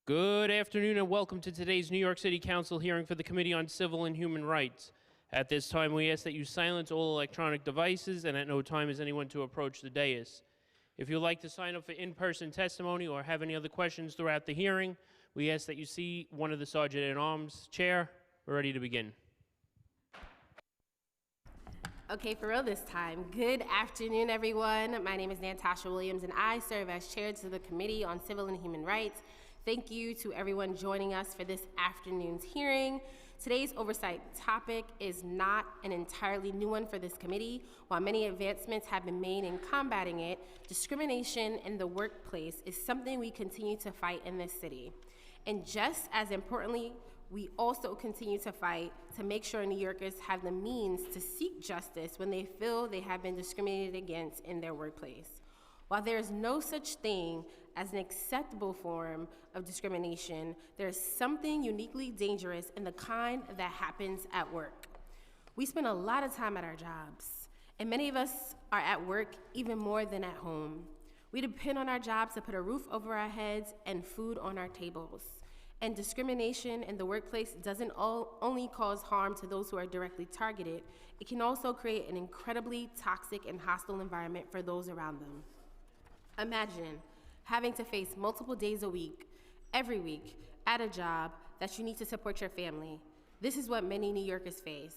Good afternoon and welcome to today's New York City Council hearing for the Committee on Civil and Human Rights. At this time, we ask that you silence all electronic devices and at no time is anyone to approach the dais. If you'd like to sign up for in-person testimony or have any other questions throughout the hearing, we ask that you see one of the Sergeant-at-Arms chair. We're ready to begin. Okay, for real this time. Good afternoon, everyone. My name is Natasha Williams, and I serve as chair to the Committee on Civil and Human Rights. Thank you to everyone joining us for this afternoon's hearing. Today's oversight topic is not an entirely new one for this committee. While many advancements have been made in combating it, discrimination in the workplace is something we continue to fight in this city. And just as importantly, we also continue to fight to make sure New Yorkers have the means to seek justice when they feel they have been discriminated against in their workplace. While there is no such thing as an acceptable form of discrimination, there is something uniquely dangerous in the kind that happens at work. We spend a lot of time at our jobs, and many of us are at work even more than at home. We depend on our jobs to put a roof over our heads and food on our tables. And discrimination in the workplace doesn't only cause harm to those who are directly targeted, it can also create an incredibly toxic and hostile environment for those around them. Imagine having to face multiple days a week, every week, at a job that you need to support your family. This is what many New Yorkers face.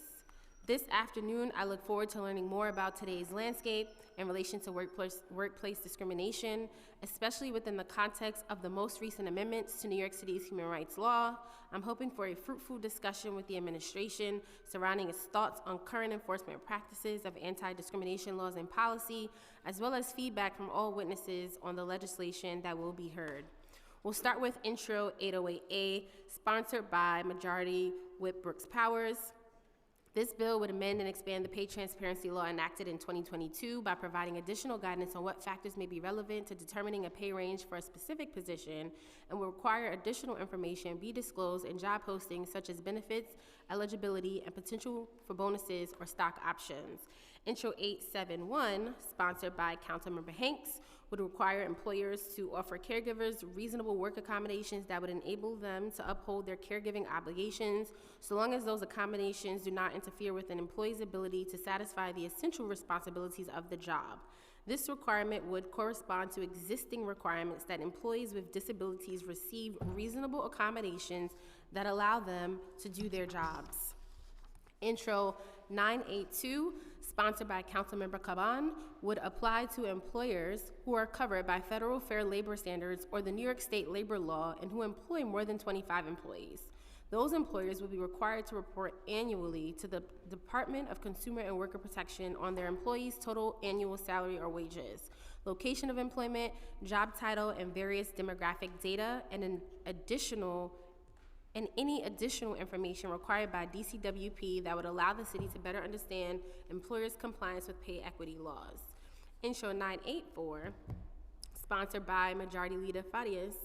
This afternoon, I look forward to learning more about today's landscape in relation to workplace discrimination, especially within the context of the most recent amendments to New York City's human rights law. I'm hoping for a fruitful discussion with the administration surrounding its thoughts on current enforcement practices of anti-discrimination laws and policy, as well as feedback from all witnesses on the legislation that will be heard. We'll start with Intro 808A, sponsored by Majority Whip Brooks Powers. This bill would amend and expand the pay transparency law enacted in 2022 by providing additional guidance on what factors may be relevant to determining a pay range for a specific position, and will require additional information be disclosed in job postings such as benefits, eligibility, and potential for bonuses or stock options. Intro 871, sponsored by Councilmember Hanks, would require employers to offer caregivers reasonable work accommodations that would enable them to uphold their caregiving obligations, so long as those accommodations do not interfere with an employee's ability to satisfy the essential responsibilities of the job. This requirement would correspond to existing requirements that employees with disabilities receive reasonable accommodations that allow them to do their jobs. Intro 982, sponsored by Councilmember Caban, would apply to employers who are covered by federal fair labor standards or the New York State labor law and who employ more than 25 employees. Those employers will be required to report annually to the Department of Consumer and Worker Protection on their employees' total annual salary or wages, location of employment, job title, and various demographic data, and any additional information required by DCWP that would allow the city to better understand employers' compliance with pay equity laws. Intro 984, sponsored by Majority Leader Farias,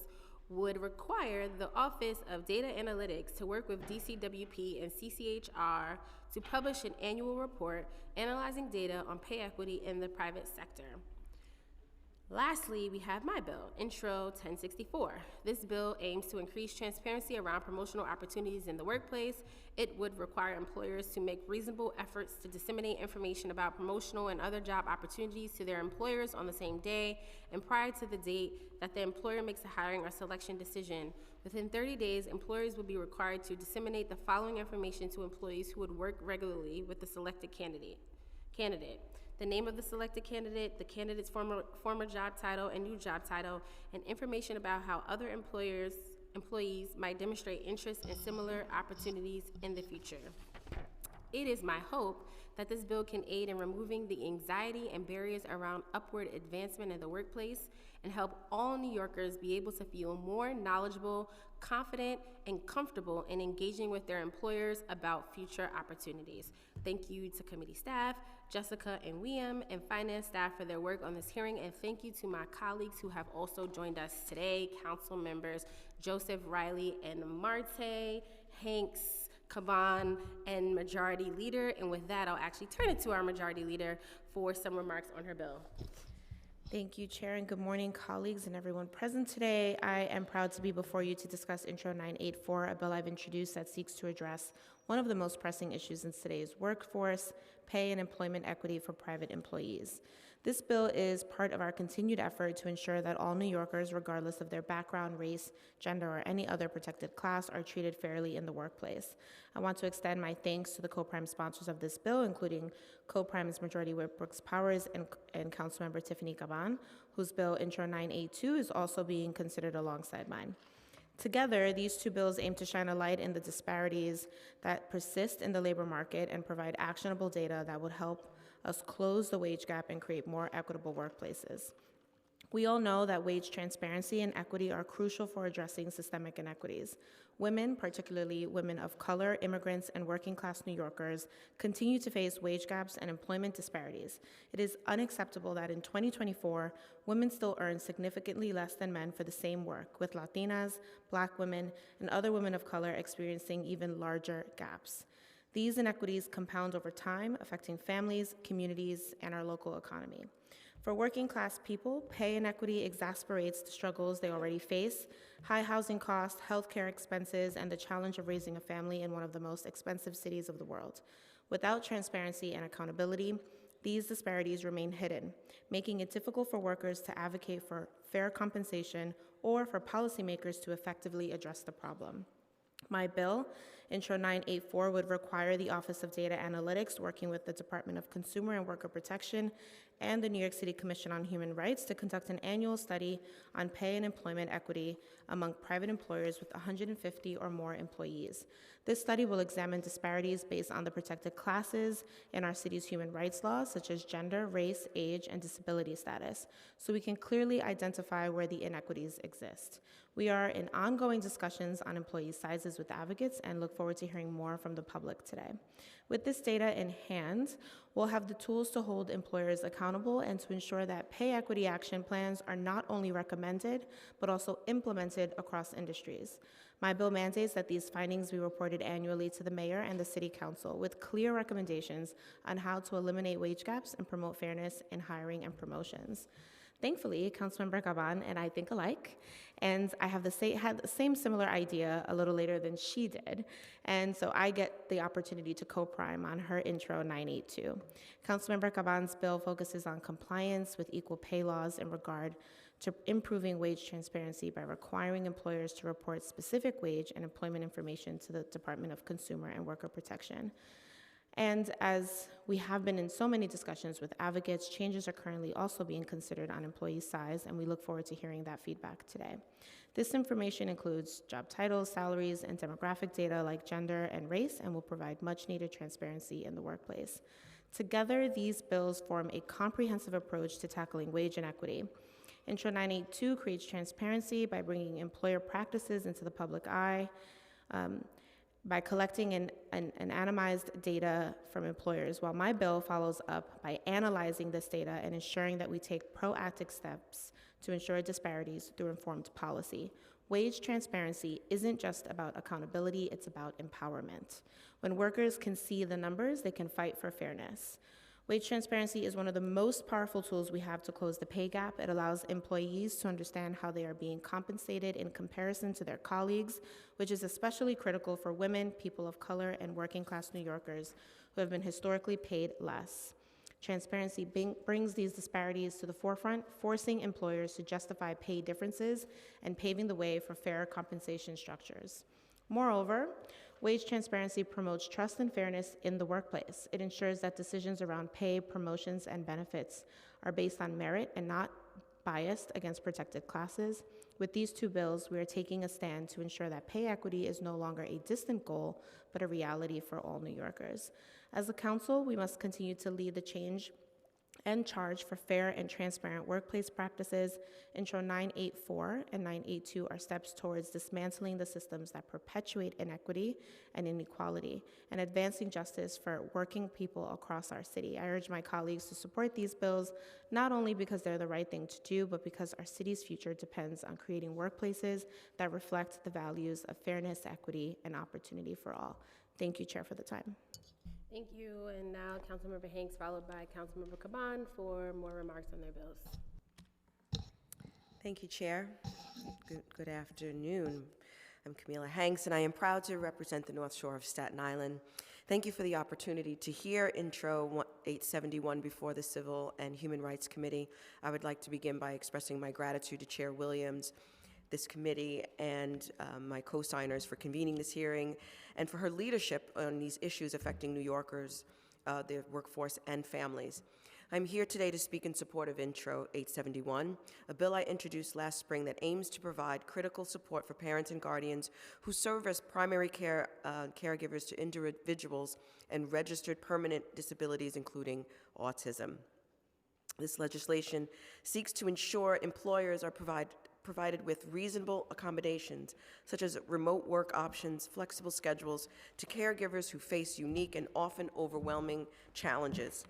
would require the Office of Data Analytics to work with DCWP and CCHR to publish an annual report analyzing data on pay equity in the private sector. Lastly, we have my bill, Intro 1064. This bill aims to increase transparency around promotional opportunities in the workplace. It would require employers to make reasonable efforts to disseminate information about promotional and other job opportunities to their employers on the same day and prior to the date that the employer makes a hiring or selection decision. Within 30 days, employers would be required to disseminate the following information to employees who would work regularly with the selected candidate. The name of the selected candidate, the candidate's former job title and new job title, and information about how other employees might demonstrate interest in similar opportunities in the future. It is my hope that this bill can aid in removing the anxiety and barriers around upward advancement in the workplace and help all New Yorkers be able to feel more knowledgeable, confident, and comfortable in engaging with their employers about future opportunities. Thank you to committee staff, Jessica and Liam, and finance staff for their work on this hearing, and thank you to my colleagues who have also joined us today, Council members Joseph, Riley, and Marte, Hanks, Caban, and Majority Leader. And with that, I'll actually turn it to our Majority Leader for some remarks on her bill. Thank you, Chair, and good morning, colleagues and everyone present today. I am proud to be before you to discuss Intro 984, a bill I've introduced that seeks to address one of the most pressing issues in today's workforce, pay and employment equity for private employees. This bill is part of our continued effort to ensure that all New Yorkers, regardless of their background, race, gender, or any other protected class, are treated fairly in the workplace. I want to extend my thanks to the co-prime sponsors of this bill, including co-primes Majority Whip Brooks Powers and Councilmember Tiffany Caban, whose bill Intro 982 is also being considered alongside mine. Together, these two bills aim to shine a light in the disparities that persist in the labor market and provide actionable data that would help us close the wage gap and create more equitable workplaces. We all know that wage transparency and equity are crucial for addressing systemic inequities. Women, particularly women of color, immigrants, and working class New Yorkers, continue to face wage gaps and employment disparities. It is unacceptable that in 2024, women still earn significantly less than men for the same work, with Latinas, Black women, and other women of color experiencing even larger gaps. These inequities compound over time, affecting families, communities, and our local economy. For working class people, pay inequity exacerbates the struggles they already face: high housing costs, healthcare expenses, and the challenge of raising a family in one of the most expensive cities of the world. Without transparency and accountability, these disparities remain hidden, making it difficult for workers to advocate for fair compensation or for policymakers to effectively address the problem. My bill, Intro 984, would require the Office of Data Analytics, working with the Department of Consumer and Worker Protection and the New York City Commission on Human Rights, to conduct an annual study on pay and employment equity among private employers with 150 or more employees. This study will examine disparities based on the protected classes in our city's human rights laws, such as gender, race, age, and disability status, so we can clearly identify where the inequities exist. We are in ongoing discussions on employee sizes with advocates and look forward to hearing more from the public today. With this data in hand, we'll have the tools to hold employers accountable and to ensure that pay equity action plans are not only recommended, but also implemented across industries. My bill mandates that these findings be reported annually to the mayor and the city council, with clear recommendations on how to eliminate wage gaps and promote fairness in hiring and promotions. Thankfully, Councilmember Caban and I think alike, and I have had the same similar idea a little later than she did, and so I get the opportunity to co-prime on her Intro 982. Councilmember Caban's bill focuses on compliance with equal pay laws in regard to improving wage transparency by requiring employers to report specific wage and employment information to the Department of Consumer and Worker Protection. And as we have been in so many discussions with advocates, changes are currently also being considered on employee size, and we look forward to hearing that feedback today. This information includes job titles, salaries, and demographic data like gender and race, and will provide much needed transparency in the workplace. Together, these bills form a comprehensive approach to tackling wage inequity. Intro 982 creates transparency by bringing employer practices into the public eye, by collecting and anonymized data from employers, while my bill follows up by analyzing this data and ensuring that we take proactive steps to ensure disparities through informed policy. Wage transparency isn't just about accountability, it's about empowerment. When workers can see the numbers, they can fight for fairness. Wage transparency is one of the most powerful tools we have to close the pay gap. It allows employees to understand how they are being compensated in comparison to their colleagues, which is especially critical for women, people of color, and working class New Yorkers who have been historically paid less. Transparency brings these disparities to the forefront, forcing employers to justify pay differences and paving the way for fair compensation structures. Moreover, wage transparency promotes trust and fairness in the workplace. It ensures that decisions around pay, promotions, and benefits are based on merit and not biased against protected classes. With these two bills, we are taking a stand to ensure that pay equity is no longer a distant goal, but a reality for all New Yorkers. As a council, we must continue to lead the change and charge for fair and transparent workplace practices. Intro 984 and 982 are steps towards dismantling the systems that perpetuate inequity and inequality and advancing justice for working people across our city. I urge my colleagues to support these bills, not only because they're the right thing to do, but because our city's future depends on creating workplaces that reflect the values of fairness, equity, and opportunity for all. Thank you, Chair, for the time. Thank you, and now Councilmember Hanks, followed by Councilmember Caban for more remarks on their bills. Thank you, Chair. Good afternoon. I'm Camila Hanks, and I am proud to represent the North Shore of Staten Island. Thank you for the opportunity to hear Intro 871 before the Civil and Human Rights Committee. I would like to begin by expressing my gratitude to Chair Williams, this committee, and my co-signers for convening this hearing, and for her leadership on these issues affecting New Yorkers, their workforce, and families. I'm here today to speak in support of Intro 871, a bill I introduced last spring that aims to provide critical support for parents and guardians who serve as primary caregivers to individuals and registered permanent disabilities, including autism. This legislation seeks to ensure employers are provided with reasonable accommodations, such as remote work options, flexible schedules, to caregivers who face unique and often overwhelming challenges.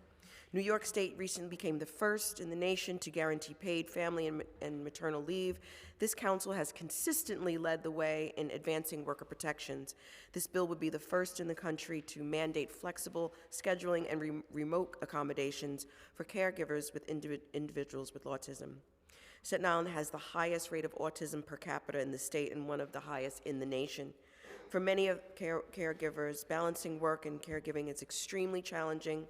New York State recently became the first in the nation to guarantee paid family and maternal leave. This council has consistently led the way in advancing worker protections. This bill would be the first in the country to mandate flexible scheduling and remote accommodations for caregivers with individuals with autism. Staten Island has the highest rate of autism per capita in the state and one of the highest in the nation. For many of caregivers, balancing work and caregiving is extremely challenging,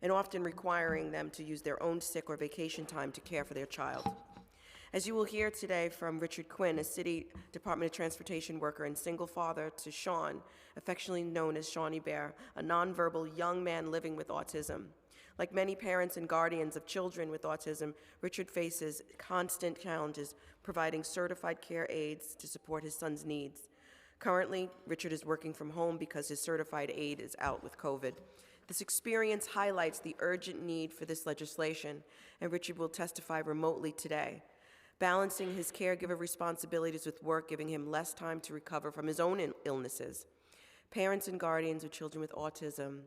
and often requiring them to use their own sick or vacation time to care for their child. As you will hear today from Richard Quinn, a City Department of Transportation worker and single father to Sean, affectionately known as Shawnee Bear, a nonverbal young man living with autism. Like many parents and guardians of children with autism, Richard faces constant challenges providing certified care aides to support his son's needs. Currently, Richard is working from home because his certified aide is out with COVID. This experience highlights the urgent need for this legislation, and Richard will testify remotely today, balancing his caregiver responsibilities with work, giving him less time to recover from his own illnesses. Parents and guardians of children with autism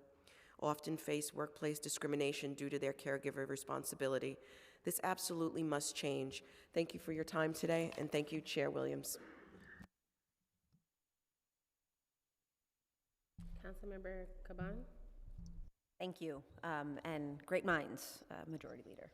often face workplace discrimination due to their caregiver responsibility. This absolutely must change. Thank you for your time today, and thank you, Chair Williams. Councilmember Caban. Thank you, and great minds, Majority Leader.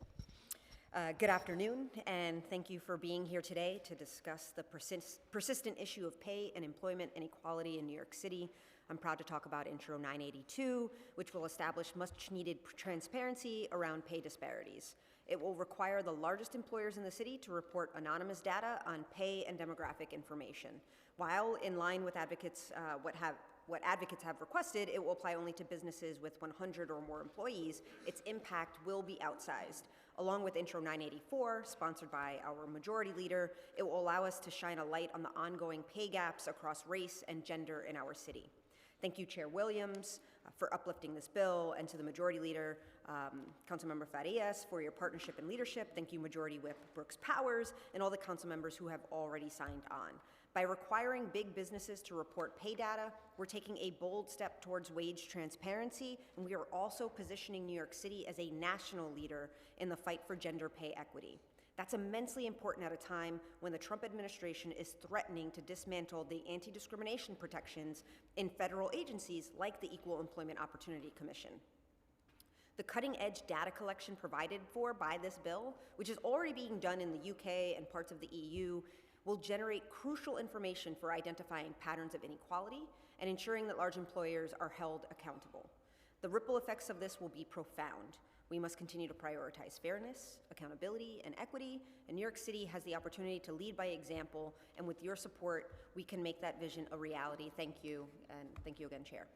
Good afternoon, and thank you for being here today to discuss the persistent issue of pay and employment inequality in New York City. I'm proud to talk about Intro 982, which will establish much-needed transparency around pay disparities. It will require the largest employers in the city to report anonymous data on pay and demographic information. While in line with what advocates have requested, it will apply only to businesses with 100 or more employees. Its impact will be outsized. Along with Intro 984, sponsored by our Majority Leader, it will allow us to shine a light on the ongoing pay gaps across race and gender in our city. Thank you, Chair Williams, for uplifting this bill, and to the Majority Leader, Councilmember Farias, for your partnership and leadership. Thank you, Majority Whip Brooks Powers, and all the council members who have already signed on. By requiring big businesses to report pay data, we're taking a bold step towards wage transparency, and we are also positioning New York City as a national leader in the fight for gender pay equity. That's immensely important at a time when the Trump administration is threatening to dismantle the anti-discrimination protections in federal agencies like the Equal Employment Opportunity Commission. The cutting-edge data collection provided for by this bill, which is already being done in the UK and parts of the EU, will generate crucial information for identifying patterns of inequality and ensuring that large employers are held accountable. The ripple effects of this will be profound. We must continue to prioritize fairness, accountability, and equity, and New York City has the opportunity to lead by example, and with your support, we can make that vision a reality. Thank you, and thank you again, Chair.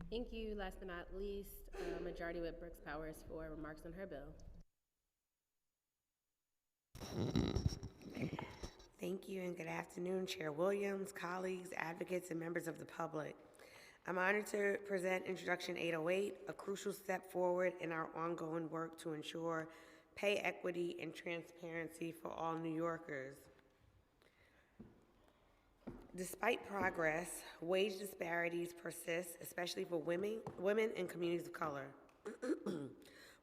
Thank you. Last but not least, Majority Whip Brooks Powers for remarks on her bill. Thank you, and good afternoon, Chair Williams, colleagues, advocates, and members of the public. I'm honored to present Introduction 808, a crucial step forward in our ongoing work to ensure pay equity and transparency for all New Yorkers. Despite progress, wage disparities persist, especially for women and communities of color.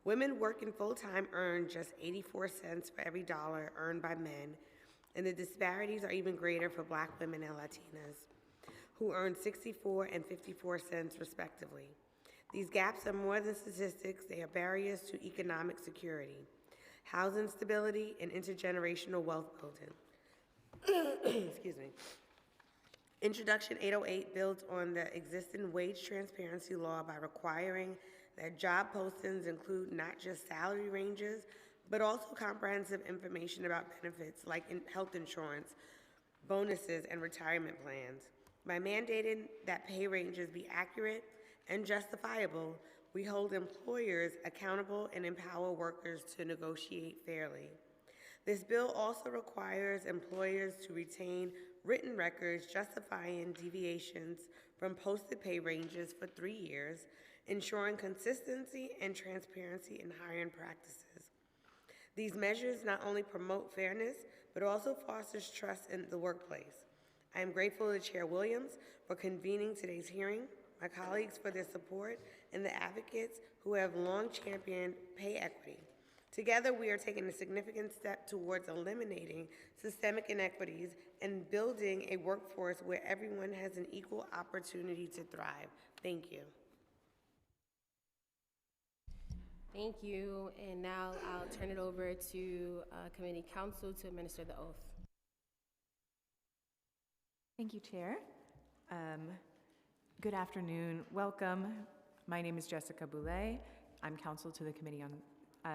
Women working full-time earn just 84 cents for every dollar earned by men, and the disparities are even greater for Black women and Latinas, who earn 64 and 54 cents respectively. These gaps are more than statistics, they are barriers to economic security. housing stability, and intergenerational wealth building. Excuse me. Introduction 808 builds on the existing wage transparency law by requiring that job postings include not just salary ranges, but also comprehensive information about benefits like health insurance, bonuses, and retirement plans. By mandating that pay ranges be accurate and justifiable, we hold employers accountable and empower workers to negotiate fairly. This bill also requires employers to retain written records justifying deviations from posted pay ranges for 3 years, ensuring consistency and transparency in hiring practices. These measures not only promote fairness, but also fosters trust in the workplace. I am grateful to Chair Williams for convening today's hearing, my colleagues for their support, and the advocates who have long championed pay equity. Together, we are taking a significant step towards eliminating systemic inequities and building a workforce where everyone has an equal opportunity to thrive. Thank you. Thank you. And now I'll turn it over to committee counsel to administer the oath. Thank you, Chair. Good afternoon. Welcome. My name is Jessica Boulay. I'm counsel to the Committee on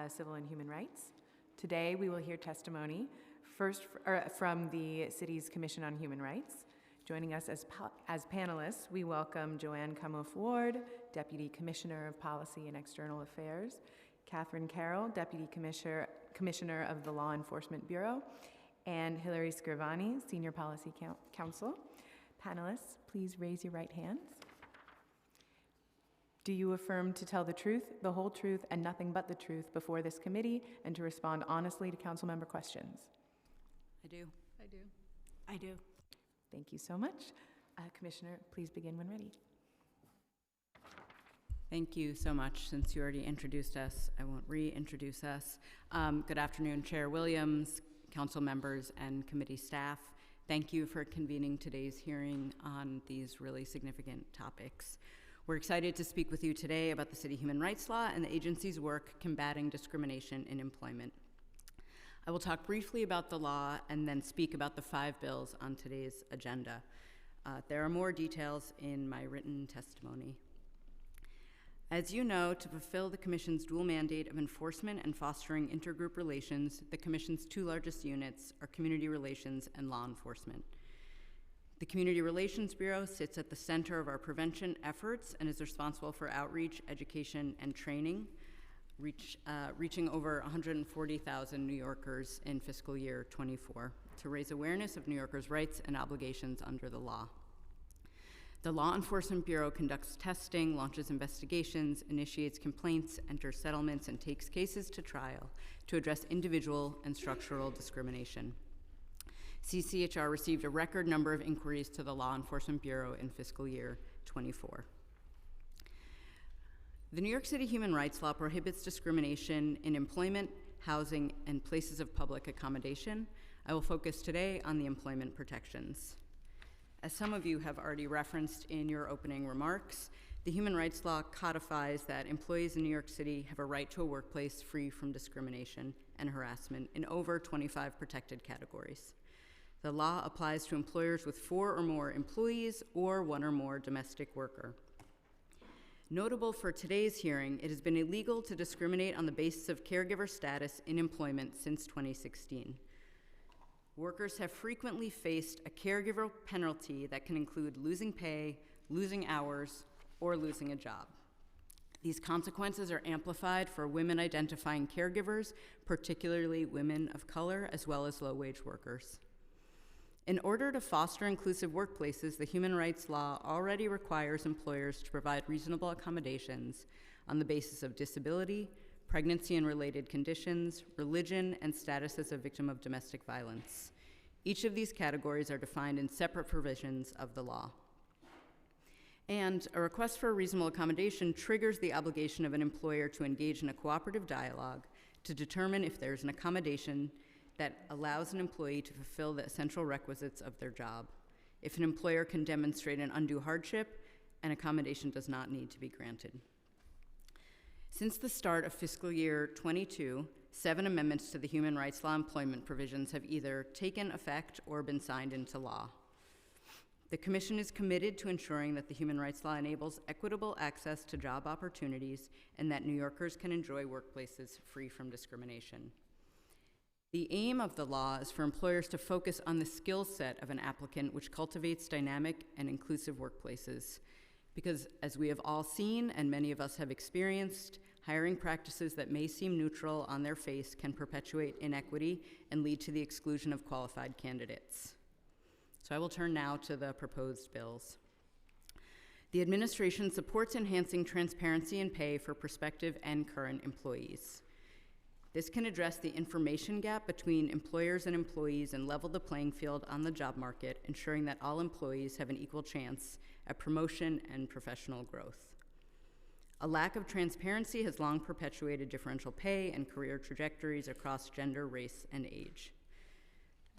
Civil and Human Rights. Today, we will hear testimony first from the City's Commission on Human Rights. Joining us as panelists, we welcome Joanne Kamof-Ward, Deputy Commissioner of Policy and External Affairs, Catherine Carroll, Deputy Commissioner of the Law Enforcement Bureau, and Hilary Scrivani, Senior Policy Counsel. Panelists, please raise your right hands. Do you affirm to tell the truth, the whole truth, and nothing but the truth before this committee, and to respond honestly to council member questions? I do. I do. I do. Thank you so much. Commissioner, please begin when ready. Thank you so much. Since you already introduced us, I won't reintroduce us. Good afternoon, Chair Williams, council members, and committee staff. Thank you for convening today's hearing on these really significant topics. We're excited to speak with you today about the City Human Rights Law and the agency's work combating discrimination in employment. I will talk briefly about the law and then speak about the 5 bills on today's agenda. There are more details in my written testimony. As you know, to fulfill the Commission's dual mandate of enforcement and fostering intergroup relations, the Commission's 2 largest units are community relations and law enforcement. The Community Relations Bureau sits at the center of our prevention efforts and is responsible for outreach, education, and training, reaching over 140,000 New Yorkers in fiscal year 24 to raise awareness of New Yorkers' rights and obligations under the law. The Law Enforcement Bureau conducts testing, launches investigations, initiates complaints, enters settlements, and takes cases to trial to address individual and structural discrimination. CCHR received a record number of inquiries to the Law Enforcement Bureau in fiscal year 24. The New York City Human Rights Law prohibits discrimination in employment, housing, and places of public accommodation. I will focus today on the employment protections. As some of you have already referenced in your opening remarks, the Human Rights Law codifies that employees in New York City have a right to a workplace free from discrimination and harassment in over 25 protected categories. The law applies to employers with 4 or more employees or 1 or more domestic worker. Notable for today's hearing, it has been illegal to discriminate on the basis of caregiver status in employment since 2016. Workers have frequently faced a caregiver penalty that can include losing pay, losing hours, or losing a job. These consequences are amplified for women identifying caregivers, particularly women of color, as well as low-wage workers. In order to foster inclusive workplaces, the Human Rights Law already requires employers to provide reasonable accommodations on the basis of disability, pregnancy and related conditions, religion, and status as a victim of domestic violence. Each of these categories are defined in separate provisions of the law. And a request for a reasonable accommodation triggers the obligation of an employer to engage in a cooperative dialogue to determine if there's an accommodation that allows an employee to fulfill the essential requisites of their job. If an employer can demonstrate an undue hardship, an accommodation does not need to be granted. Since the start of fiscal year 22, 7 amendments to the human rights law employment provisions have either taken effect or been signed into law. The Commission is committed to ensuring that the human rights law enables equitable access to job opportunities and that New Yorkers can enjoy workplaces free from discrimination. The aim of the law is for employers to focus on the skill set of an applicant, which cultivates dynamic and inclusive workplaces. Because as we have all seen and many of us have experienced, hiring practices that may seem neutral on their face can perpetuate inequity and lead to the exclusion of qualified candidates. So I will turn now to the proposed bills. The administration supports enhancing transparency in pay for prospective and current employees. This can address the information gap between employers and employees and level the playing field on the job market, ensuring that all employees have an equal chance at promotion and professional growth. A lack of transparency has long perpetuated differential pay and career trajectories across gender, race, and age.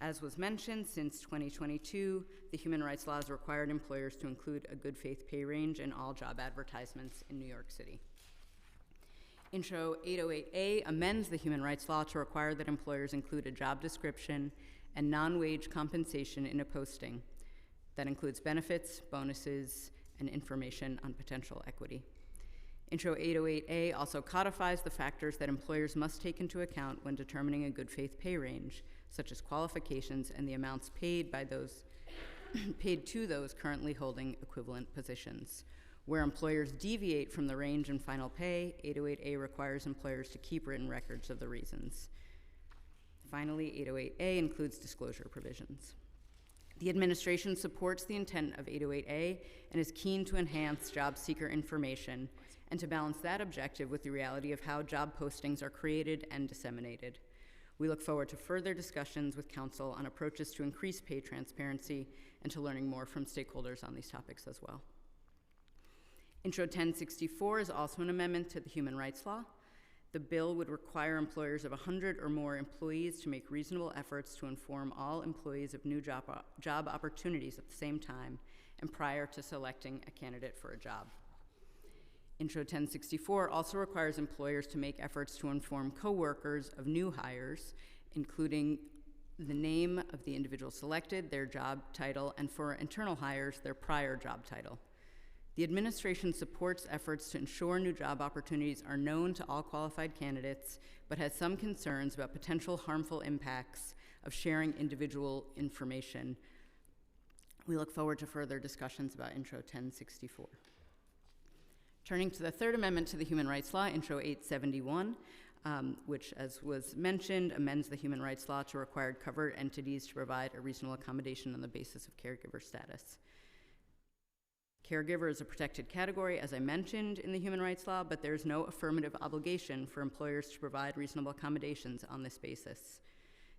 As was mentioned, since 2022, the human rights law has required employers to include a good faith pay range in all job advertisements in New York City. Intro 808A amends the human rights law to require that employers include a job description and non-wage compensation in a posting that includes benefits, bonuses, and information on potential equity. Intro 808A also codifies the factors that employers must take into account when determining a good faith pay range, such as qualifications and the amounts paid to those currently holding equivalent positions. Where employers deviate from the range in final pay, 808A requires employers to keep written records of the reasons. Finally, 808A includes disclosure provisions. The administration supports the intent of 808A and is keen to enhance job seeker information and to balance that objective with the reality of how job postings are created and disseminated. We look forward to further discussions with Council on approaches to increase pay transparency and to learning more from stakeholders on these topics as well. Intro 1064 is also an amendment to the human rights law. The bill would require employers of 100 or more employees to make reasonable efforts to inform all employees of new job opportunities at the same time and prior to selecting a candidate for a job. Intro 1064 also requires employers to make efforts to inform coworkers of new hires, including the name of the individual selected, their job title, and for internal hires, their prior job title. The administration supports efforts to ensure new job opportunities are known to all qualified candidates, but has some concerns about potential harmful impacts of sharing individual information. We look forward to further discussions about Intro 1064. Turning to the third amendment to the human rights law, Intro 871, which, as was mentioned, amends the human rights law to require covered entities to provide a reasonable accommodation on the basis of caregiver status. Caregiver is a protected category, as I mentioned, in the human rights law, but there's no affirmative obligation for employers to provide reasonable accommodations on this basis.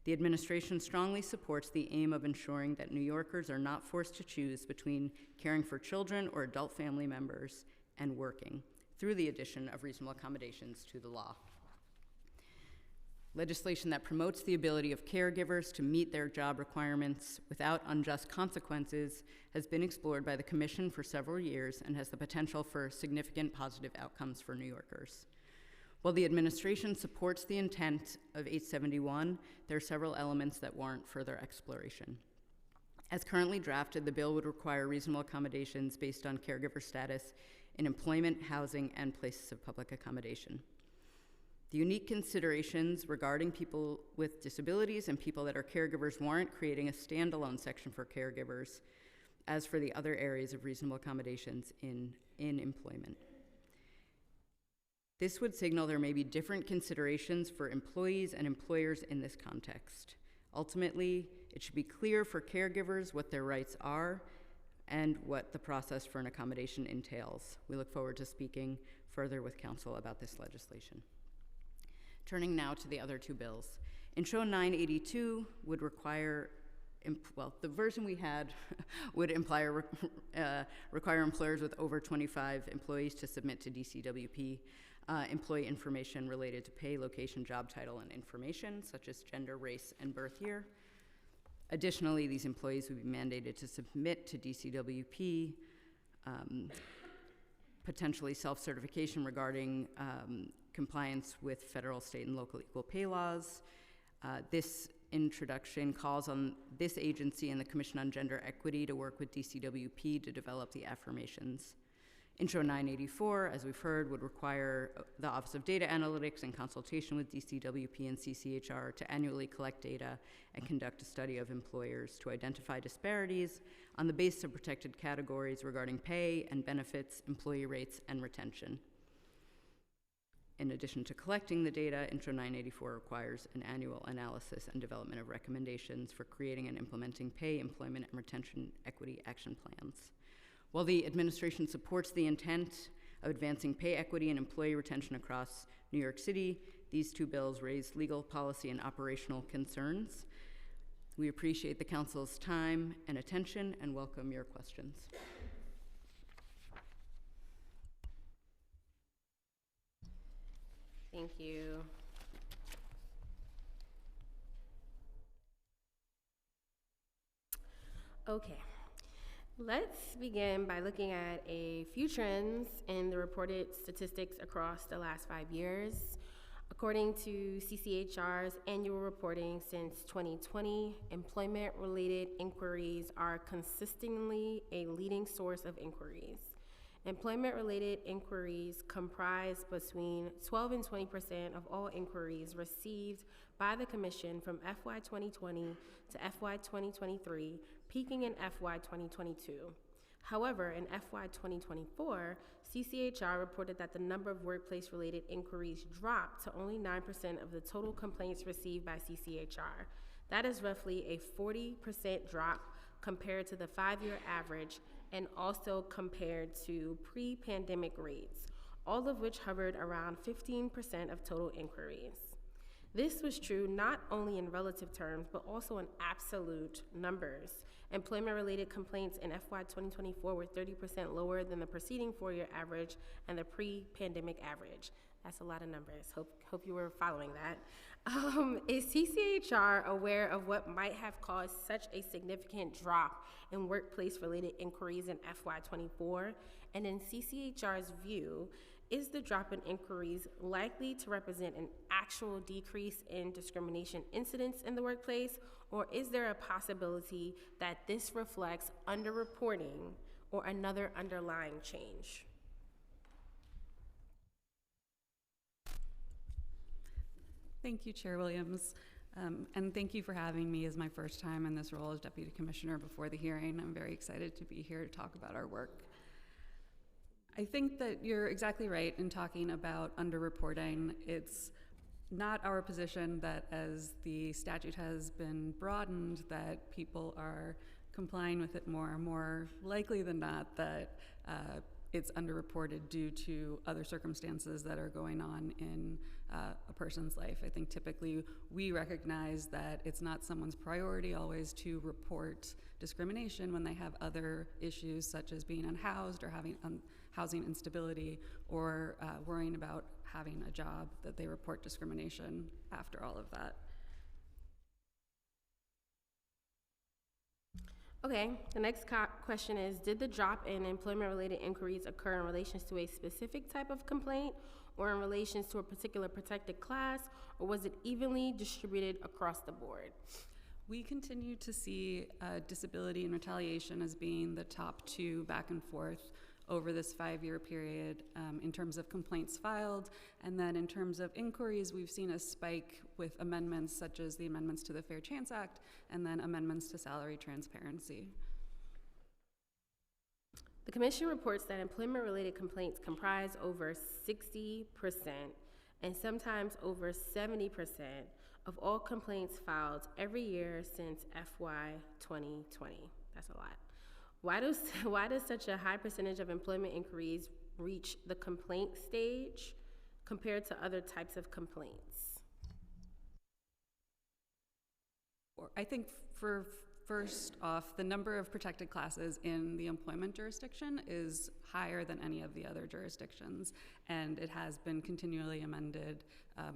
The administration strongly supports the aim of ensuring that New Yorkers are not forced to choose between caring for children or adult family members and working through the addition of reasonable accommodations to the law. Legislation that promotes the ability of caregivers to meet their job requirements without unjust consequences has been explored by the Commission for several years and has the potential for significant positive outcomes for New Yorkers. While the administration supports the intent of 871, there are several elements that warrant further exploration. As currently drafted, the bill would require reasonable accommodations based on caregiver status in employment, housing, and places of public accommodation. The unique considerations regarding people with disabilities and people that are caregivers warrant creating a standalone section for caregivers, as for the other areas of reasonable accommodations in employment. This would signal there may be different considerations for employees and employers in this context. Ultimately, it should be clear for caregivers what their rights are and what the process for an accommodation entails. We look forward to speaking further with Council about this legislation. Turning now to the other two bills. Intro 982 would require, the version we had would require employers with over 25 employees to submit to DCWP employee information related to pay, location, job title, and information, such as gender, race, and birth year. Additionally, these employees would be mandated to submit to DCWP potentially self-certification regarding compliance with federal, state, and local equal pay laws. This introduction calls on this agency and the Commission on Gender Equity to work with DCWP to develop the affirmations. Intro 984, as we've heard, would require the Office of Data Analytics in consultation with DCWP and CCHR to annually collect data and conduct a study of employers to identify disparities on the basis of protected categories regarding pay and benefits, employee rates, and retention. In addition to collecting the data, Intro 984 requires an annual analysis and development of recommendations for creating and implementing pay, employment, and retention equity action plans. While the administration supports the intent of advancing pay equity and employee retention across New York City, these two bills raise legal, policy, and operational concerns. We appreciate the Council's time and attention and welcome your questions. Thank you. Okay, let's begin by looking at a few trends in the reported statistics across the last 5 years. According to CCHR's annual reporting since 2020, employment-related inquiries are consistently a leading source of inquiries. Employment-related inquiries comprise between 12 and 20% of all inquiries received by the Commission from FY 2020 to FY 2023, peaking in FY 2022. However, in FY 2024, CCHR reported that the number of workplace-related inquiries dropped to only 9% of the total complaints received by CCHR. That is roughly a 40% drop compared to the 5-year average and also compared to pre-pandemic rates, all of which hovered around 15% of total inquiries. This was true not only in relative terms, but also in absolute numbers. Employment-related complaints in FY 2024 were 30% lower than the preceding 4-year average and the pre-pandemic average. That's a lot of numbers. Hope you were following that. Is CCHR aware of what might have caused such a significant drop in workplace-related inquiries in FY 24? And in CCHR's view, is the drop in inquiries likely to represent an actual decrease in discrimination incidents in the workplace, or is there a possibility that this reflects underreporting or another underlying change? Thank you, Chair Williams, and thank you for having me as my first time in this role as Deputy Commissioner before the hearing. I'm very excited to be here to talk about our work. I think that you're exactly right in talking about underreporting. It's not our position that as the statute has been broadened that people are complying with it more likely than not that it's underreported due to other circumstances that are going on in a person's life. I think typically we recognize that it's not someone's priority always to report discrimination when they have other issues such as being unhoused or having housing instability or worrying about having a job, that they report discrimination after all of that. Okay, the next question is, did the drop in employment-related inquiries occur in relation to a specific type of complaint or in relation to a particular protected class, or was it evenly distributed across the board? We continue to see disability and retaliation as being the top two back and forth over this 5-year period in terms of complaints filed. And then in terms of inquiries, we've seen a spike with amendments such as the amendments to the Fair Chance Act and then amendments to salary transparency. The Commission reports that employment-related complaints comprise over 60% and sometimes over 70% of all complaints filed every year since FY 2020. That's a lot. Why does such a high percentage of employment inquiries reach the complaint stage compared to other types of complaints? I think for first off, the number of protected classes in the employment jurisdiction is higher than any of the other jurisdictions, and it has been continually amended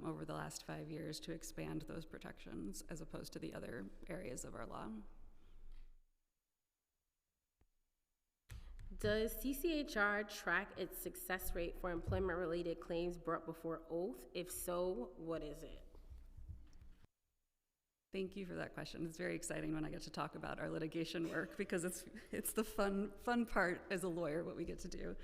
over the last 5 years to expand those protections as opposed to the other areas of our law. Does CCHR track its success rate for employment-related claims brought before oath? If so, what is it? Thank you for that question. It's very exciting when I get to talk about our litigation work because it's the fun part as a lawyer, what we get to do.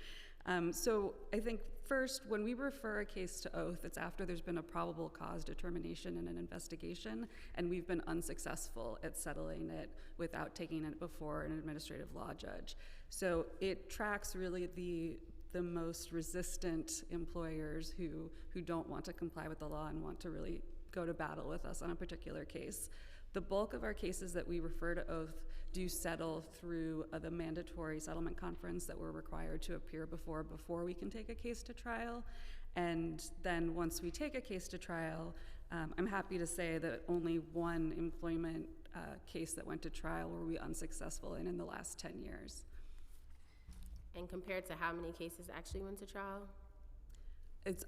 So I think first, when we refer a case to oath, it's after there's been a probable cause determination in an investigation, and we've been unsuccessful at settling it without taking it before an administrative law judge. So it tracks really the most resistant employers who don't want to comply with the law and want to really go to battle with us on a particular case. The bulk of our cases that we refer to oath do settle through the mandatory settlement conference that we're required to appear before we can take a case to trial. And then once we take a case to trial, I'm happy to say that only one employment case that went to trial were we unsuccessful in the last 10 years. And compared to how many cases actually went to trial?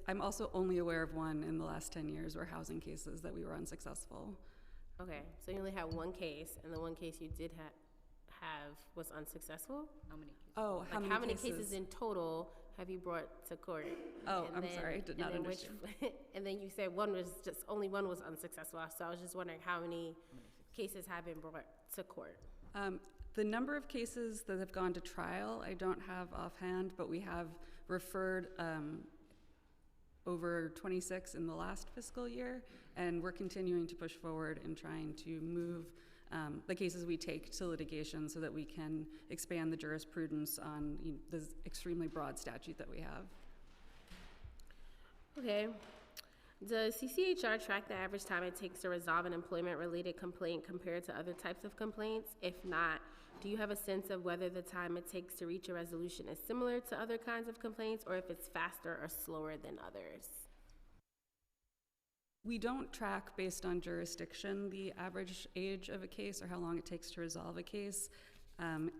I'm also only aware of one in the last 10 years where housing cases that we were unsuccessful. Okay, so you only had one case, and the one case you did have was unsuccessful? How many cases? Oh, How many cases in total have you brought to court? Oh, I'm sorry, did not understand. And then you said only one was unsuccessful, so I was just wondering how many cases have been brought to court? The number of cases that have gone to trial, I don't have offhand, but we have referred over 26 in the last fiscal year, and we're continuing to push forward in trying to move the cases we take to litigation so that we can expand the jurisprudence on this extremely broad statute that we have. Okay. Does CCHR track the average time it takes to resolve an employment-related complaint compared to other types of complaints? If not, do you have a sense of whether the time it takes to reach a resolution is similar to other kinds of complaints, or if it's faster or slower than others? We don't track based on jurisdiction the average age of a case or how long it takes to resolve a case.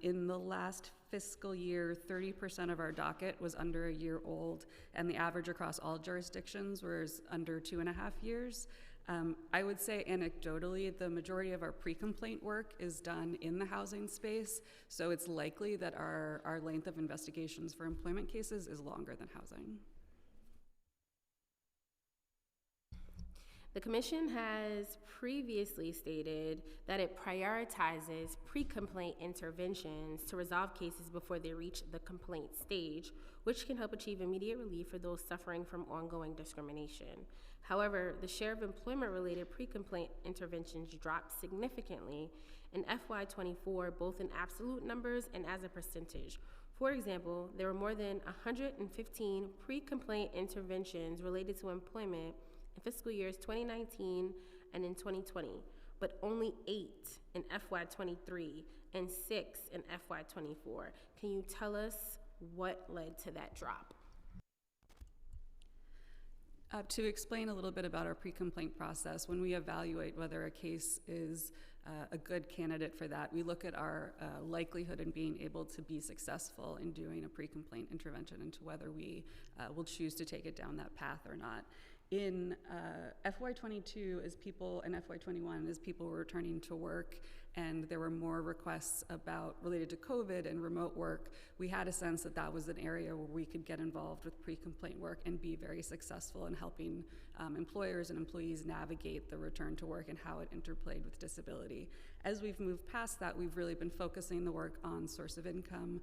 In the last fiscal year, 30% of our docket was under a year old, and the average across all jurisdictions was under 2.5 years. I would say anecdotally, the majority of our pre-complaint work is done in the housing space, so it's likely that our length of investigations for employment cases is longer than housing. The Commission has previously stated that it prioritizes pre-complaint interventions to resolve cases before they reach the complaint stage, which can help achieve immediate relief for those suffering from ongoing discrimination. However, the share of employment-related pre-complaint interventions dropped significantly in FY24, both in absolute numbers and as a percentage. For example, there were more than 115 pre-complaint interventions related to employment in fiscal years 2019 and in 2020, but only 8 in FY23 and 6 in FY24. Can you tell us what led to that drop? To explain a little bit about our pre-complaint process, when we evaluate whether a case is a good candidate for that, we look at our likelihood in being able to be successful in doing a pre-complaint intervention into whether we will choose to take it down that path or not. In FY22 and FY21, as people were returning to work and there were more requests related to COVID and remote work, we had a sense that that was an area where we could get involved with pre-complaint work and be very successful in helping employers and employees navigate the return to work and how it interplayed with disability. As we've moved past that, we've really been focusing the work on source of income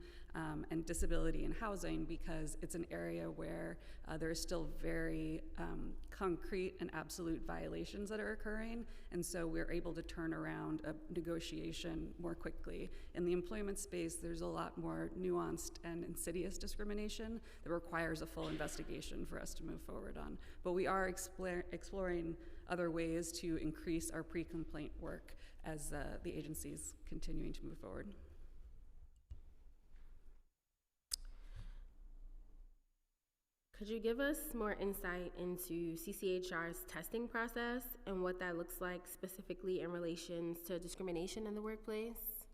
and disability and housing, because it's an area where there is still very concrete and absolute violations that are occurring, and so we're able to turn around a negotiation more quickly. In the employment space, there's a lot more nuanced and insidious discrimination that requires a full investigation for us to move forward on. But we are exploring other ways to increase our pre-complaint work as the agency's continuing to move forward. Could you give us more insight into CCHR's testing process and what that looks like specifically in relation to discrimination in the workplace?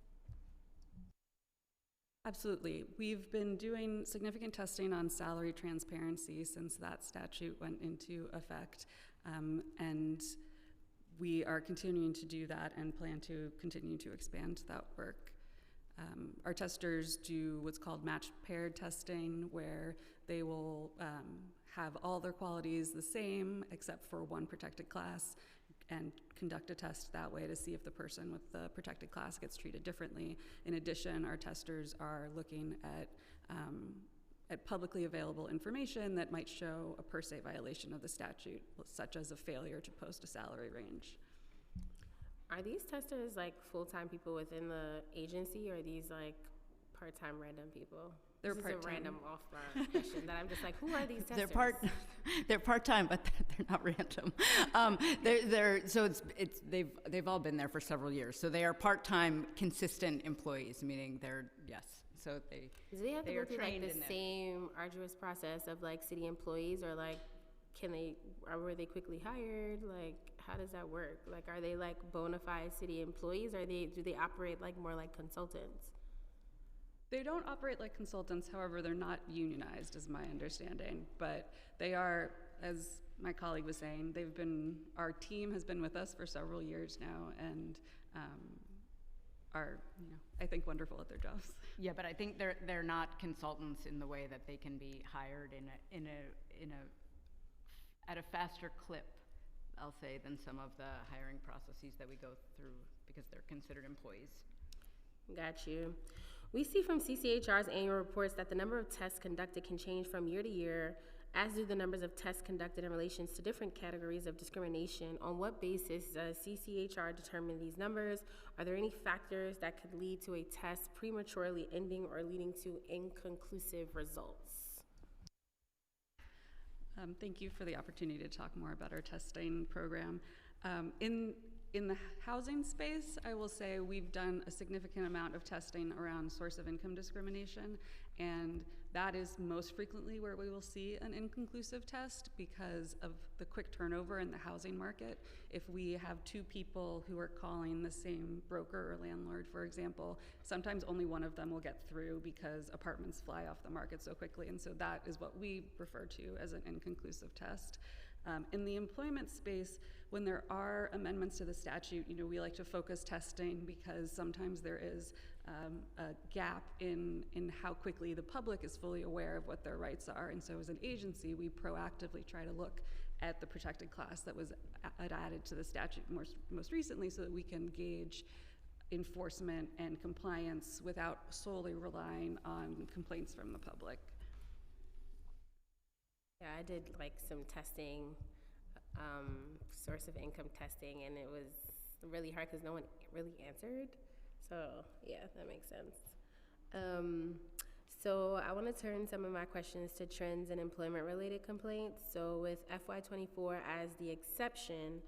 Absolutely. We've been doing significant testing on salary transparency since that statute went into effect, and we are continuing to do that and plan to continue to expand that work. Our testers do what's called matched paired testing, where they will have all their qualities the same except for one protected class, and conduct a test that way to see if the person with the protected class gets treated differently. In addition, our testers are looking at publicly available information that might show a per se violation of the statute, such as a failure to post a salary range. Are these testers like full-time people within the agency, or are these like part-time random people? They're this part-time. is a random off-the question that I'm just like, who are these testers? They're part-time, but they're not random. They've all been there for several years. So they are part-time, consistent employees, meaning yes. So Do they have to they go are through like trained the in that. same arduous process of like city employees, or like were they quickly hired? Like, how does that work? Like, are they like bona fide city employees, or do they operate like more like consultants? They don't operate like consultants, however, they're not unionized, is my understanding. But they are, as my colleague was saying, our team has been with us for several years now, and are, I think, wonderful at their jobs. Yeah, but I think they're not consultants in the way that they can be hired at a faster clip, I'll say, than some of the hiring processes that we go through, because they're considered employees. Got you. We see from CCHR's annual reports that the number of tests conducted can change from year to year, as do the numbers of tests conducted in relation to different categories of discrimination. On what basis does CCHR determine these numbers? Are there any factors that could lead to a test prematurely ending or leading to inconclusive results? Thank you for the opportunity to talk more about our testing program. In the housing space, I will say we've done a significant amount of testing around source of income discrimination, and that is most frequently where we will see an inconclusive test because of the quick turnover in the housing market. If we have two people who are calling the same broker or landlord, for example, sometimes only one of them will get through because apartments fly off the market so quickly, and so that is what we refer to as an inconclusive test. In the employment space, when there are amendments to the statute, we like to focus testing because sometimes there is a gap in how quickly the public is fully aware of what their rights are. And so as an agency, we proactively try to look at the protected class that was added to the statute most recently, so that we can gauge enforcement and compliance without solely relying on complaints from the public. Yeah, I did like some testing, source of income testing, and it was really hard because no one really answered. So yeah, that makes sense. So I want to turn some of my questions to trends in employment-related complaints. So with FY24 as the exception,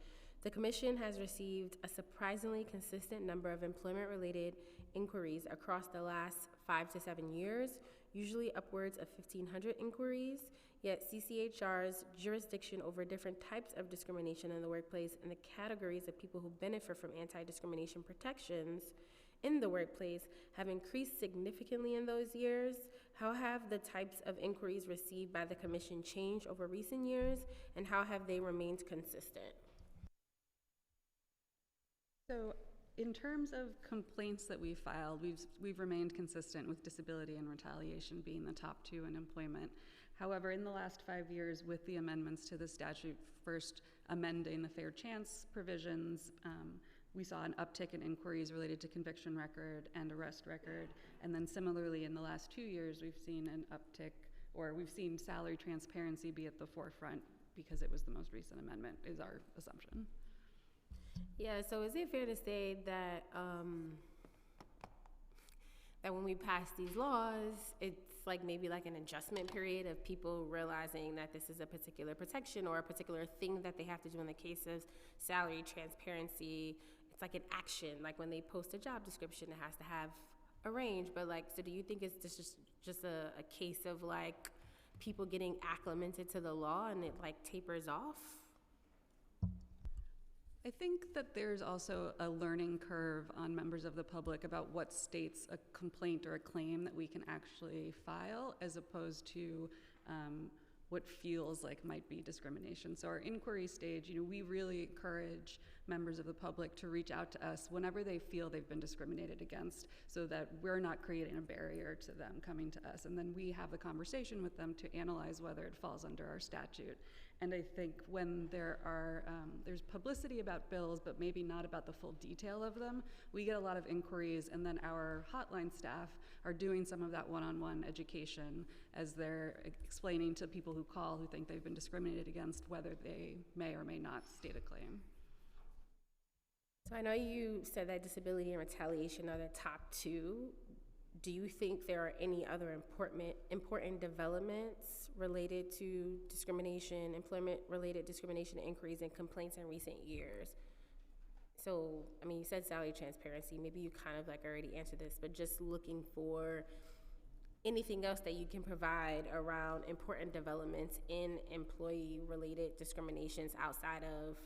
the Commission has received a surprisingly consistent number of employment-related inquiries across the last 5 to 7 years, usually upwards of 1,500 inquiries. Yet CCHR's jurisdiction over different types of discrimination in the workplace and the categories of people who benefit from anti-discrimination protections in the workplace have increased significantly in those years. How have the types of inquiries received by the Commission changed over recent years, and how have they remained consistent? So in terms of complaints that we've filed, we've remained consistent with disability and retaliation being the top two in employment. However, in the last 5 years, with the amendments to the statute, first amending the fair chance provisions, we saw an uptick in inquiries related to conviction record and arrest record. And then similarly, in the last 2 years, we've seen an uptick, or we've seen salary transparency be at the forefront because it was the most recent amendment, is our assumption. Yeah, so is it fair to say that that when we pass these laws, it's like maybe like an adjustment period of people realizing that this is a particular protection or a particular thing that they have to do in the case of salary transparency? It's like an action, like when they post a job description, it has to have a range. But like, so do you think it's just a case of like people getting acclimated to the law and it like tapers off? I think that there's also a learning curve on members of the public about what states a complaint or a claim that we can actually file, as opposed to what feels like might be discrimination. So our inquiry stage, we really encourage members of the public to reach out to us whenever they feel they've been discriminated against, so that we're not creating a barrier to them coming to us. And then we have a conversation with them to analyze whether it falls under our statute. And I think when there's publicity about bills, but maybe not about the full detail of them, we get a lot of inquiries, and then our hotline staff are doing some of that one-on-one education as they're explaining to people who call who think they've been discriminated against whether they may or may not state a claim. So I know you said that disability and retaliation are the top two. Do you think there are any other important developments related to discrimination, employment-related discrimination inquiries and complaints in recent years? So, you said salary transparency. Maybe you kind of already answered this, but just looking for anything else that you can provide around important developments in employee-related discriminations outside of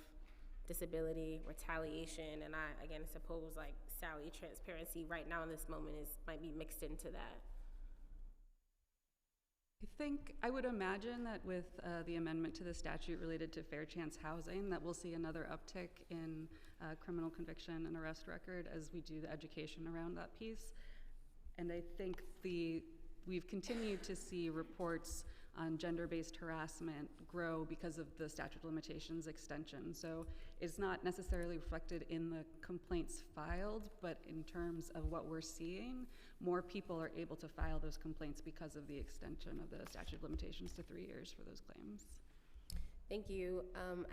disability, retaliation, and I suppose salary transparency right now in this moment might be mixed into that. I think I would imagine that with the amendment to the statute related to fair chance housing, that we'll see another uptick in criminal conviction and arrest record as we do the education around that piece. And I think we've continued to see reports on gender-based harassment grow because of the statute of limitations extension. So it's not necessarily reflected in the complaints filed, but in terms of what we're seeing, more people are able to file those complaints because of the extension of the statute of limitations to 3 years for those claims. Thank you.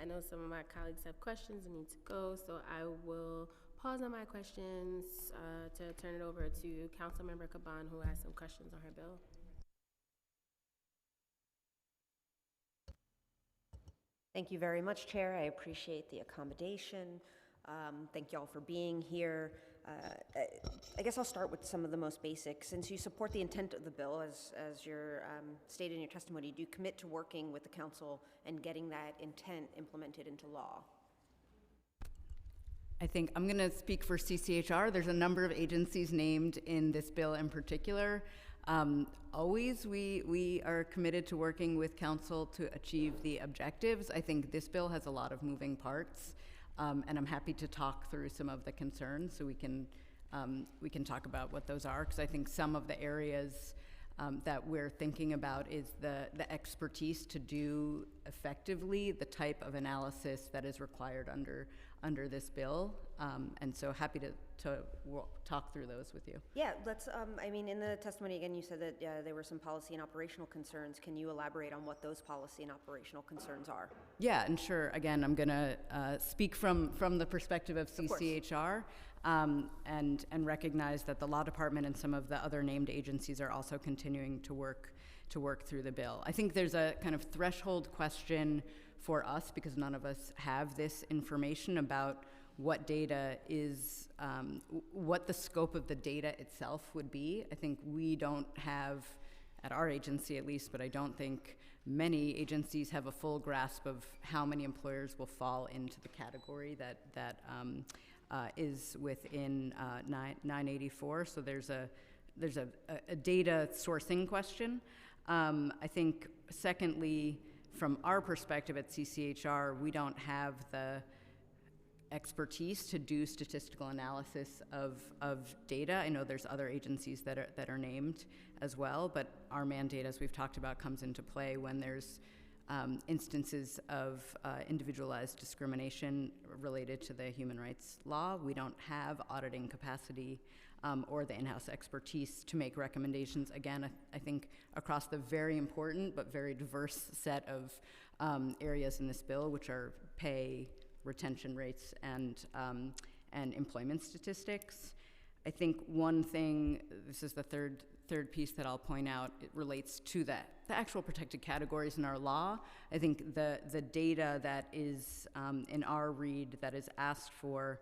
I know some of my colleagues have questions and need to go, so I will pause on my questions to turn it over to Councilmember Caban, who has some questions on her bill. Thank you very much, Chair. I appreciate the accommodation. Thank you all for being here. I guess I'll start with some of the most basic. Since you support the intent of the bill, as you're stated in your testimony, do you commit to working with the council and getting that intent implemented into law? I think I'm going to speak for CCHR. There's a number of agencies named in this bill in particular. Always, we are committed to working with council to achieve the objectives. I think this bill has a lot of moving parts, and I'm happy to talk through some of the concerns so we can talk about what those are, because I think some of the areas that we're thinking about is the expertise to do effectively the type of analysis that is required under this bill, and so happy to talk through those with you. Yeah, let's, in the testimony, again, you said that there were some policy and operational concerns. Can you elaborate on what those policy and operational concerns are? Yeah, and sure. Again, I'm going to speak from the perspective of CCHR, and recognize that the law department and some of the other named agencies are also continuing to work through the bill. I think there's a kind of threshold question for us, because none of us have this information about what data is, what the scope of the data itself would be. I think we don't have, at our agency at least, but I don't think many agencies have a full grasp of how many employers will fall into the category that is within 984. So there's a data sourcing question. I think secondly, from our perspective at CCHR, we don't have the expertise to do statistical analysis of data. I know there's other agencies that are named as well, but our mandate, as we've talked about, comes into play when there's instances of individualized discrimination related to the human rights law. We don't have auditing capacity or the in-house expertise to make recommendations, again, I think across the very important but very diverse set of areas in this bill, which are pay, retention rates, and employment statistics. I think one thing, this is the third piece that I'll point out, it relates to the actual protected categories in our law. I think the data that is in our read that is asked for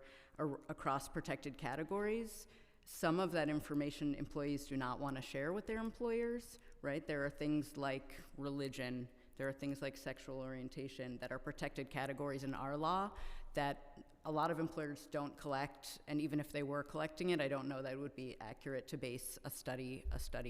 across protected categories, some of that information employees do not want to share with their employers, right? There are things like religion, there are things like sexual orientation that are protected categories in our law that a lot of employers don't collect, and even if they were collecting it, I don't know that it would be accurate to base a study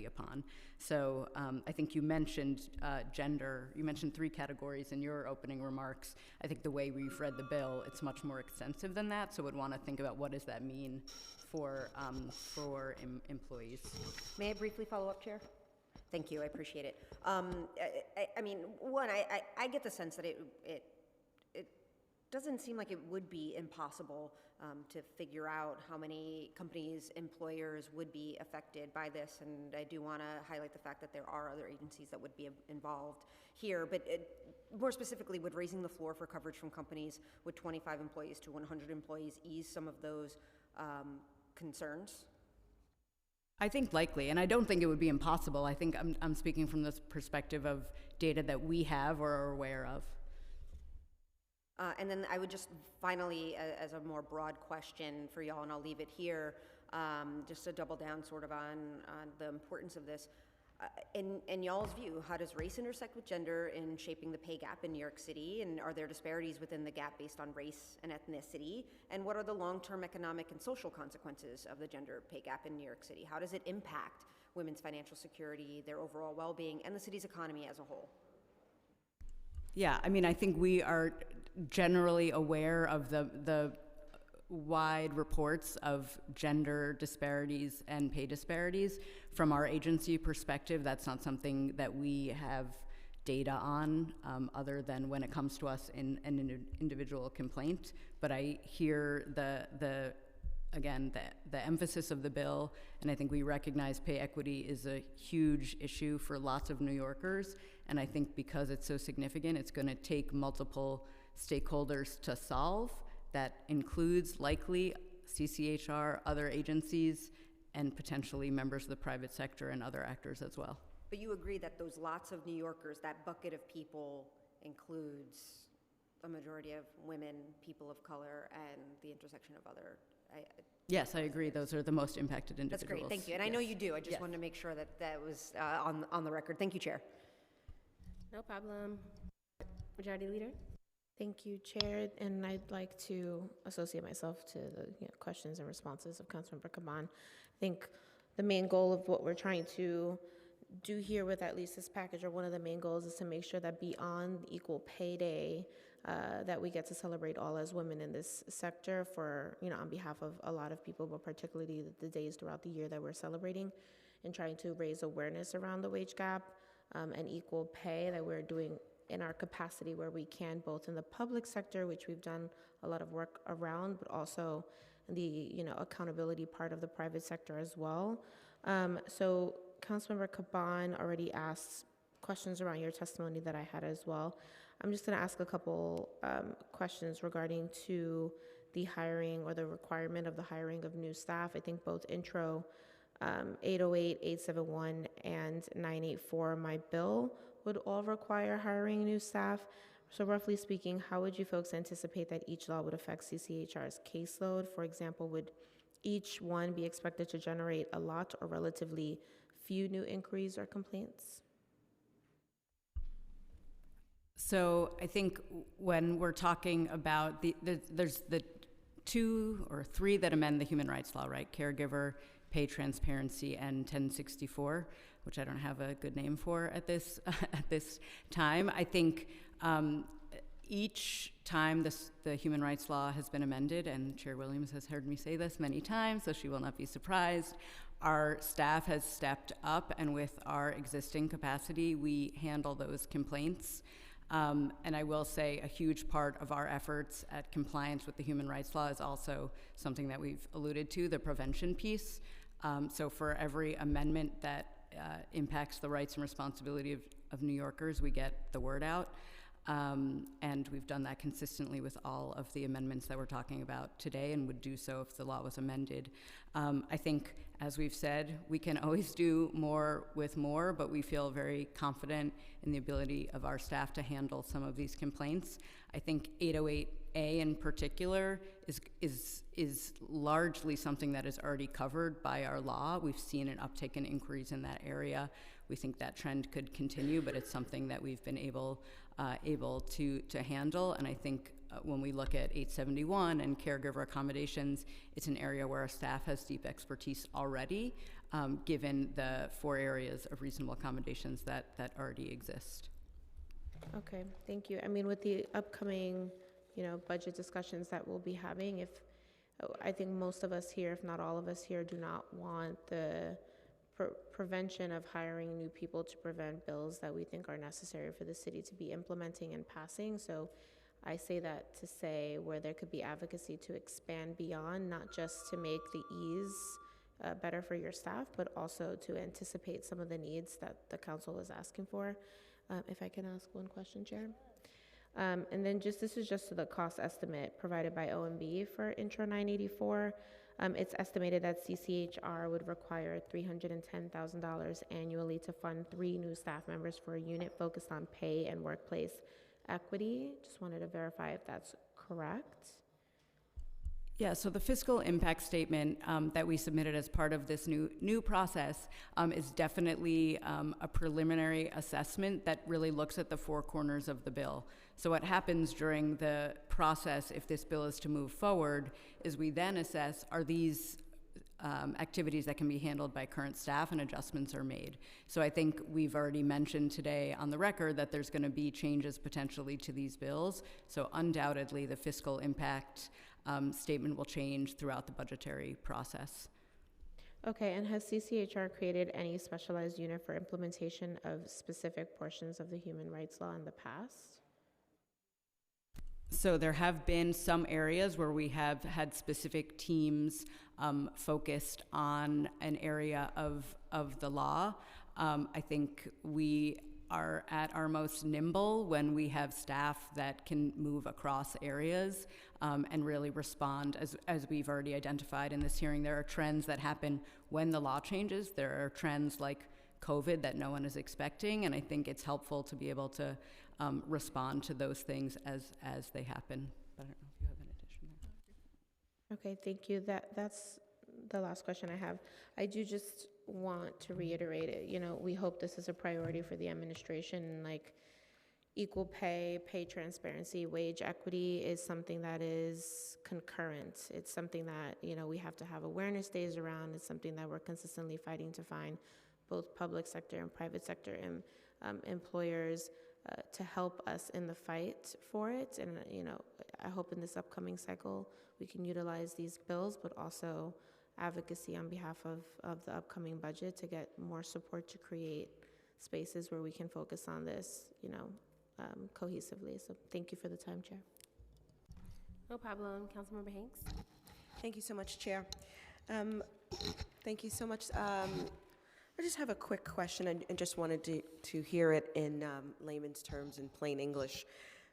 upon. So I think you mentioned gender. You mentioned 3 categories in your opening remarks. I think the way we've read the bill, it's much more extensive than that. So would want to think about what does that mean for employees. May I briefly follow up, Chair? Thank you, I appreciate it. I mean, one, I get the sense that it doesn't seem like it would be impossible to figure out how many companies, employers would be affected by this, and I do want to highlight the fact that there are other agencies that would be involved here, but more specifically, would raising the floor for coverage from companies with 25 employees to 100 employees ease some of those concerns? I think likely, and I don't think it would be impossible. I think I'm speaking from this perspective of data that we have or are aware of. And then I would just finally, as a more broad question for y'all, and I'll leave it here, just to double down sort of on the importance of this. In y'all's view, how does race intersect with gender in shaping the pay gap in New York City? And are there disparities within the gap based on race and ethnicity? And what are the long-term economic and social consequences of the gender pay gap in New York City? How does it impact women's financial security, their overall well-being, and the city's economy as a whole? Yeah, I mean, I think we are generally aware of the wide reports of gender disparities and pay disparities. From our agency perspective, that's not something that we have data on other than when it comes to us in an individual complaint. But I hear the emphasis of the bill, and I think we recognize pay equity is a huge issue for lots of New Yorkers, and I think because it's so significant, it's going to take multiple stakeholders to solve. That includes likely CCHR, other agencies, and potentially members of the private sector and other actors as well. But you agree that those lots of New Yorkers, that bucket of people includes a majority of women, people of color, and the intersection of other. Yes, I agree. Those are the most impacted individuals. That's great. Thank you. And I know you do. I just wanted to make sure that that was on the record. Thank you, Chair. No problem. Majority Leader? Thank you, Chair, and I'd like to associate myself to the questions and responses of Councilmember Caban. I think the main goal of what we're trying to do here with at least this package, or one of the main goals, is to make sure that beyond Equal Pay Day, that we get to celebrate all as women in this sector for, on behalf of a lot of people, but particularly the days throughout the year that we're celebrating, and trying to raise awareness around the wage gap and equal pay, that we're doing in our capacity where we can, both in the public sector, which we've done a lot of work around, but also in the accountability part of the private sector as well. So Councilmember Caban already asked questions around your testimony that I had as well. I'm just going to ask a couple questions regarding to the hiring or the requirement of the hiring of new staff. I think both Intro 808, 871, and 984, my bill, would all require hiring new staff. So roughly speaking, how would you folks anticipate that each law would affect CCHR's caseload? For example, would each one be expected to generate a lot or relatively few new inquiries or complaints? So I think when we're talking about there's the 2 or 3 that amend the human rights law, right? Caregiver, pay transparency, and 1064, which I don't have a good name for at this time. I think each time the human rights law has been amended, and Chair Williams has heard me say this many times, so she will not be surprised, our staff has stepped up, and with our existing capacity, we handle those complaints. And I will say a huge part of our efforts at compliance with the human rights law is also something that we've alluded to, the prevention piece. So for every amendment that impacts the rights and responsibility of New Yorkers, we get the word out. And we've done that consistently with all of the amendments that we're talking about today, and would do so if the law was amended. I think, as we've said, we can always do more with more, but we feel very confident in the ability of our staff to handle some of these complaints. I think 808A in particular is largely something that is already covered by our law. We've seen an uptick in inquiries in that area. We think that trend could continue, but it's something that we've been able to handle. And I think when we look at 871 and caregiver accommodations, it's an area where our staff has deep expertise already, given the 4 areas of reasonable accommodations that already exist. Okay, thank you. I mean, with the upcoming, budget discussions that we'll be having, I think most of us here, if not all of us here, do not want the prevention of hiring new people to prevent bills that we think are necessary for the city to be implementing and passing. So I say that to say where there could be advocacy to expand beyond, not just to make the ease better for your staff, but also to anticipate some of the needs that the council is asking for. If I can ask one question, Chair. And then this is just the cost estimate provided by OMB for Intro 984. It's estimated that CCHR would require $310,000 annually to fund 3 new staff members for a unit focused on pay and workplace equity. Just wanted to verify if that's correct. Yeah, so the fiscal impact statement that we submitted as part of this new process is definitely a preliminary assessment that really looks at the 4 corners of the bill. So what happens during the process, if this bill is to move forward, is we then assess, are these activities that can be handled by current staff, and adjustments are made. So I think we've already mentioned today on the record that there's going to be changes potentially to these bills. So undoubtedly the fiscal impact statement will change throughout the budgetary process. Okay, and has CCHR created any specialized unit for implementation of specific portions of the human rights law in the past? So there have been some areas where we have had specific teams focused on an area of the law. I think we are at our most nimble when we have staff that can move across areas and really respond. As we've already identified in this hearing, there are trends that happen when the law changes. There are trends like COVID that no one is expecting, and I think it's helpful to be able to respond to those things as they happen. But I don't know if you have an addition there. Okay, thank you. That's the last question I have. I do just want to reiterate it. We hope this is a priority for the administration. Like, equal pay transparency, wage equity is something that is concurrent. It's something that, we have to have awareness days around. It's something that we're consistently fighting to find both public sector and private sector employers to help us in the fight for it. And, I hope in this upcoming cycle we can utilize these bills, but also advocacy on behalf of the upcoming budget to get more support to create spaces where we can focus on this, cohesively. So thank you for the time, Chair. No problem. Councilmember Hanks. Thank you so much, Chair. Thank you so much. I just have a quick question and just wanted to hear it in layman's terms in plain English,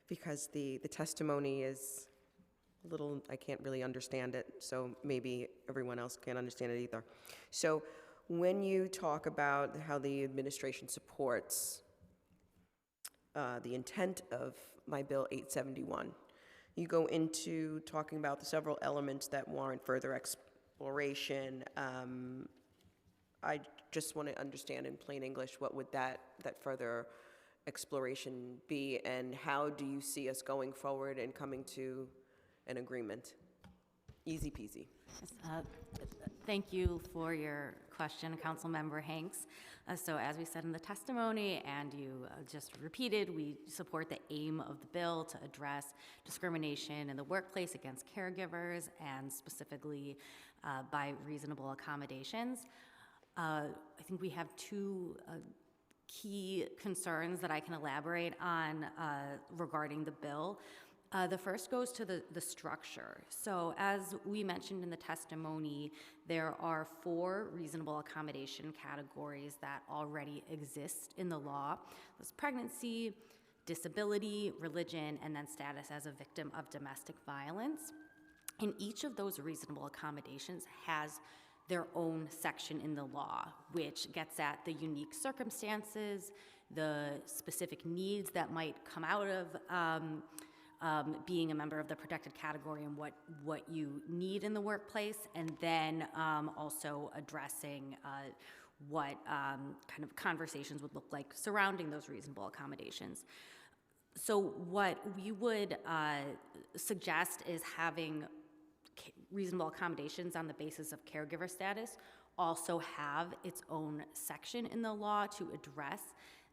because the testimony is a little, I can't really understand it, so maybe everyone else can't understand it either. So when you talk about how the administration supports the intent of my bill 871, you go into talking about the several elements that warrant further exploration. I just want to understand in plain English, what would that further exploration be, and how do you see us going forward and coming to an agreement? Easy peasy. Thank you for your question, Councilmember Hanks. So as we said in the testimony, and you just repeated, we support the aim of the bill to address discrimination in the workplace against caregivers, and specifically by reasonable accommodations. I think we have 2 key concerns that I can elaborate on regarding the bill. The first goes to the structure. So as we mentioned in the testimony, there are 4 reasonable accommodation categories that already exist in the law. There's pregnancy, disability, religion, and then status as a victim of domestic violence. And each of those reasonable accommodations has their own section in the law, which gets at the unique circumstances, the specific needs that might come out of being a member of the protected category, and what you need in the workplace, and then also addressing what kind of conversations would look like surrounding those reasonable accommodations. So what we would suggest is having reasonable accommodations on the basis of caregiver status also have its own section in the law to address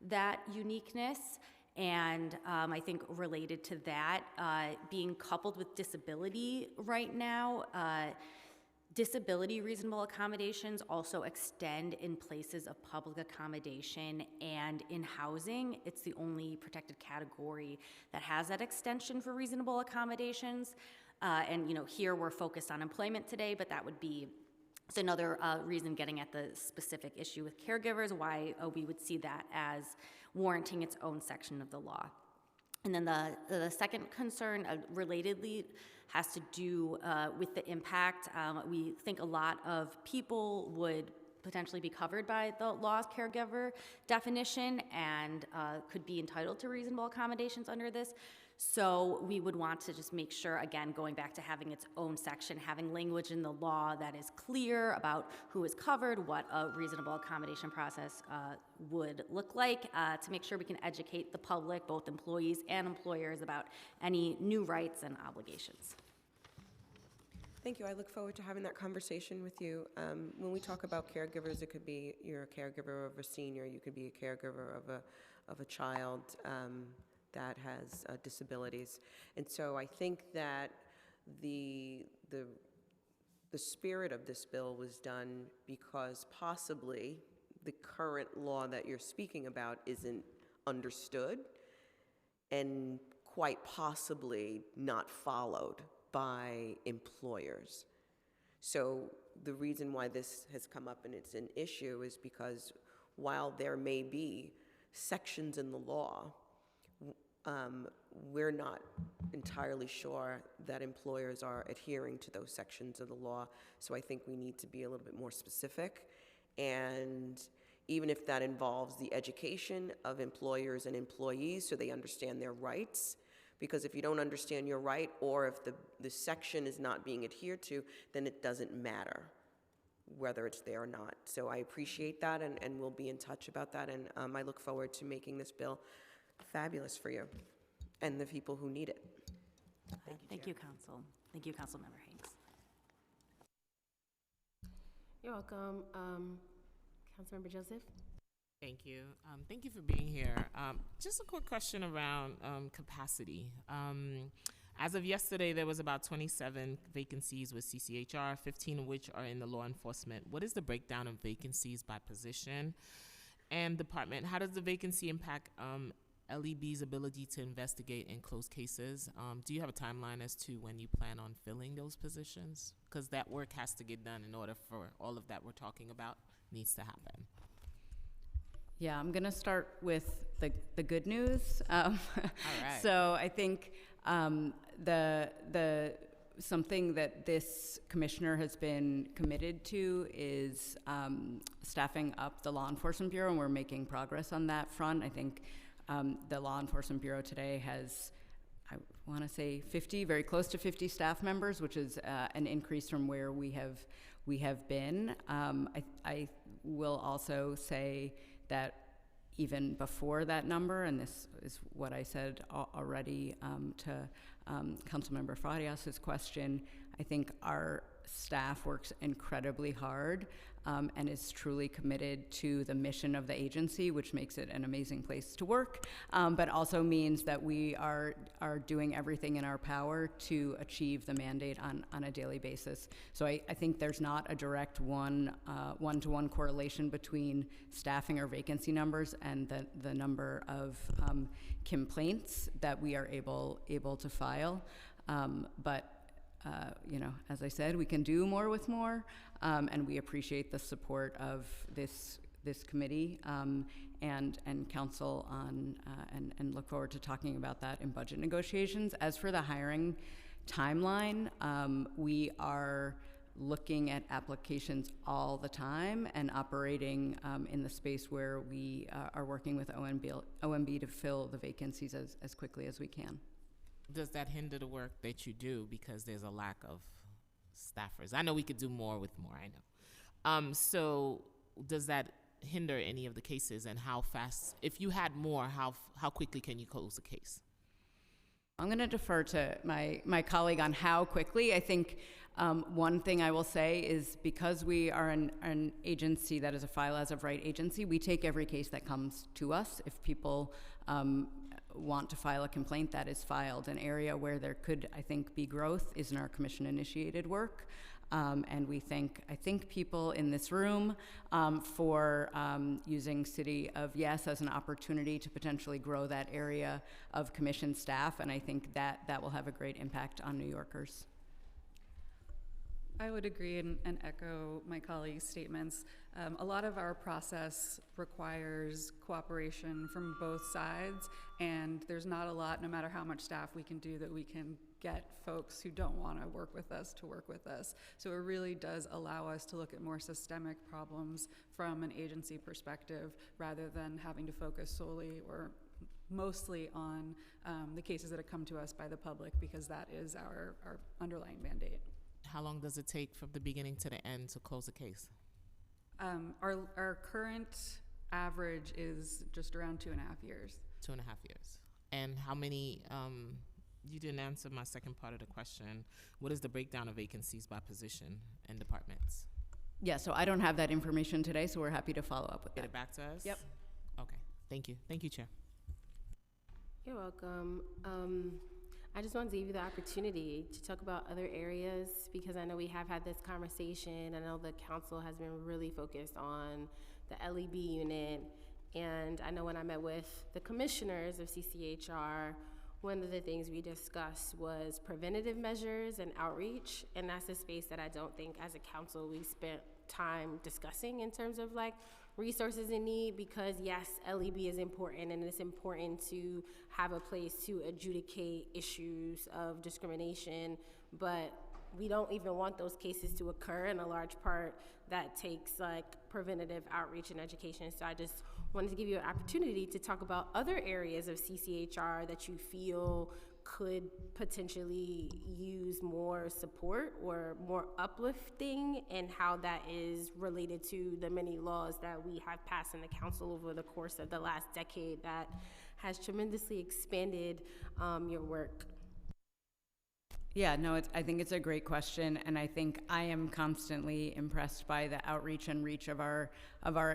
that uniqueness. And I think related to that, being coupled with disability right now, disability reasonable accommodations also extend in places of public accommodation and in housing. It's the only protected category that has that extension for reasonable accommodations. And here we're focused on employment today, but that would be it's another reason getting at the specific issue with caregivers, why we would see that as warranting its own section of the law. And then the second concern, relatedly, has to do with the impact. We think a lot of people would potentially be covered by the law's caregiver definition and could be entitled to reasonable accommodations under this. So we would want to just make sure, again, going back to having its own section, having language in the law that is clear about who is covered, what a reasonable accommodation process would look like, to make sure we can educate the public, both employees and employers, about any new rights and obligations. Thank you. I look forward to having that conversation with you. When we talk about caregivers, it could be you're a caregiver of a senior, you could be a caregiver of a child that has disabilities. And so I think that the spirit of this bill was done because possibly the current law that you're speaking about isn't understood and quite possibly not followed by employers. So the reason why this has come up and it's an issue is because while there may be sections in the law, we're not entirely sure that employers are adhering to those sections of the law. So I think we need to be a little bit more specific. And even if that involves the education of employers and employees so they understand their rights, because if you don't understand your right, or if the section is not being adhered to, then it doesn't matter whether it's there or not. So I appreciate that, and we'll be in touch about that. And I look forward to making this bill fabulous for you and the people who need it. Thank you, Council. Thank you, Councilmember Hanks. You're welcome. Councilmember Joseph? Thank you. Thank you for being here. Just a quick question around capacity. As of yesterday, there was about 27 vacancies with CCHR, 15 of which are in the law enforcement. What is the breakdown of vacancies by position and department? How does the vacancy impact LEB's ability to investigate and close cases? Do you have a timeline as to when you plan on filling those positions? Because that work has to get done in order for all of that we're talking about needs to happen. Yeah, I'm going to start with the good news. All right. So I think the something that this commissioner has been committed to is staffing up the Law Enforcement Bureau, and we're making progress on that front. I think the Law Enforcement Bureau today has, I want to say 50, very close to 50 staff members, which is an increase from where we have been. I will also say that even before that number, and this is what I said already to Councilmember Farias's question, I think our staff works incredibly hard and is truly committed to the mission of the agency, which makes it an amazing place to work, but also means that we are doing everything in our power to achieve the mandate on a daily basis. So I think there's not a direct one-to-one correlation between staffing or vacancy numbers and the number of complaints that we are able to file. But as I said, we can do more with more, and we appreciate the support of this committee and council on, and look forward to talking about that in budget negotiations. As for the hiring timeline, we are looking at applications all the time and operating in the space where we are working with OMB to fill the vacancies as quickly as we can. Does that hinder the work that you do because there's a lack of staffers? I know we could do more with more, I know. So does that hinder any of the cases, and how fast, if you had more, how quickly can you close the case? I'm going to defer to my colleague on how quickly. I think one thing I will say is because we are an agency that is a file as of right agency, we take every case that comes to us. If people want to file a complaint, that is filed. An area where there could, I think, be growth is in our commission-initiated work. And I think people in this room for using City of Yes as an opportunity to potentially grow that area of commission staff, and I think that will have a great impact on New Yorkers. I would agree and echo my colleagues' statements. A lot of our process requires cooperation from both sides, and there's not a lot, no matter how much staff we can do, that we can get folks who don't want to work with us to work with us. So it really does allow us to look at more systemic problems from an agency perspective, rather than having to focus solely or mostly on the cases that have come to us by the public, because that is our underlying mandate. How long does it take from the beginning to the end to close a case? Our current average is just around 2.5 years. 2.5 years. And how many, you didn't answer my second part of the question. What is the breakdown of vacancies by position and departments? Yeah, so I don't have that information today, so we're happy to follow up with that. Get it back to us? Yep. Okay, thank you. Thank you, Chair. You're welcome. I just wanted to give you the opportunity to talk about other areas, because I know we have had this conversation. I know the council has been really focused on the LEB unit, and I know when I met with the commissioners of CCHR, one of the things we discussed was preventative measures and outreach, and that's a space that I don't think as a council we spent time discussing in terms of like resources in need, because yes, LEB is important, and it's important to have a place to adjudicate issues of discrimination, but we don't even want those cases to occur. In a large part, that takes like preventative outreach and education. So I just wanted to give you an opportunity to talk about other areas of CCHR that you feel could potentially use more support or more uplifting, and how that is related to the many laws that we have passed in the council over the course of the last decade that has tremendously expanded your work. Yeah, no, I think it's a great question, and I think I am constantly impressed by the outreach and reach of our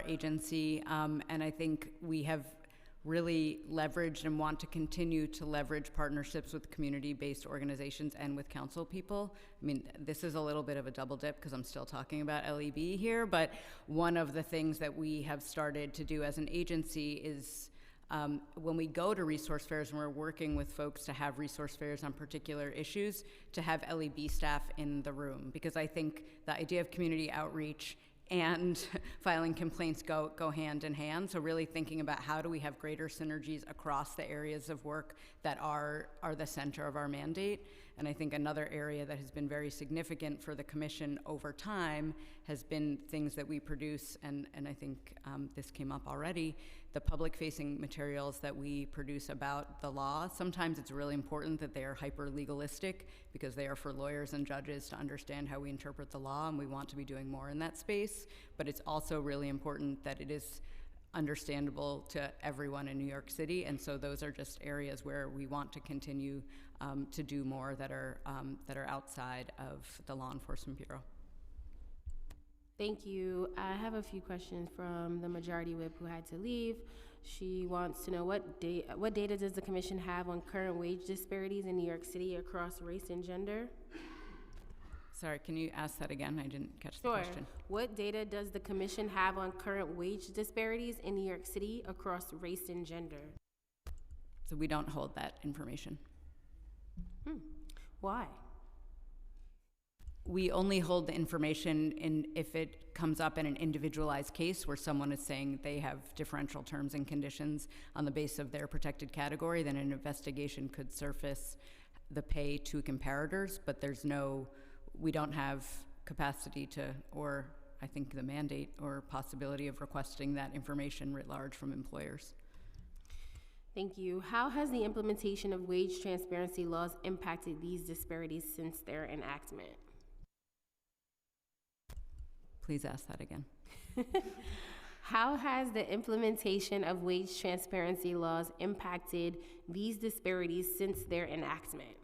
agency, and I think we have really leveraged and want to continue to leverage partnerships with community-based organizations and with council people. I mean, this is a little bit of a double dip because I'm still talking about LEB here, but one of the things that we have started to do as an agency is when we go to resource fairs and we're working with folks to have resource fairs on particular issues, to have LEB staff in the room, because I think the idea of community outreach and filing complaints go hand in hand. So really thinking about how do we have greater synergies across the areas of work that are the center of our mandate. And I think another area that has been very significant for the commission over time has been things that we produce, and I think this came up already, the public-facing materials that we produce about the law. Sometimes it's really important that they are hyper-legalistic because they are for lawyers and judges to understand how we interpret the law, and we want to be doing more in that space. But it's also really important that it is understandable to everyone in New York City, and so those are just areas where we want to continue to do more that are outside of the Law Enforcement Bureau. Thank you. I have a few questions from the majority whip who had to leave. She wants to know what data does the commission have on current wage disparities in New York City across race and gender? Sorry, can you ask that again? I didn't catch the question. What data does the commission have on current wage disparities in New York City across race and gender? So we don't hold that information. Why? We only hold the information if it comes up in an individualized case where someone is saying they have differential terms and conditions on the basis of their protected category, then an investigation could surface the pay to comparators, but we don't have capacity to, or I think the mandate or possibility of requesting that information writ large from employers. Thank you. How has the implementation of wage transparency laws impacted these disparities since their enactment? Please ask that again. How has the implementation of wage transparency laws impacted these disparities since their enactment?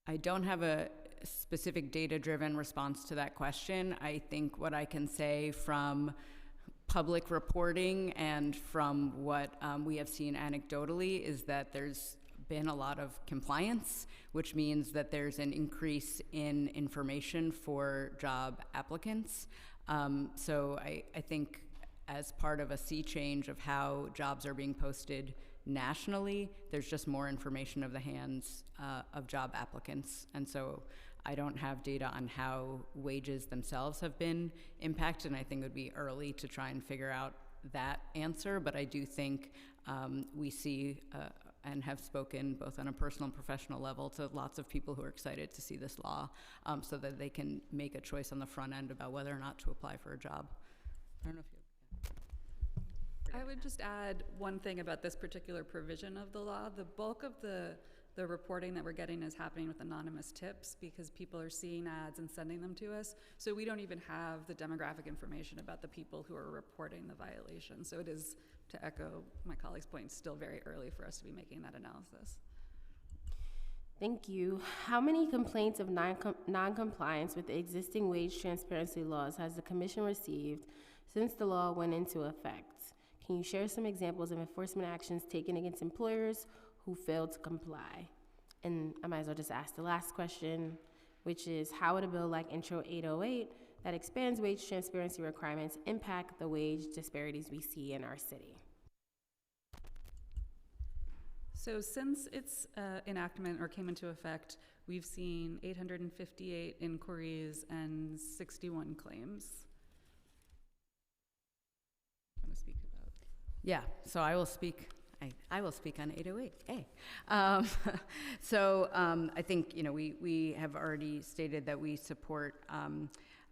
I don't have a specific data-driven response to that question. I think what I can say from public reporting and from what we have seen anecdotally is that there's been a lot of compliance, which means that there's an increase in information for job applicants. So I think as part of a sea change of how jobs are being posted nationally, there's just more information of the hands of job applicants. And so I don't have data on how wages themselves have been impacted, and I think it would be early to try and figure out that answer, but I do think we see and have spoken both on a personal and professional level to lots of people who are excited to see this law so that they can make a choice on the front end about whether or not to apply for a job. I don't know if you... I would just add one thing about this particular provision of the law. The bulk of the reporting that we're getting is happening with anonymous tips because people are seeing ads and sending them to us. So we don't even have the demographic information about the people who are reporting the violation. So it is, to echo my colleague's point, still very early for us to be making that analysis. Thank you. How many complaints of non-compliance with the existing wage transparency laws has the Commission received since the law went into effect? Can you share some examples of enforcement actions taken against employers who failed to comply? And I might as well just ask the last question, which is, how would a bill like Intro 808 that expands wage transparency requirements impact the wage disparities we see in our city? So since its enactment or came into effect, we've seen 858 inquiries and 61 claims. I'm going to speak about. Yeah, so I will speak. I will speak on 808A. I think we have already stated that we support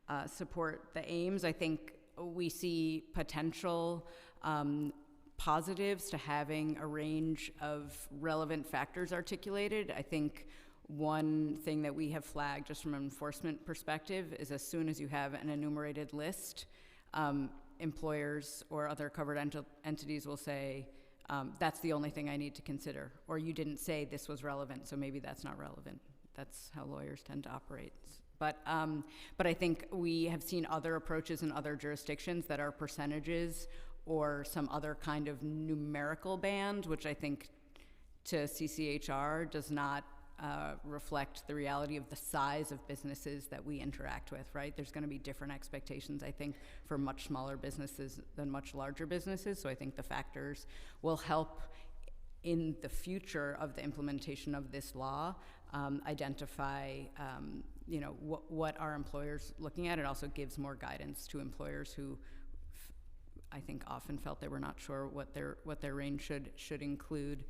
the aims. I think we see potential positives to having a range of relevant factors articulated. I think one thing that we have flagged just from an enforcement perspective is as soon as you have an enumerated list, employers or other covered entities will say, that's the only thing I need to consider, or you didn't say this was relevant, so maybe that's not relevant. That's how lawyers tend to operate. But I think we have seen other approaches in other jurisdictions that are percentages or some other kind of numerical band, which I think to CCHR does not reflect the reality of the size of businesses that we interact with, right? There's going to be different expectations, I think, for much smaller businesses than much larger businesses. So I think the factors will help in the future of the implementation of this law identify, what are employers looking at. It also gives more guidance to employers who I think often felt they were not sure what their range should include.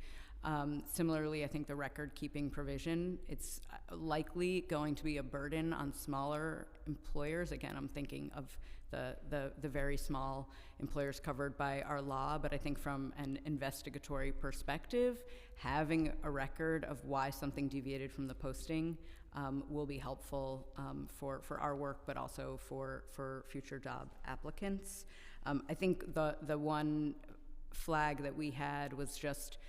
Similarly, I think the record-keeping provision, it's likely going to be a burden on smaller employers. Again, I'm thinking of the very small employers covered by our law, but I think from an investigatory perspective, having a record of why something deviated from the posting will be helpful for our work, but also for future job applicants. I think the one flag that we had was just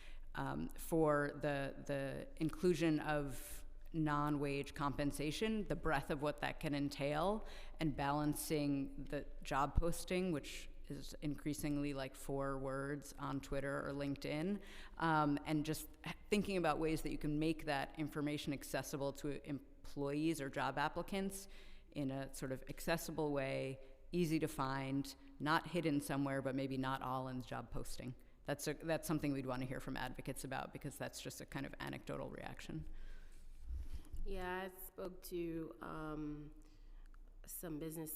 for the inclusion of non-wage compensation, the breadth of what that can entail, and balancing the job posting, which is increasingly like 4 words on Twitter or LinkedIn, and just thinking about ways that you can make that information accessible to employees or job applicants in a sort of accessible way, easy to find, not hidden somewhere, but maybe not all in job posting. That's something we'd want to hear from advocates about, because that's just a kind of anecdotal reaction. Yeah, I spoke to some business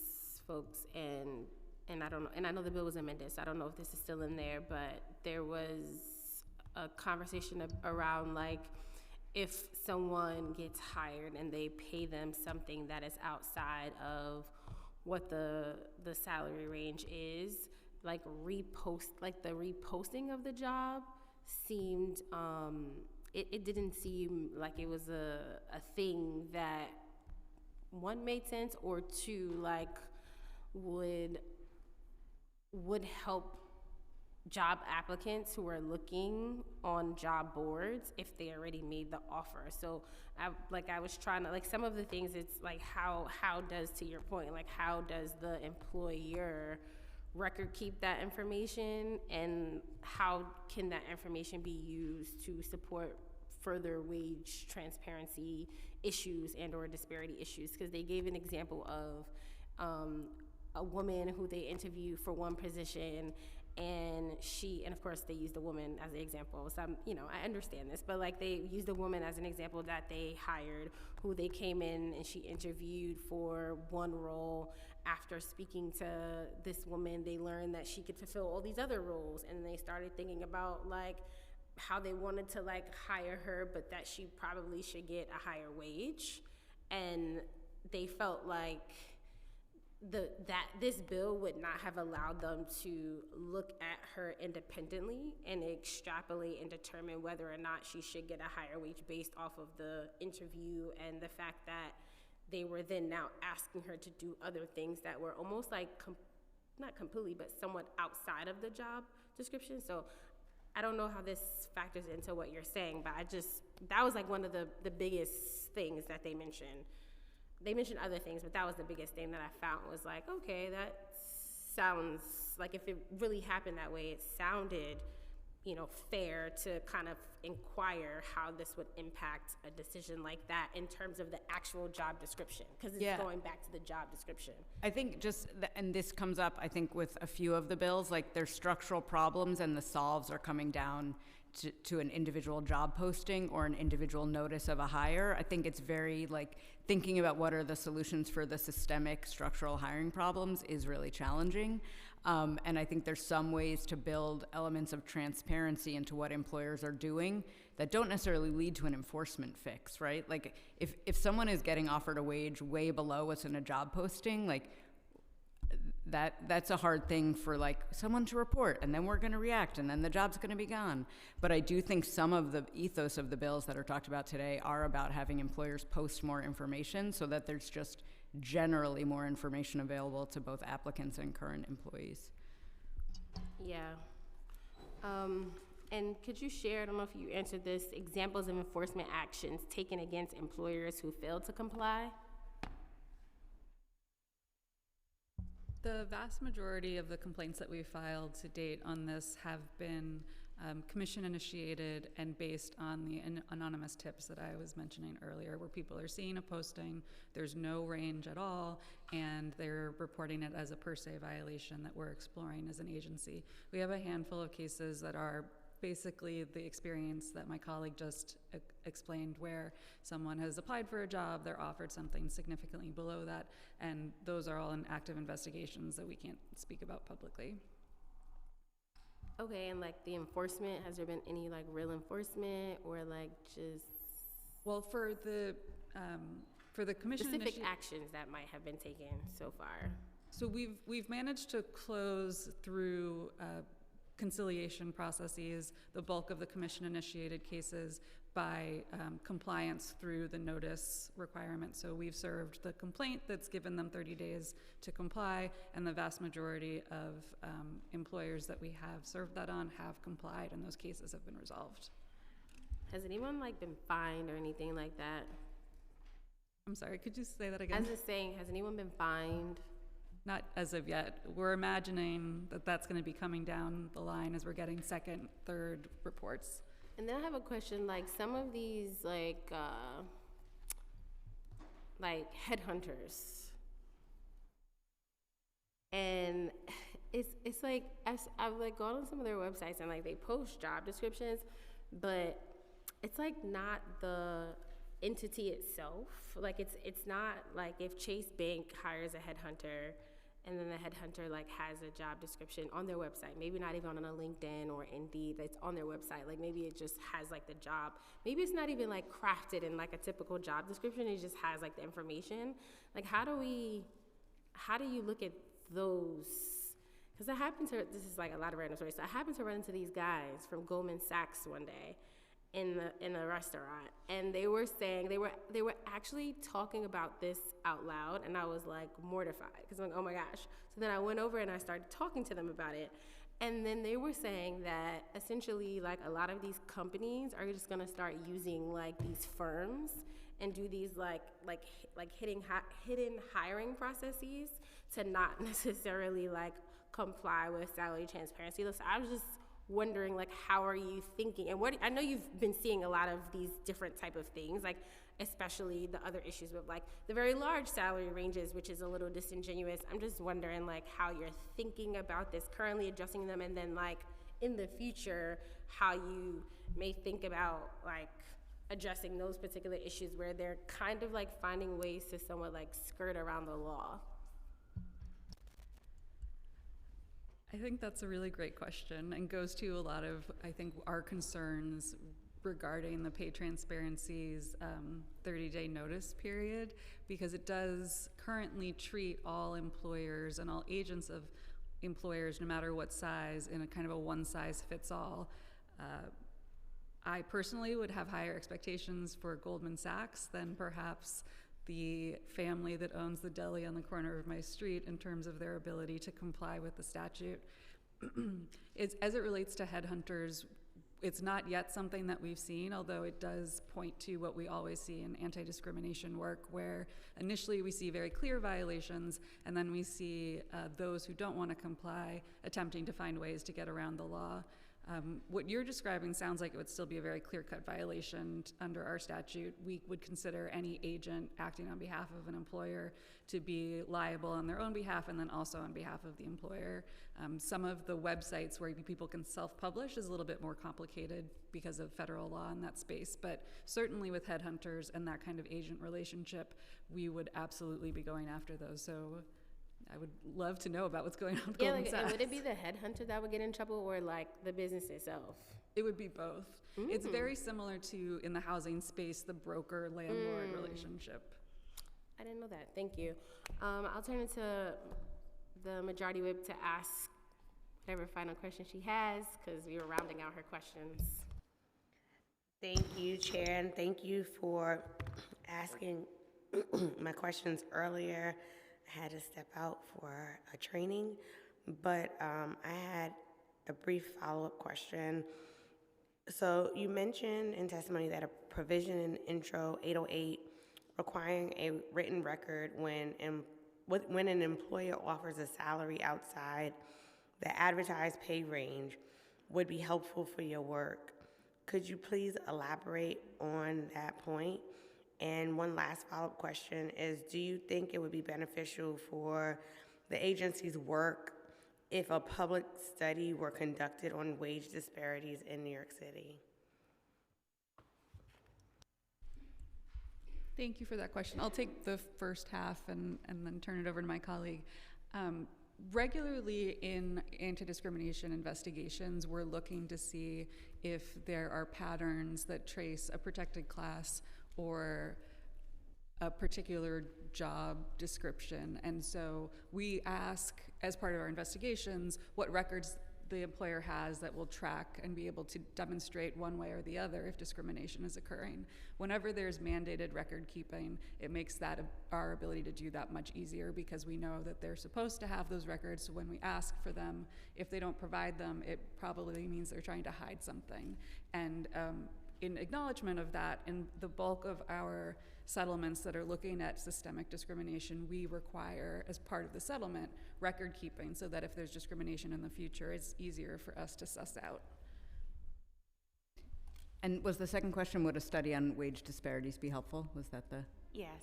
folks, and I don't know, and I know the bill was amended, so I don't know if this is still in there, but there was a conversation around, like, if someone gets hired and they pay them something that is outside of what the salary range is, like the reposting of the job seemed, it didn't seem like it was a thing that, one, made sense, or two, like, would would help job applicants who are looking on job boards if they already made the offer. So I was trying to, like, some of the things, it's like how does, to your point, like how does the employer record keep that information, and how can that information be used to support further wage transparency issues and or disparity issues? Because they gave an example of a woman who they interviewed for one position, and of course they used a woman as an example. So I understand this, but like they used a woman as an example that they hired, who they came in and she interviewed for one role. After speaking to this woman, they learned that she could fulfill all these other roles, and they started thinking about like how they wanted to like hire her, but that she probably should get a higher wage. And they felt like that this bill would not have allowed them to look at her independently and extrapolate and determine whether or not she should get a higher wage based off of the interview, and the fact that they were then now asking her to do other things that were almost like not completely, but somewhat outside of the job description. So I don't know how this factors into what you're saying, but that was like one of the biggest things that they mentioned. They mentioned other things, but that was the biggest thing that I found, was like, okay, that sounds like, if it really happened that way, it sounded, fair to kind of inquire how this would impact a decision like that in terms of the actual job description, because it's going back to the job description. I think and this comes up, I think, with a few of the bills, like there's structural problems and the solves are coming down to an individual job posting or an individual notice of a hire. I think it's very like thinking about what are the solutions for the systemic structural hiring problems is really challenging. And I think there's some ways to build elements of transparency into what employers are doing that don't necessarily lead to an enforcement fix, right? Like if someone is getting offered a wage way below what's in a job posting, like that's a hard thing for like someone to report, and then we're going to react, and then the job's going to be gone. But I do think some of the ethos of the bills that are talked about today are about having employers post more information so that there's just generally more information available to both applicants and current employees. Yeah. And could you share, I don't know if you answered this, examples of enforcement actions taken against employers who failed to comply? The vast majority of the complaints that we've filed to date on this have been commission initiated and based on the anonymous tips that I was mentioning earlier, where people are seeing a posting, there's no range at all, and they're reporting it as a per se violation that we're exploring as an agency. We have a handful of cases that are basically the experience that my colleague just explained, where someone has applied for a job, they're offered something significantly below that, and those are all in active investigations that we can't speak about publicly. Okay, and like the enforcement, has there been any like real enforcement, or like just? Well, for the commission specific actions that might have been taken so far. So we've managed to close through conciliation processes the bulk of the commission-initiated cases by compliance through the notice requirement. So we've served the complaint that's given them 30 days to comply, and the vast majority of employers that we have served that on have complied, and those cases have been resolved. Has anyone like been fined or anything like that? I'm sorry, could you say that again? I was just saying, has anyone been fined? Not as of yet. We're imagining that that's going to be coming down the line as we're getting second, third reports. And then I have a question, like some of these like headhunters, and it's like I've like gone on some of their websites and like they post job descriptions, but it's like not the entity itself. Like it's not like if Chase Bank hires a headhunter, and then the headhunter like has a job description on their website, maybe not even on a LinkedIn or Indeed, it's on their website. Like maybe it just has like the job. Maybe it's not even like crafted in like a typical job description, it just has like the information. Like how do you look at those? Because this is like a lot of random stories. So I happened to run into these guys from Goldman Sachs one day, in the restaurant, and they were saying they were actually talking about this out loud, and I was like mortified because I'm like, oh my gosh. So then I went over and I started talking to them about it, and then they were saying that essentially like a lot of these companies are just gonna start using like these firms and do these like hidden hiring processes to not necessarily like comply with salary transparency. So I was just wondering, like, how are you thinking? And I know you've been seeing a lot of these different type of things, like especially the other issues with like the very large salary ranges, which is a little disingenuous. I'm just wondering like how you're thinking about this, currently adjusting them, and then like in the future, how you may think about like addressing those particular issues where they're kind of like finding ways to somewhat like skirt around the law. I think that's a really great question and goes to a lot of, I think, our concerns regarding the pay transparency's 30-day notice period, because it does currently treat all employers and all agents of employers, no matter what size, in a kind of a one-size-fits-all. I personally would have higher expectations for Goldman Sachs than perhaps the family that owns the deli on the corner of my street in terms of their ability to comply with the statute. As it relates to headhunters, it's not yet something that we've seen, although it does point to what we always see in anti-discrimination work, where initially we see very clear violations, and then we see those who don't want to comply attempting to find ways to get around the law. What you're describing sounds like it would still be a very clear-cut violation under our statute. We would consider any agent acting on behalf of an employer to be liable on their own behalf and then also on behalf of the employer. Some of the websites where people can self-publish is a little bit more complicated because of federal law in that space, but certainly with headhunters and that kind of agent relationship, we would absolutely be going after those. So I would love to know about what's going on with Goldman Sachs. Would it be the headhunter that would get in trouble, or like the business itself? It would be both. It's very similar to, in the housing space, the broker-landlord relationship. I didn't know that. Thank you. I'll turn it to the Majority Whip to ask whatever final question she has, because we were rounding out her questions. Thank you, Chair, and thank you for asking my questions earlier. I had to step out for a training, but I had a brief follow-up question. So you mentioned in testimony that a provision in Intro 808 requiring a written record when an employer offers a salary outside the advertised pay range would be helpful for your work. Could you please elaborate on that point? And one last follow-up question is, do you think it would be beneficial for the agency's work if a public study were conducted on wage disparities in New York City? Thank you for that question. I'll take the first half and then turn it over to my colleague. Regularly in anti-discrimination investigations, we're looking to see if there are patterns that trace a protected class or a particular job description. And so we ask, as part of our investigations, what records the employer has that will track and be able to demonstrate one way or the other if discrimination is occurring. Whenever there's mandated record keeping, it makes that our ability to do that much easier, because we know that they're supposed to have those records. So when we ask for them, if they don't provide them, it probably means they're trying to hide something. And in acknowledgement of that, in the bulk of our settlements that are looking at systemic discrimination, we require, as part of the settlement, record keeping, so that if there's discrimination in the future, it's easier for us to suss out. And was the second question, would a study on wage disparities be helpful? Was that the? Yes.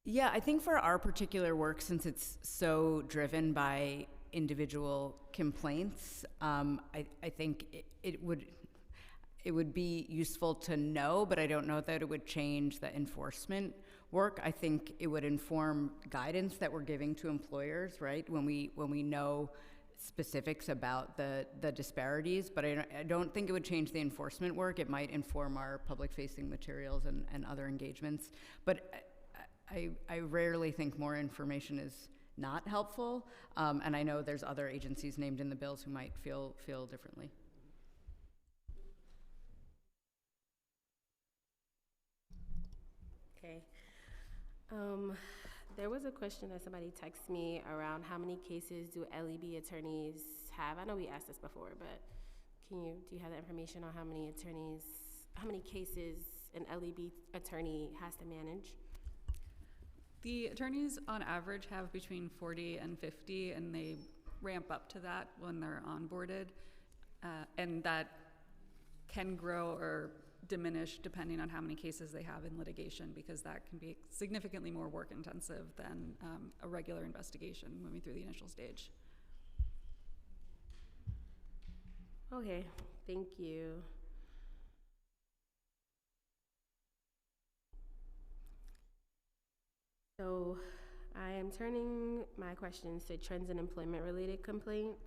Yeah, I think for our particular work, since it's so driven by individual complaints, I think it would be useful to know, but I don't know that it would change the enforcement work. I think it would inform guidance that we're giving to employers, right? When we know specifics about the disparities, but I don't think it would change the enforcement work. It might inform our public-facing materials and other engagements. But I rarely think more information is not helpful, and I know there's other agencies named in the bills who might feel differently. Okay. There was a question that somebody texted me around how many cases do LEB attorneys have? I know we asked this before, but do you have the information on how many cases an LEB attorney has to manage? The attorneys on average have between 40 and 50, and they ramp up to that when they're onboarded. And that can grow or diminish depending on how many cases they have in litigation, because that can be significantly more work intensive than a regular investigation moving through the initial stage. Okay, thank you. So I am turning my questions to trends in employment-related complaints.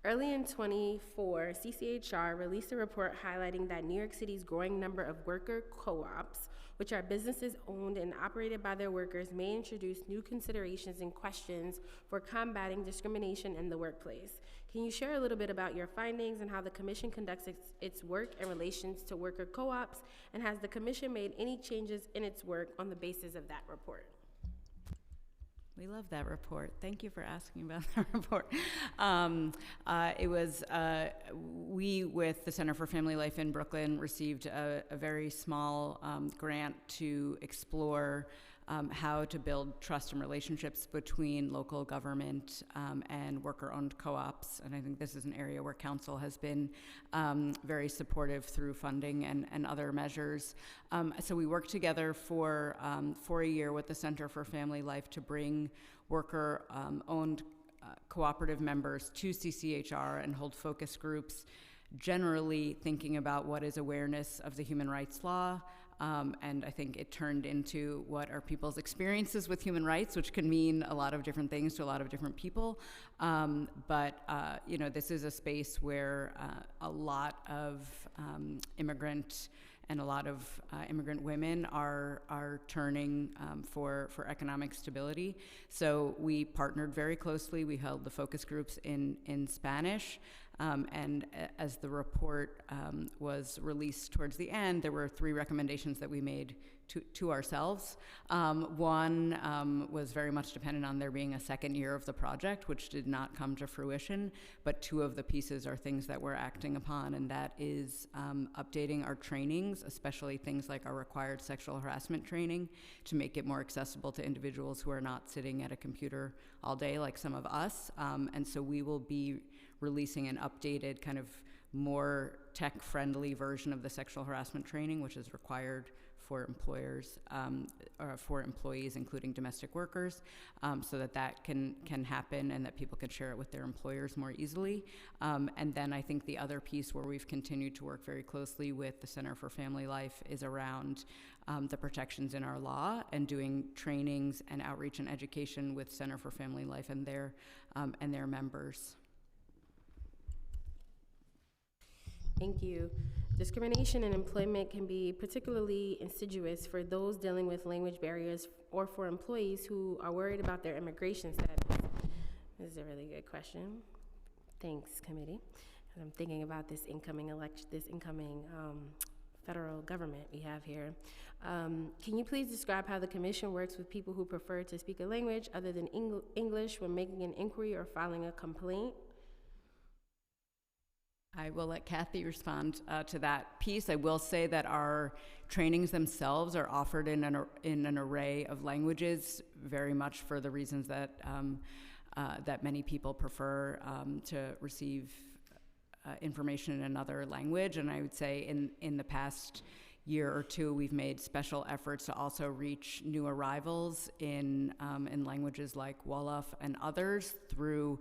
Early in 24, CCHR released a report highlighting that New York City's growing number of worker co-ops, which are businesses owned and operated by their workers, may introduce new considerations and questions for combating discrimination in the workplace. Can you share a little bit about your findings and how the Commission conducts its work in relations to worker co-ops, and has the Commission made any changes in its work on the basis of that report? We love that report. Thank you for asking about that report. We, with the Center for Family Life in Brooklyn, received a very small grant to explore how to build trust and relationships between local government and worker-owned co-ops. And I think this is an area where Council has been very supportive through funding and other measures. So we worked together for a year with the Center for Family Life to bring worker-owned cooperative members to CCHR and hold focus groups, generally thinking about what is awareness of the human rights law. And I think it turned into what are people's experiences with human rights, which can mean a lot of different things to a lot of different people. This is a space where a lot of immigrant and a lot of immigrant women are turning for economic stability. So we partnered very closely. We held the focus groups in Spanish. And as the report was released towards the end, there were 3 recommendations that we made to ourselves. One was very much dependent on there being a second year of the project, which did not come to fruition, but 2 of the pieces are things that we're acting upon, and that is updating our trainings, especially things like our required sexual harassment training, to make it more accessible to individuals who are not sitting at a computer all day like some of us. And so we will be releasing an updated, kind of more tech-friendly version of the sexual harassment training, which is required for employers, for employees, including domestic workers, so that can happen and that people can share it with their employers more easily. And then I think the other piece where we've continued to work very closely with the Center for Family Life is around the protections in our law and doing trainings and outreach and education with Center for Family Life and their members. Thank you. Discrimination in employment can be particularly insidious for those dealing with language barriers or for employees who are worried about their immigration status. This is a really good question. Thanks, committee. And I'm thinking about this incoming federal government we have here. Can you please describe how the Commission works with people who prefer to speak a language other than English when making an inquiry or filing a complaint? I will let Kathy respond to that piece. I will say that our trainings themselves are offered in an array of languages, very much for the reasons that that many people prefer to receive information in another language. And I would say in the past year or 2, we've made special efforts to also reach new arrivals in languages like Wolof and others through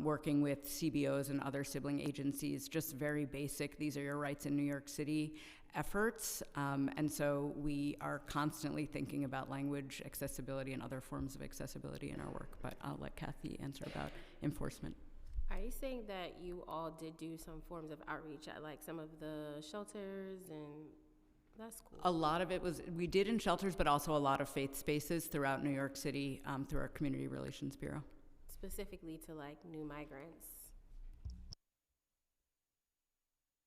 working with CBOs and other sibling agencies, just very basic, these are your rights in New York City efforts. And so we are constantly thinking about language accessibility and other forms of accessibility in our work, but I'll let Kathy answer about enforcement. Are you saying that you all did do some forms of outreach at like some of the shelters and That's cool. A lot of it was, we did in shelters, but also a lot of faith spaces throughout New York City through our Community Relations Bureau. Specifically to like new migrants.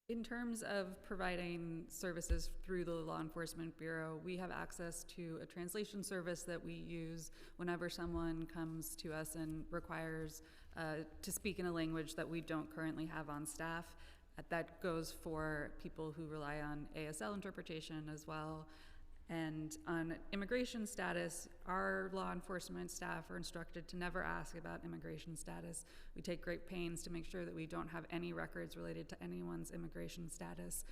In terms of providing services through the Law Enforcement Bureau, we have access to a translation service that we use whenever someone comes to us and requires to speak in a language that we don't currently have on staff. That goes for people who rely on ASL interpretation as well. And on immigration status, our law enforcement staff are instructed to never ask about immigration status. We take great pains to make sure that we don't have any records related to anyone's immigration status.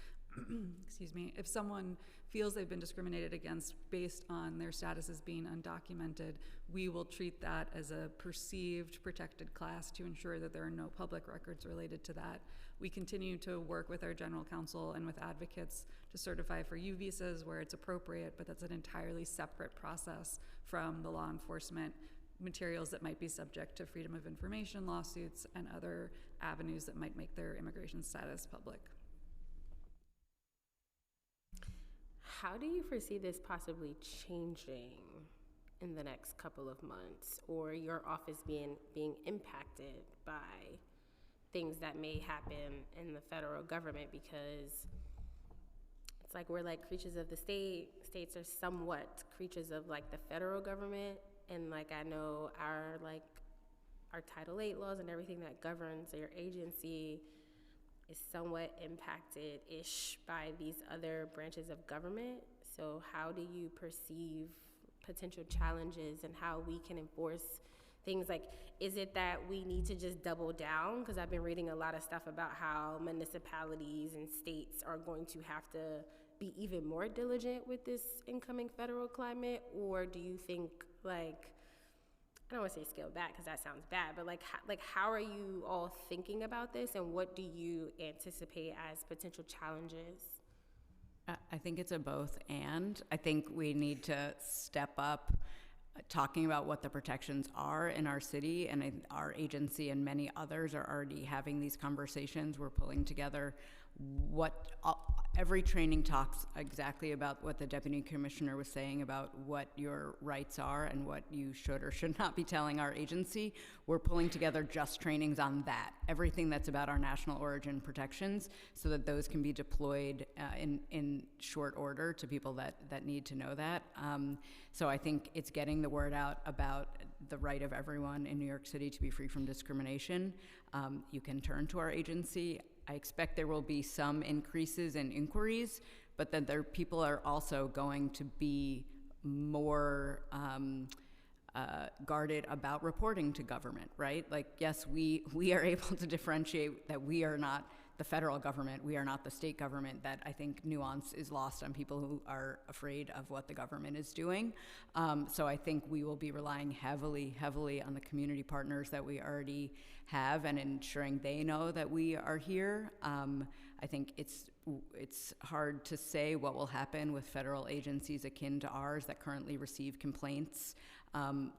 Excuse me. If someone feels they've been discriminated against based on their status as being undocumented, we will treat that as a perceived protected class to ensure that there are no public records related to that. We continue to work with our general counsel and with advocates to certify for U visas where it's appropriate, but that's an entirely separate process from the law enforcement materials that might be subject to freedom of information lawsuits and other avenues that might make their immigration status public. How do you foresee this possibly changing in the next couple of months, or your office being impacted by things that may happen in the federal government? Because it's like we're like creatures of the state. States are somewhat creatures of like the federal government, and like I know our Title VIII laws and everything that governs your agency is somewhat impacted-ish by these other branches of government. So how do you perceive potential challenges and how we can enforce things? Like, is it that we need to just double down? Because I've been reading a lot of stuff about how municipalities and states are going to have to be even more diligent with this incoming federal climate? Or do you think, like, I don't want to say scale back because that sounds bad, but like how are you all thinking about this, and what do you anticipate as potential challenges? I think it's a both and. I think we need to step up talking about what the protections are in our city, and our agency and many others are already having these conversations. We're pulling together every training talks exactly about what the Deputy Commissioner was saying about what your rights are and what you should or should not be telling our agency. We're pulling together just trainings on that, everything that's about our national origin protections, so that those can be deployed in short order to people that need to know that. So I think it's getting the word out about the right of everyone in New York City to be free from discrimination. You can turn to our agency. I expect there will be some increases in inquiries, but then people are also going to be more guarded about reporting to government, right? Like, yes, we are able to differentiate that we are not the federal government, we are not the state government. That, I think, nuance is lost on people who are afraid of what the government is doing. So I think we will be relying heavily on the community partners that we already have and ensuring they know that we are here. I think it's hard to say what will happen with federal agencies akin to ours that currently receive complaints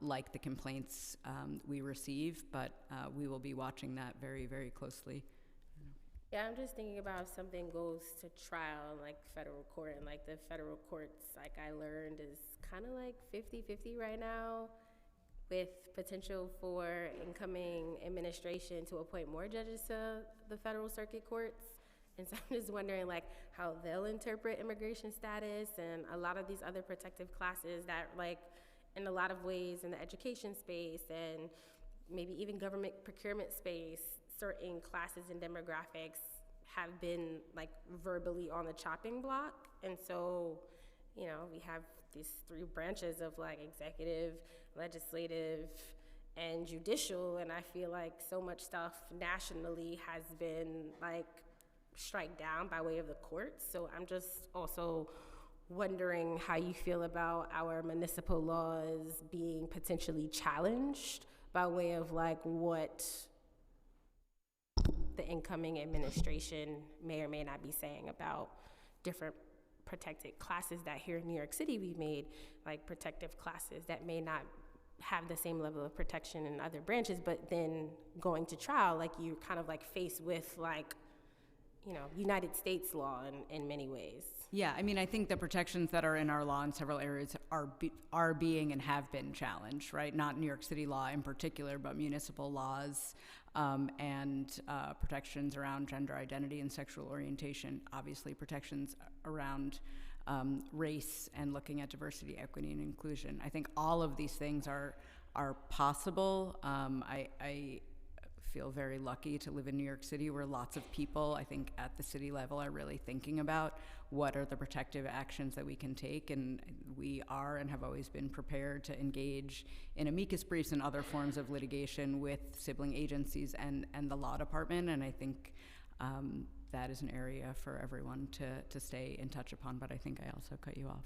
like the complaints we receive, but we will be watching that very, very closely. Yeah, I'm just thinking about if something goes to trial, like federal court, and like the federal courts, like I learned, is kind of like 50-50 right now, with potential for incoming administration to appoint more judges to the federal circuit courts. And so I'm just wondering like how they'll interpret immigration status and a lot of these other protective classes that, like, in a lot of ways in the education space and maybe even government procurement space, certain classes and demographics have been like verbally on the chopping block. And so, you know, we have these three branches of like executive, legislative, and judicial, and I feel like so much stuff nationally has been like strike down by way of the courts. So I'm just also wondering how you feel about our municipal laws being potentially challenged by way of like what the incoming administration may or may not be saying about different protected classes that here in New York City we've made like protective classes that may not have the same level of protection in other branches, but then going to trial, like you're kind of like faced with like United States law in many ways. Yeah, I mean, I think the protections that are in our law in several areas are being and have been challenged, right? Not New York City law in particular, but municipal laws and protections around gender identity and sexual orientation, obviously protections around race and looking at diversity, equity, and inclusion. I think all of these things are possible. I feel very lucky to live in New York City, where lots of people, I think, at the city level are really thinking about what are the protective actions that we can take, and we are and have always been prepared to engage in amicus briefs and other forms of litigation with sibling agencies and the law department, and I think that is an area for everyone to stay in touch upon, but I think I also cut you off.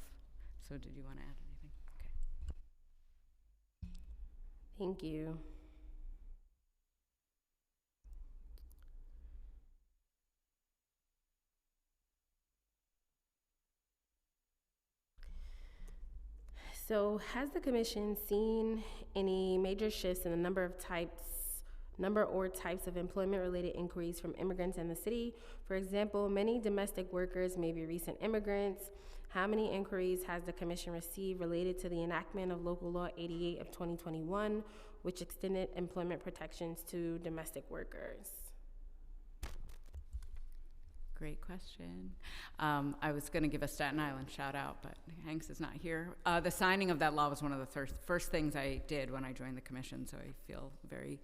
So did you want to add anything? Okay. Thank you. So, has the commission seen any major shifts in the number or types of employment-related inquiries from immigrants in the city? For example, many domestic workers may be recent immigrants. How many inquiries has the commission received related to the enactment of Local Law 88 of 2021, which extended employment protections to domestic workers? Great question. I was going to give a Staten Island shout out, but Hanks is not here. The signing of that law was one of the first things I did when I joined the commission, so I feel very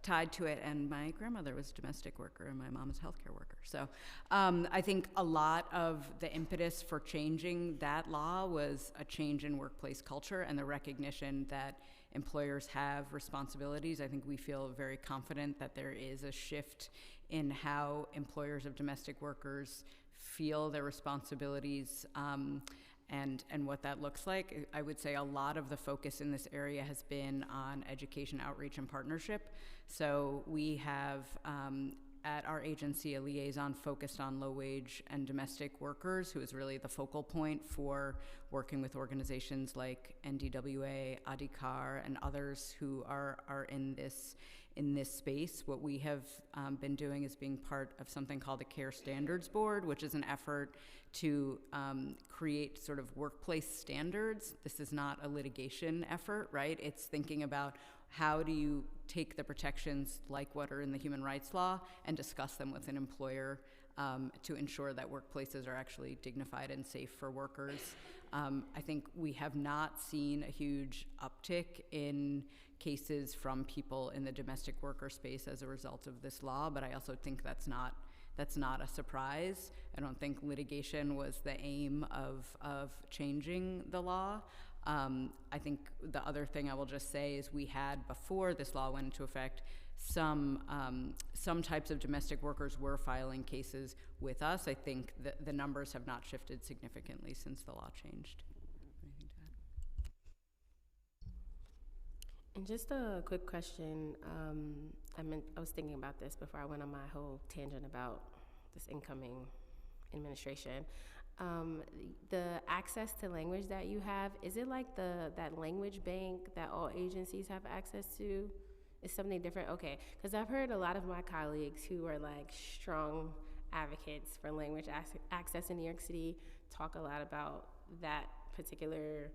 tied to it. And my grandmother was a domestic worker and my mom was a healthcare worker. So I think a lot of the impetus for changing that law was a change in workplace culture and the recognition that employers have responsibilities. I think we feel very confident that there is a shift in how employers of domestic workers feel their responsibilities and what that looks like. I would say a lot of the focus in this area has been on education, outreach, and partnership. So we have at our agency a liaison focused on low-wage and domestic workers, who is really the focal point for working with organizations like NDWA, ADICAR, and others who are in this space. What we have been doing is being part of something called the Care Standards Board, which is an effort to create sort of workplace standards. This is not a litigation effort, right? It's thinking about how do you take the protections like what are in the human rights law and discuss them with an employer to ensure that workplaces are actually dignified and safe for workers. I think we have not seen a huge uptick in cases from people in the domestic worker space as a result of this law, but I also think that's not a surprise. I don't think litigation was the aim of changing the law. I think the other thing I will just say is we had, before this law went into effect, some types of domestic workers were filing cases with us. I think the numbers have not shifted significantly since the law changed. Anything to add? And just a quick question. I was thinking about this before I went on my whole tangent about this incoming administration. The access to language that you have, is it like that language bank that all agencies have access to? Is something different? Okay, because I've heard a lot of my colleagues who are like strong advocates for language access in New York City talk a lot about that particular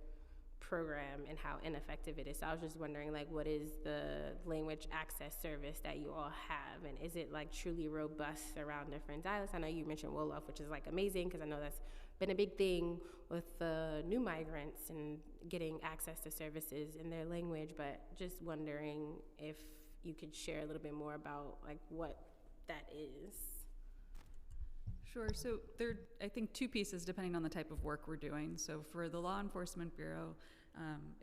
program and how ineffective it is. So I was just wondering, like, what is the language access service that you all have, and is it like truly robust around different dialects? I know you mentioned Wolof, which is like amazing because I know that's been a big thing with the new migrants and getting access to services in their language, but just wondering if you could share a little bit more about like what that is. Sure. So there are, I think, two pieces depending on the type of work we're doing. So for the Law Enforcement Bureau,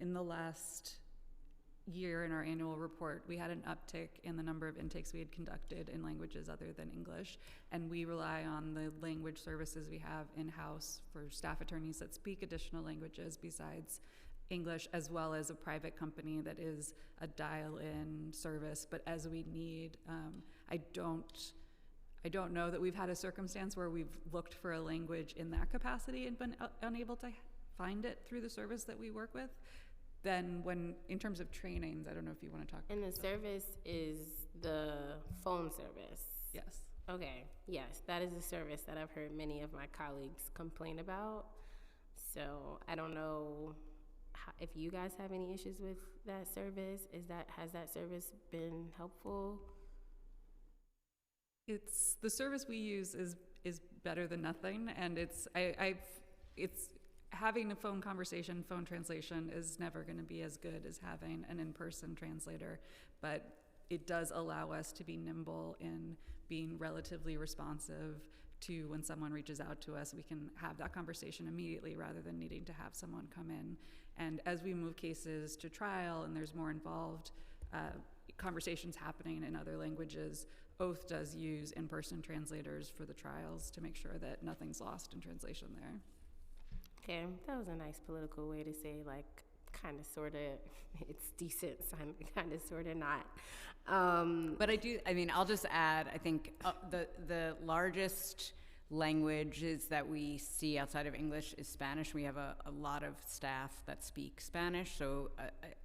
in the last year in our annual report, we had an uptick in the number of intakes we had conducted in languages other than English. And we rely on the language services we have in-house for staff attorneys that speak additional languages besides English, as well as a private company that is a dial-in service. But as we need, I don't know that we've had a circumstance where we've looked for a language in that capacity and been unable to find it through the service that we work with. Then when, in terms of trainings, I don't know if you want to talk And about the service is the phone service? Yes. Okay, yes, that is a service that I've heard many of my colleagues complain about. So I don't know if you guys have any issues with that service. Has that service been helpful? It's the service we use is better than nothing, and it's having a phone conversation, phone translation is never going to be as good as having an in-person translator, but it does allow us to be nimble in being relatively responsive to when someone reaches out to us. We can have that conversation immediately rather than needing to have someone come in. And as we move cases to trial and there's more involved conversations happening in other languages, Oath does use in-person translators for the trials to make sure that nothing's lost in translation there. Okay, that was a nice political way to say, like, kind of, sort of, it's decent, kind of, sort of not. But I'll just add, I think the largest languages that we see outside of English is Spanish. We have a lot of staff that speak Spanish,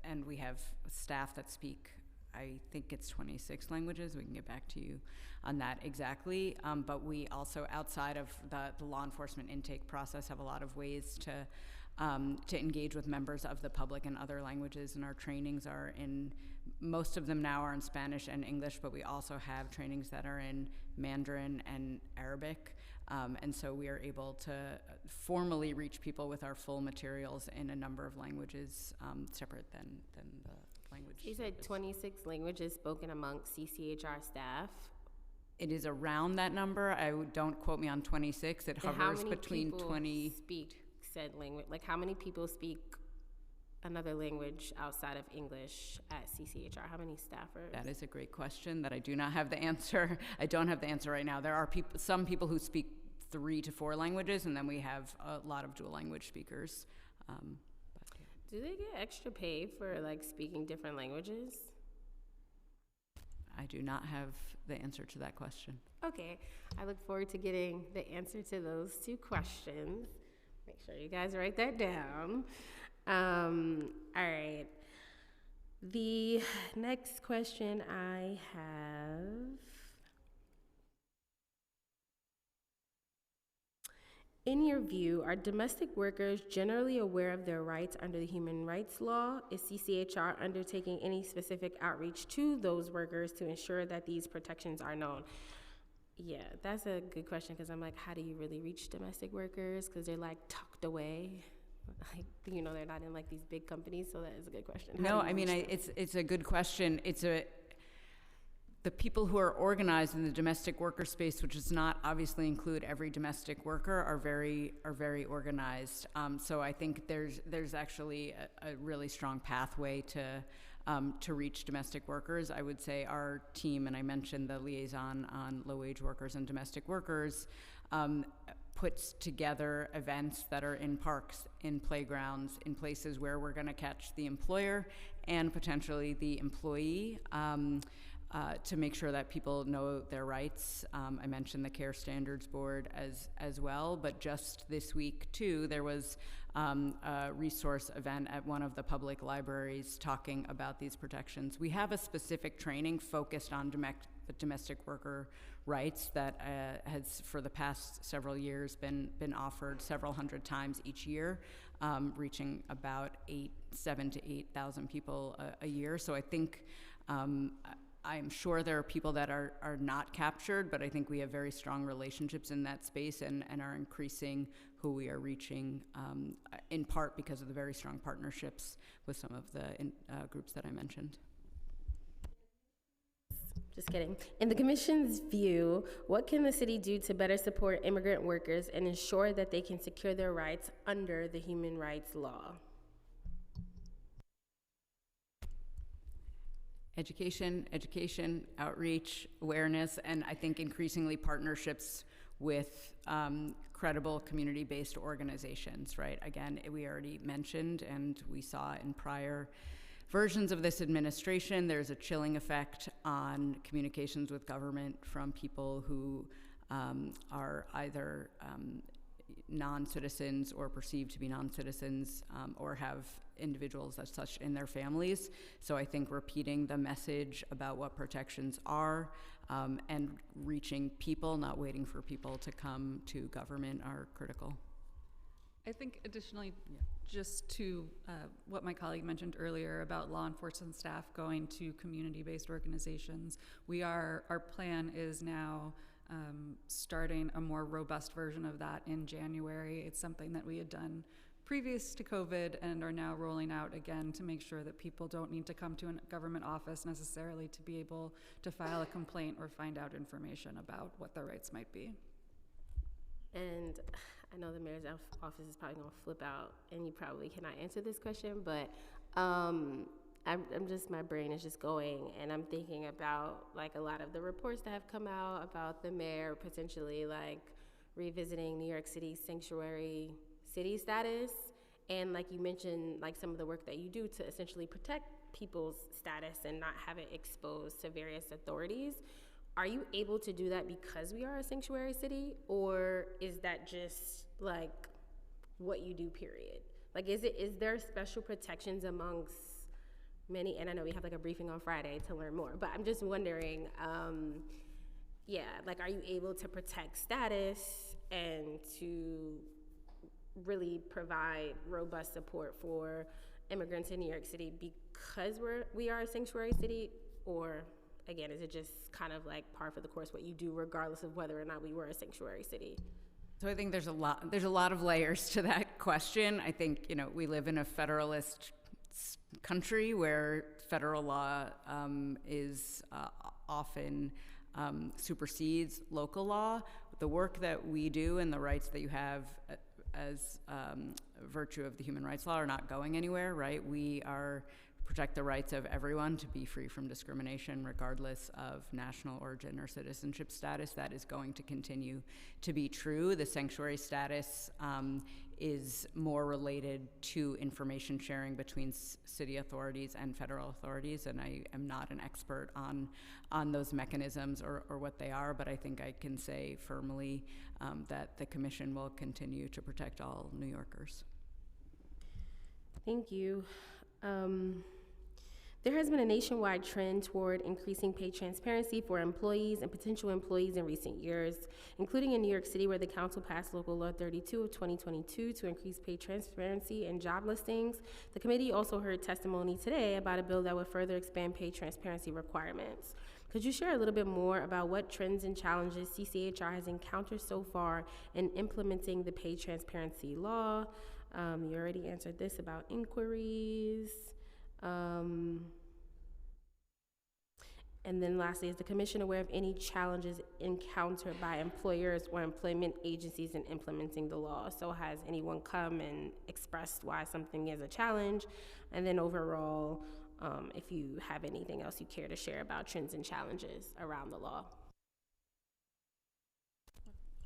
and we have staff that speak, I think it's 26 languages. We can get back to you on that exactly. But we also, outside of the law enforcement intake process, have a lot of ways to engage with members of the public in other languages, and our trainings are in, most of them now are in Spanish and English, but we also have trainings that are in Mandarin and Arabic. And so we are able to formally reach people with our full materials in a number of languages, separate than the language. You said 26 languages spoken amongst CCHR staff. It is around that number. Don't quote me on 26. It hovers between 20. Speak said language? Like, how many people speak another language outside of English at CCHR? How many staffers? That is a great question that I do not have the answer. I don't have the answer right now. There are some people who speak 3 to 4 languages, and then we have a lot of dual language speakers. Do they get extra pay for, like, speaking different languages? I do not have the answer to that question. Okay, I look forward to getting the answer to those 2 questions. Make sure you guys write that down. All right. The next question I have. In your view, are domestic workers generally aware of their rights under the human rights law? Is CCHR undertaking any specific outreach to those workers to ensure that these protections are known? Yeah, that's a good question, because I'm like, how do you really reach domestic workers? Because they're, like, tucked away. Like, you know, they're not in, like, these big companies, so that is a good question. It's a good question. The people who are organized in the domestic worker space, which does not obviously include every domestic worker, are very organized. So I think there's actually a really strong pathway to reach domestic workers. I would say our team, and I mentioned the liaison on low-wage workers and domestic workers, puts together events that are in parks, in playgrounds, in places where we're going to catch the employer and potentially the employee, to make sure that people know their rights. I mentioned the Care Standards Board as well, but just this week too, there was a resource event at one of the public libraries talking about these protections. We have a specific training focused on domestic worker rights that has for the past several years been offered several hundred times each year, reaching about 7,000 to 8,000 people a year. So I think I'm sure there are people that are not captured, but I think we have very strong relationships in that space and are increasing who we are reaching, in part because of the very strong partnerships with some of the groups that I mentioned. Just kidding. In the Commission's view, what can the city do to better support immigrant workers and ensure that they can secure their rights under the human rights law? Education, outreach, awareness, and I think increasingly partnerships with credible community-based organizations, right? Again, we already mentioned, and we saw in prior versions of this administration, there's a chilling effect on communications with government from people who are either non-citizens or perceived to be non-citizens, or have individuals as such in their families. So I think repeating the message about what protections are, and reaching people, not waiting for people to come to government, are critical. I think additionally, just to what my colleague mentioned earlier about law enforcement staff going to community-based organizations, our plan is now starting a more robust version of that in January. It's something that we had done previous to COVID and are now rolling out again to make sure that people don't need to come to a government office necessarily to be able to file a complaint or find out information about what their rights might be. And I know the mayor's office is probably going to flip out, and you probably cannot answer this question, but I'm just, my brain is just going, and I'm thinking about like a lot of the reports that have come out about the mayor potentially like revisiting New York City's sanctuary city status, and like you mentioned, like some of the work that you do to essentially protect people's status and not have it exposed to various authorities. Are you able to do that because we are a sanctuary city, or is that just like what you do, period? Like, is there special protections amongst many? And I know we have like a briefing on Friday to learn more, but I'm just wondering, like, are you able to protect status and to really provide robust support for immigrants in New York City because we are a sanctuary city, or again, is it just kind of like par for the course what you do regardless of whether or not we were a sanctuary city? So I think there's a lot of layers to that question. I think, we live in a federalist country where federal law is often supersedes local law. The work that we do and the rights that you have as virtue of the human rights law are not going anywhere, right? We protect the rights of everyone to be free from discrimination regardless of national origin or citizenship status. That is going to continue to be true. The sanctuary status is more related to information sharing between city authorities and federal authorities, and I am not an expert on those mechanisms or what they are, but I think I can say firmly that the Commission will continue to protect all New Yorkers. Thank you. There has been a nationwide trend toward increasing pay transparency for employees and potential employees in recent years, including in New York City, where the council passed Local Law 32 of 2022 to increase pay transparency in job listings. The committee also heard testimony today about a bill that would further expand pay transparency requirements. Could you share a little bit more about what trends and challenges CCHR has encountered so far in implementing the pay transparency law? You already answered this about inquiries. And then lastly, is the Commission aware of any challenges encountered by employers or employment agencies in implementing the law? So has anyone come and expressed why something is a challenge? And then overall, if you have anything else you care to share about trends and challenges around the law.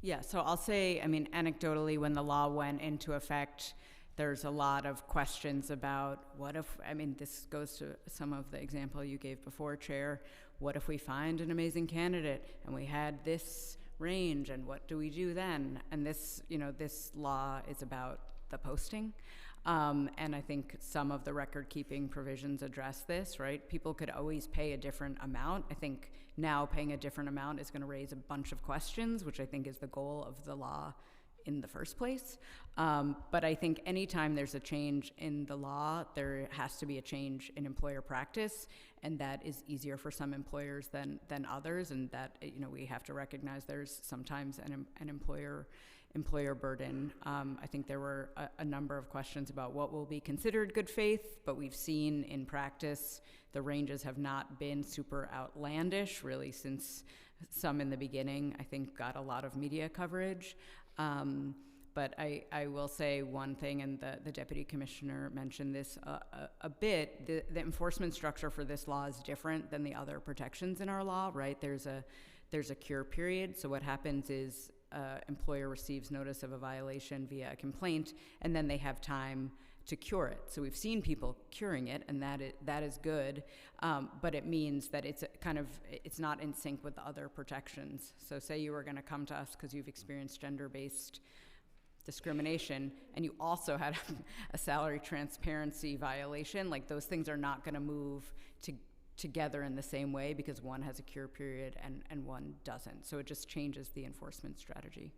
Yeah, so I'll say, anecdotally, when the law went into effect, there's a lot of questions about what if, this goes to some of the example you gave before, Chair, what if we find an amazing candidate and we had this range, and what do we do then? And this law is about the posting. And I think some of the record-keeping provisions address this, right? People could always pay a different amount. I think now paying a different amount is going to raise a bunch of questions, which I think is the goal of the law in the first place. But I think anytime there's a change in the law, there has to be a change in employer practice, and that is easier for some employers than others, and that we have to recognize there's sometimes an employer burden. I think there were a number of questions about what will be considered good faith, but we've seen in practice the ranges have not been super outlandish, really, since some in the beginning, I think, got a lot of media coverage. But I will say one thing, and the Deputy Commissioner mentioned this a bit, the enforcement structure for this law is different than the other protections in our law, right? There's a cure period, so what happens is employer receives notice of a violation via a complaint, and then they have time to cure it. So we've seen people curing it, and that is good, but it means that it's not in sync with the other protections. So say you were going to come to us because you've experienced gender-based discrimination, and you also had a salary transparency violation, like those things are not going to move together in the same way because one has a cure period and one doesn't. So it just changes the enforcement strategy.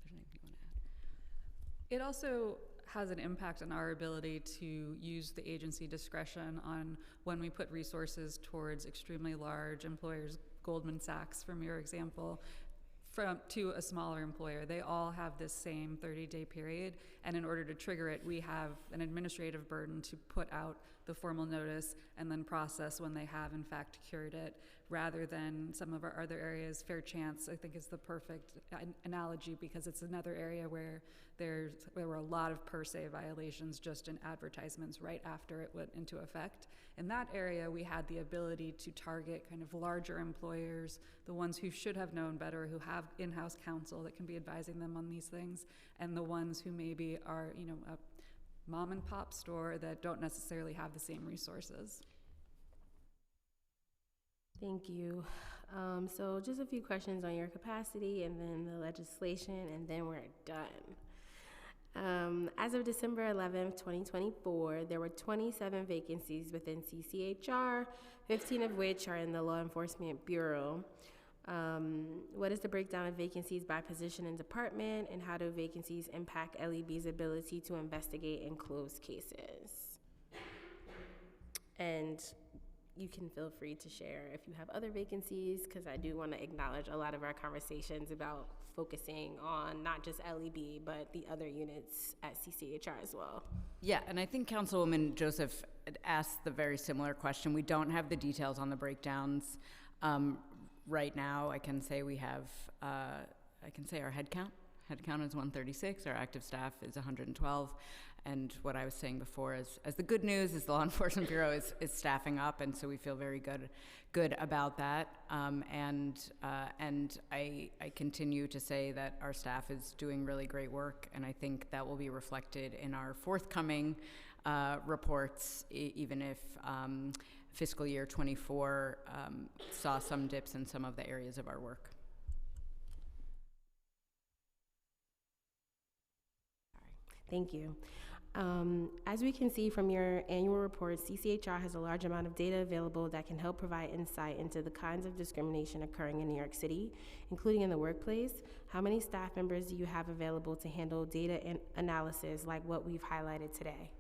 I don't know if there's anything you want to add. It also has an impact on our ability to use the agency discretion on when we put resources towards extremely large employers, Goldman Sachs from your example, to a smaller employer. They all have this same 30-day period, and in order to trigger it, we have an administrative burden to put out the formal notice and then process when they have in fact cured it, rather than some of our other areas. Fair Chance, I think, is the perfect analogy because it's another area where there were a lot of per se violations just in advertisements right after it went into effect. In that area, we had the ability to target kind of larger employers, the ones who should have known better, who have in-house counsel that can be advising them on these things, and the ones who maybe are, a mom and pop store that don't necessarily have the same resources. Thank you. So just a few questions on your capacity and then the legislation, and then we're done. As of December 11th, 2024, there were 27 vacancies within CCHR, 15 of which are in the Law Enforcement Bureau. What is the breakdown of vacancies by position and department, and how do vacancies impact LEB's ability to investigate and close cases? And you can feel free to share if you have other vacancies, because I do want to acknowledge a lot of our conversations about focusing on not just LEB, but the other units at CCHR as well. Yeah, and I think Councilwoman Joseph asked the very similar question. We don't have the details on the breakdowns right now. I can say we have, our head count is 136, our active staff is 112. And what I was saying before is, as the good news is the Law Enforcement Bureau is staffing up, and so we feel very good about that. And I continue to say that our staff is doing really great work, and I think that will be reflected in our forthcoming reports, even if fiscal year 24 saw some dips in some of the areas of our work. Thank you. As we can see from your annual report, CCHR has a large amount of data available that can help provide insight into the kinds of discrimination occurring in New York City, including in the workplace. How many staff members do you have available to handle data and analysis like what we've highlighted today?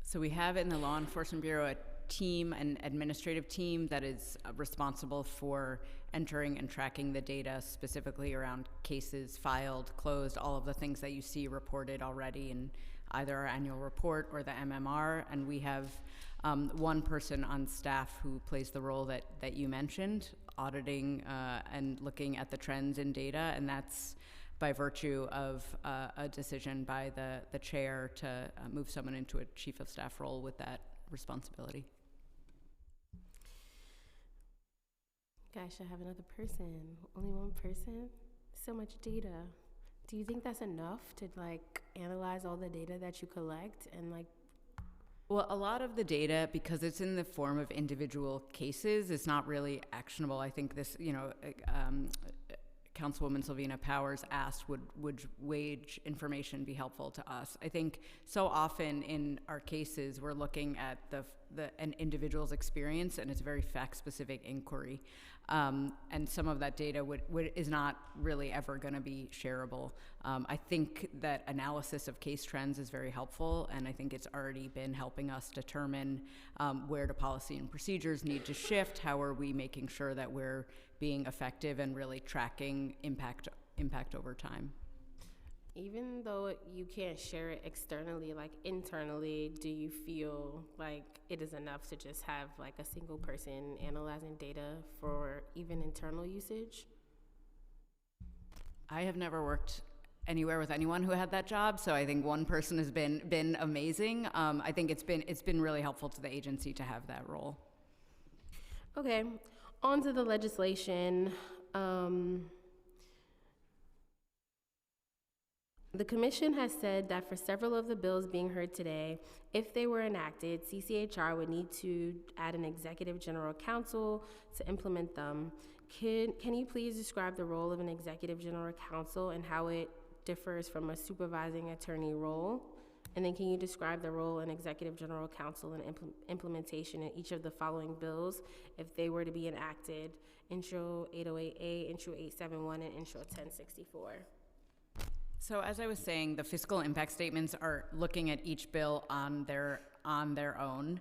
So we have in the Law Enforcement Bureau a team, an administrative team that is responsible for entering and tracking the data specifically around cases filed, closed, all of the things that you see reported already in either our annual report or the MMR. And we have one person on staff who plays the role that you mentioned, auditing and looking at the trends in data, and that's by virtue of a decision by the chair to move someone into a chief of staff role with that responsibility. Gosh, I have another person. Only one person? So much data. Do you think that's enough to analyze all the data that you collect and Well, a lot of the data, because it's in the form of individual cases, is not really actionable. I think this, Councilwoman Sylvina Powers asked, would wage information be helpful to us? I think so often in our cases, we're looking at an individual's experience, and it's a very fact-specific inquiry. And some of that data is not really ever going to be shareable. I think that analysis of case trends is very helpful, and I think it's already been helping us determine where do policy and procedures need to shift, how are we making sure that we're being effective and really tracking impact over time. Even though you can't share it externally, internally, do you feel like it is enough to just have a single person analyzing data for even internal usage? I have never worked anywhere with anyone who had that job, so I think one person has been amazing. I think it's been really helpful to the agency to have that role. Okay, on to the legislation. The Commission has said that for several of the bills being heard today, if they were enacted, CCHR would need to add an Executive General Counsel to implement them. Can you please describe the role of an Executive General Counsel and how it differs from a supervising attorney role? And then can you describe the role in executive general counsel and implementation in each of the following bills if they were to be enacted? Intro 808A, Intro 871, and Intro 1064. So as I was saying, the fiscal impact statements are looking at each bill on their own.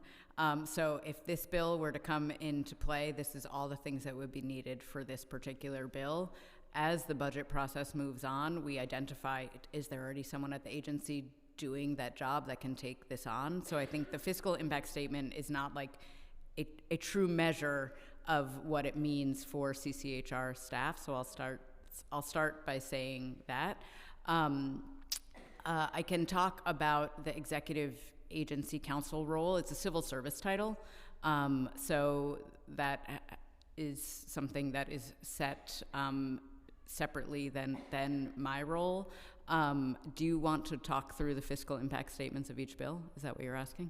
So if this bill were to come into play, this is all the things that would be needed for this particular bill. As the budget process moves on, we identify, is there already someone at the agency doing that job that can take this on? So I think the fiscal impact statement is not like a true measure of what it means for CCHR staff. So I'll start by saying that. I can talk about the executive agency counsel role. It's a civil service title. So that is something that is set separately than my role. Do you want to talk through the fiscal impact statements of each bill? Is that what you're asking?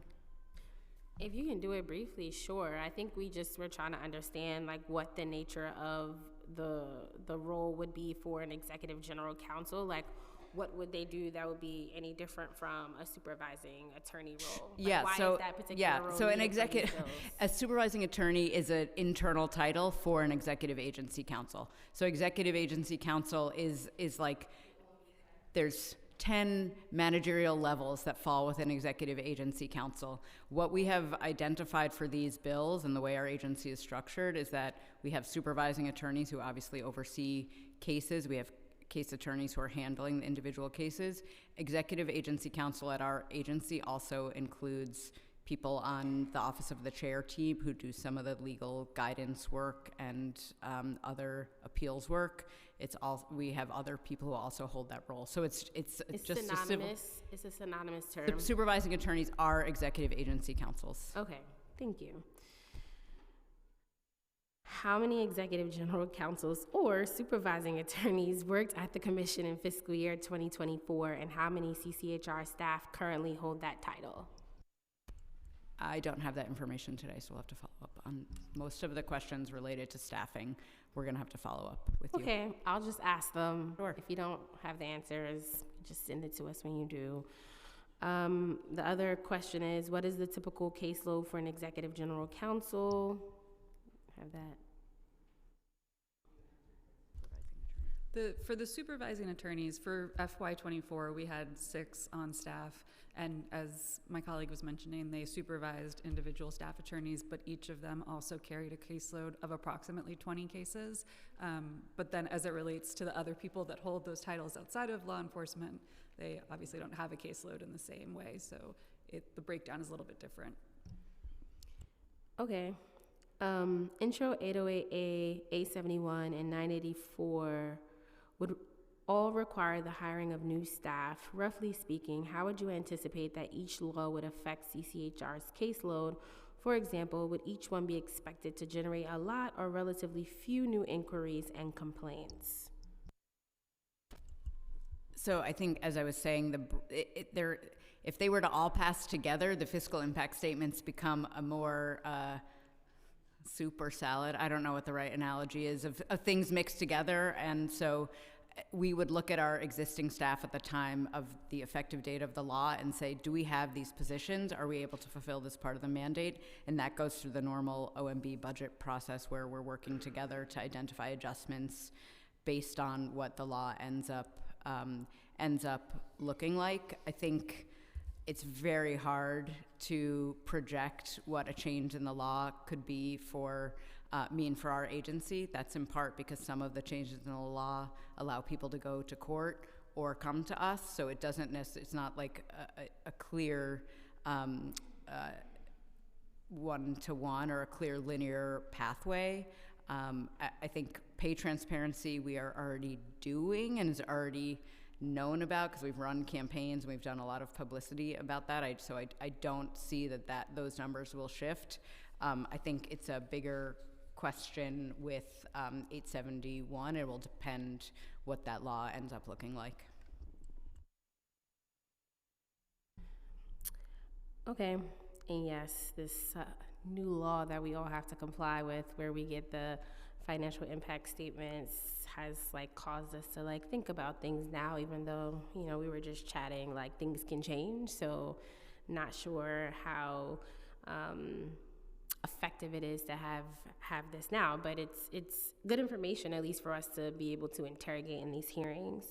If you can do it briefly, sure. I think we're trying to understand like what the nature of the role would be for an executive general counsel. Like, what would they do that would be any different from a supervising attorney role? Like, why is that particular role so an needed for these executive, bills? a supervising attorney is an internal title for an executive agency counsel. So executive agency counsel is like, there's 10 managerial levels that fall within executive agency counsel. What we have identified for these bills and the way our agency is structured is that we have supervising attorneys who obviously oversee cases. We have case attorneys who are handling the individual cases. Executive agency counsel at our agency also includes people on the Office of the Chair team who do some of the legal guidance work and other appeals work. We have other people who also hold that role. So it's just synonymous. It's a synonymous term. Supervising attorneys are executive agency counsels. Okay, thank you. How many executive general counsels or supervising attorneys worked at the commission in fiscal year 2024, and how many CCHR staff currently hold that title? I don't have that information today, so we'll have to follow up on most of the questions related to staffing. We're going to have to follow up with you. Okay, I'll just ask them. Sure. If you don't have the answers, just send it to us when you do. The other question is, what is the typical caseload for an executive general counsel? Have that. For the supervising attorneys, for FY24, we had 6 on staff, and as my colleague was mentioning, they supervised individual staff attorneys, but each of them also carried a caseload of approximately 20 cases. But then as it relates to the other people that hold those titles outside of law enforcement, they obviously don't have a caseload in the same way, so the breakdown is a little bit different. Okay. Intro 808A, 871, and 984 would all require the hiring of new staff. Roughly speaking, how would you anticipate that each law would affect CCHR's caseload? For example, would each one be expected to generate a lot or relatively few new inquiries and complaints? So I think, as I was saying, if they were to all pass together, the fiscal impact statements become a more soup or salad. I don't know what the right analogy is of things mixed together. And so we would look at our existing staff at the time of the effective date of the law and say, do we have these positions? Are we able to fulfill this part of the mandate? And that goes through the normal OMB budget process where we're working together to identify adjustments based on what the law ends up looking like. I think it's very hard to project what a change in the law could be mean for our agency. That's in part because some of the changes in the law allow people to go to court or come to us, so it's not like a clear one-to-one or a clear linear pathway. I think pay transparency we are already doing and is already known about because we've run campaigns and we've done a lot of publicity about that. So I don't see that those numbers will shift. I think it's a bigger question with 871. It will depend what that law ends up looking like. Okay, and yes, this new law that we all have to comply with, where we get the financial impact statements has like caused us to like think about things now, even though, you know, we were just chatting, like things can change. So not sure how effective it is to have this now, but it's good information, at least for us to be able to interrogate in these hearings.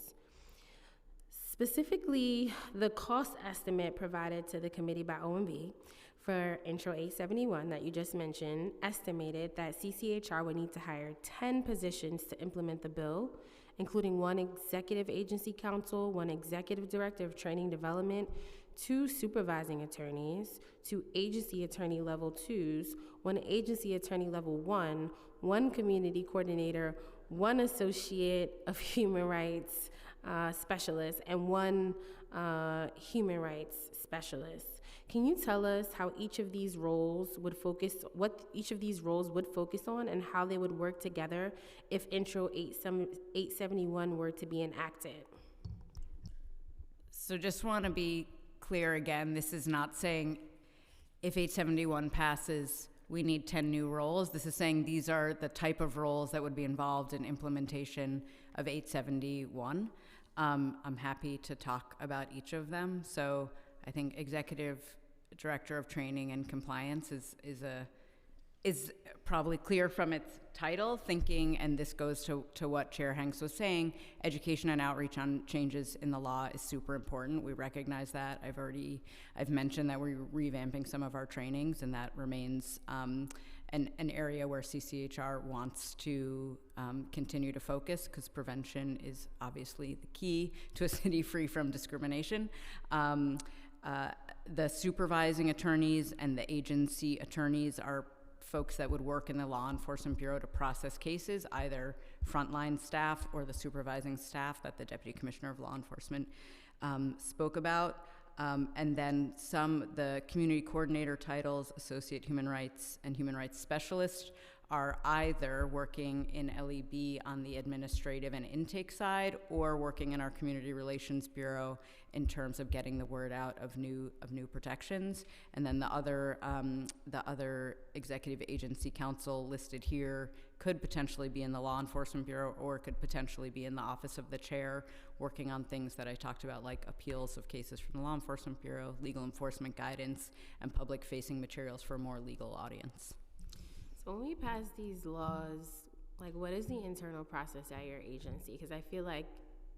Specifically, the cost estimate provided to the committee by OMB for Intro 871 that you just mentioned estimated that CCHR would need to hire 10 positions to implement the bill, including 1 executive agency counsel, 1 executive director of training development, 2 supervising attorneys, 2 agency attorney level 2s, 1 agency attorney level 1, 1 community coordinator, 1 associate of human rights specialist, and 1 human rights specialist. Can you tell us how each of these roles would focus, what each of these roles would focus on, and how they would work together if Intro 871 were to be enacted? So just want to be clear again, this is not saying if 871 passes, we need 10 new roles. This is saying these are the type of roles that would be involved in implementation of 871. I'm happy to talk about each of them. So I think Executive Director of Training and Compliance is probably clear from its title, thinking, and this goes to what Chair Hanks was saying, education and outreach on changes in the law is super important. We recognize that. I've mentioned that we're revamping some of our trainings, and that remains an area where CCHR wants to continue to focus, because prevention is obviously the key to a city free from discrimination. The supervising attorneys and the agency attorneys are folks that would work in the Law Enforcement Bureau to process cases, either frontline staff or the supervising staff that the Deputy Commissioner of Law Enforcement spoke about. And then the community coordinator titles, associate human rights and human rights specialist, are either working in LEB on the administrative and intake side, or working in our Community Relations Bureau in terms of getting the word out of new protections. And then the other executive agency counsel listed here could potentially be in the Law Enforcement Bureau, or could potentially be in the Office of the Chair, working on things that I talked about, like appeals of cases from the Law Enforcement Bureau, legal enforcement guidance, and public-facing materials for a more legal audience. So when we pass these laws, like, what is the internal process at your agency? Because I feel like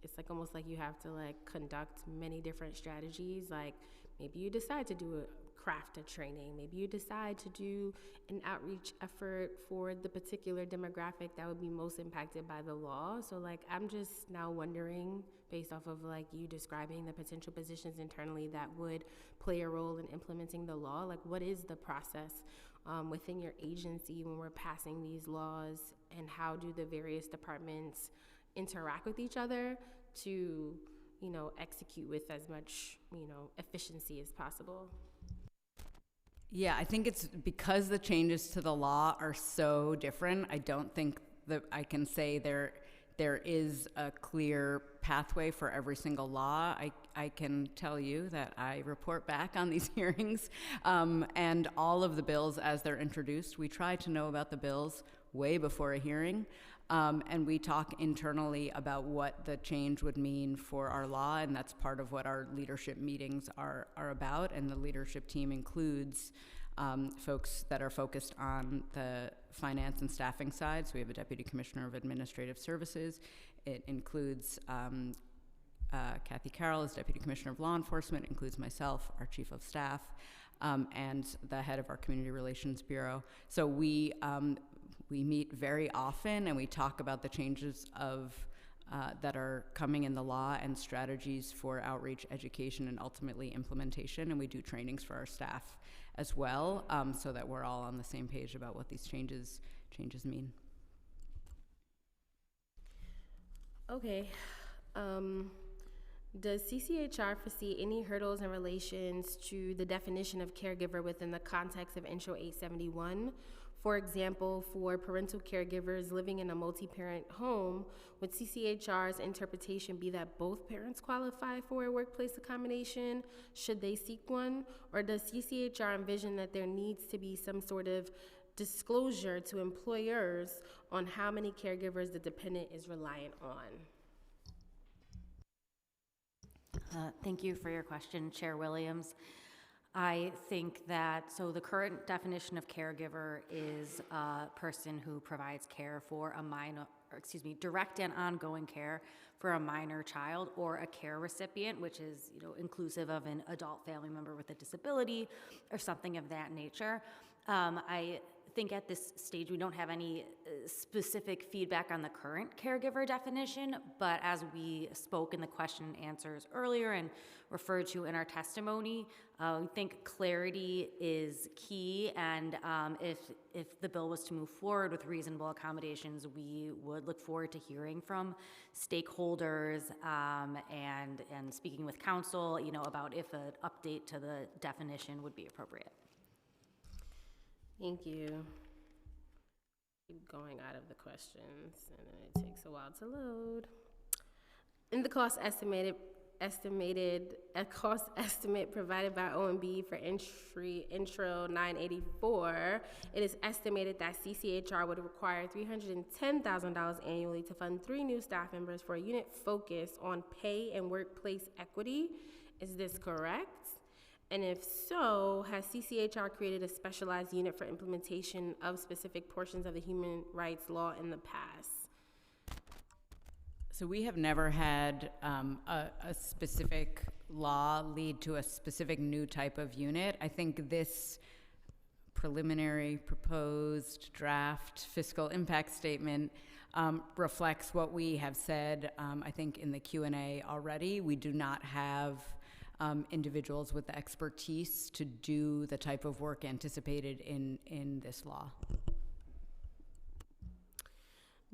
it's like almost like you have to like conduct many different strategies. Like, maybe you decide to do craft a training, maybe you decide to do an outreach effort for the particular demographic that would be most impacted by the law. So like, I'm just now wondering, based off of like you describing the potential positions internally that would play a role in implementing the law, like what is the process within your agency when we're passing these laws, and how do the various departments interact with each other to, you know, execute with as much, you know, efficiency as possible? Yeah, I think it's because the changes to the law are so different. I don't think that I can say there is a clear pathway for every single law. I can tell you that I report back on these hearings, and all of the bills as they're introduced. We try to know about the bills way before a hearing, and we talk internally about what the change would mean for our law, and that's part of what our leadership meetings are about. And the leadership team includes folks that are focused on the finance and staffing side. So we have a Deputy Commissioner of Administrative Services. It includes Kathy Carroll as Deputy Commissioner of Law Enforcement. It includes myself, our Chief of Staff, and the head of our Community Relations Bureau. So we meet very often, and we talk about the changes that are coming in the law and strategies for outreach, education, and ultimately implementation. And we do trainings for our staff as well, so that we're all on the same page about what these changes mean. Okay. Does CCHR foresee any hurdles in relations to the definition of caregiver within the context of Intro 871? For example, for parental caregivers living in a multi-parent home, would CCHR's interpretation be that both parents qualify for a workplace accommodation, should they seek one? Or does CCHR envision that there needs to be some sort of disclosure to employers on how many caregivers the dependent is reliant on? Thank you for your question, Chair Williams. I think that, so the current definition of caregiver is a person who provides care for a minor, or excuse me, direct and ongoing care for a minor child or a care recipient, which is, inclusive of an adult family member with a disability or something of that nature. I think at this stage we don't have any specific feedback on the current caregiver definition, but as we spoke in the question and answers earlier and referred to in our testimony, we think clarity is key, and if the bill was to move forward with reasonable accommodations, we would look forward to hearing from stakeholders and speaking with council, about if an update to the definition would be appropriate. Thank you. Keep going out of the questions, and it takes a while to load. In the cost cost estimate provided by OMB for intro 984, it is estimated that CCHR would require $310,000 annually to fund 3 new staff members for a unit focused on pay and workplace equity. Is this correct? And if so, has CCHR created a specialized unit for implementation of specific portions of the human rights law in the past? So we have never had a specific law lead to a specific new type of unit. I think this preliminary proposed draft fiscal impact statement reflects what we have said, I think, in the Q&A already. We do not have individuals with the expertise to do the type of work anticipated in this law.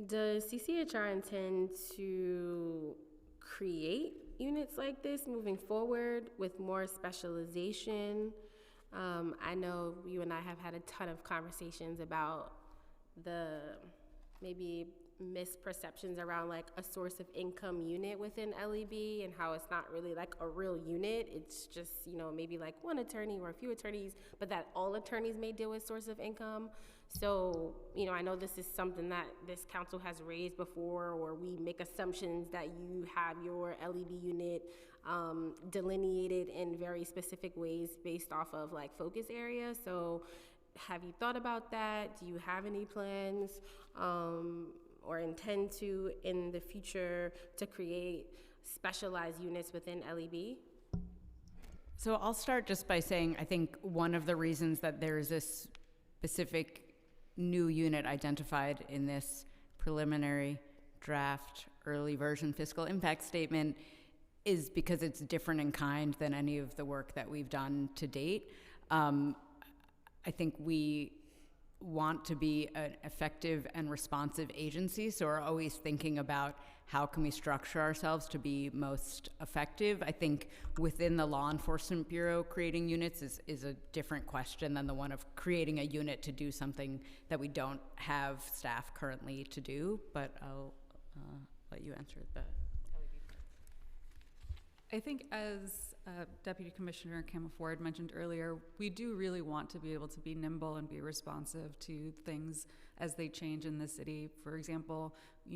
Does CCHR intend to create units like this moving forward with more specialization? I know you and I have had a ton of conversations about the maybe misperceptions around like a source of income unit within LEB and how it's not really like a real unit. It's just, maybe like one attorney or a few attorneys, but that all attorneys may deal with source of income. So, I know this is something that this council has raised before, or we make assumptions that you have your LEB unit delineated in very specific ways based off of like focus areas. So have you thought about that? Do you have any plans or intend to in the future to create specialized units within LEB? So I'll start just by saying I think one of the reasons that there is this specific new unit identified in this preliminary draft early version fiscal impact statement is because it's different in kind than any of the work that we've done to date. I think we want to be an effective and responsive agency, so we're always thinking about how can we structure ourselves to be most effective. I think within the Law Enforcement Bureau, creating units is a different question than the one of creating a unit to do something that we don't have staff currently to do, but I'll let you answer that. I think as Deputy Commissioner Camaford mentioned earlier, we do really want to be able to be nimble and be responsive to things as they change in the city. For example,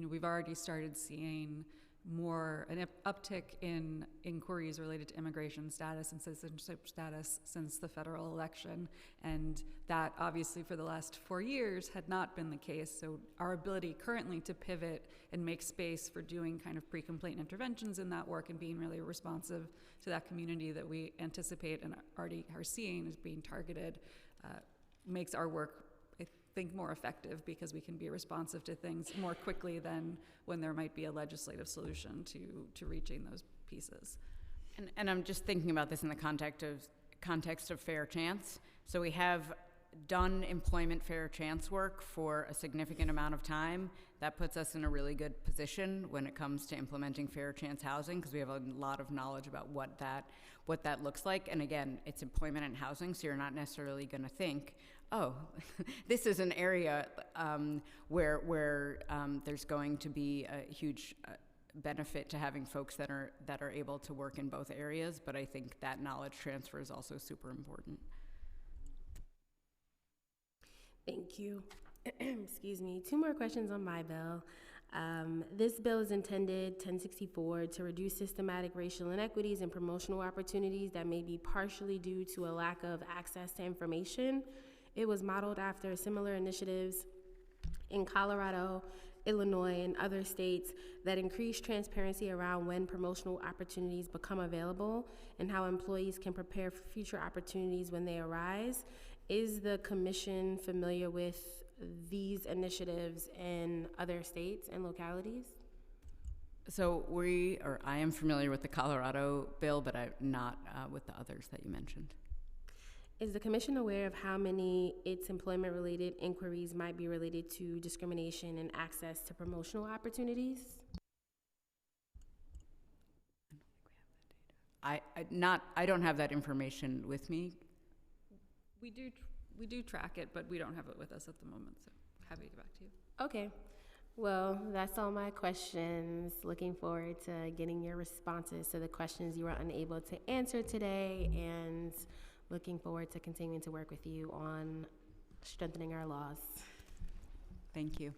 we've already started seeing an uptick in inquiries related to immigration status and citizenship status since the federal election, and that obviously for the last 4 years had not been the case. So our ability currently to pivot and make space for doing kind of pre-complaint interventions in that work and being really responsive to that community that we anticipate and already are seeing as being targeted makes our work, I think, more effective, because we can be responsive to things more quickly than when there might be a legislative solution to reaching those pieces. And I'm just thinking about this in the context of fair chance. So we have done employment fair chance work for a significant amount of time. That puts us in a really good position when it comes to implementing fair chance housing, because we have a lot of knowledge about what that looks like. And again, it's employment and housing, so you're not necessarily going to think, oh, this is an area where there's going to be a huge benefit to having folks that are able to work in both areas. But I think that knowledge transfer is also super important. Thank you. Excuse me. Two more questions on my bill. This bill is intended, 1064, to reduce systematic racial inequities and promotional opportunities that may be partially due to a lack of access to information. It was modeled after similar initiatives in Colorado, Illinois, and other states that increase transparency around when promotional opportunities become available and how employees can prepare for future opportunities when they arise. Is the commission familiar with these initiatives in other states and localities? So I am familiar with the Colorado bill, but I'm not with the others that you mentioned. Is the commission aware of how many its employment-related inquiries might be related to discrimination and access to promotional opportunities? I don't have that information with me. We do track it, but we don't have it with us at the moment, so happy to get back to you. Okay. Well, that's all my questions. Looking forward to getting your responses to the questions you were unable to answer today, and looking forward to continuing to work with you on strengthening our laws. Thank you.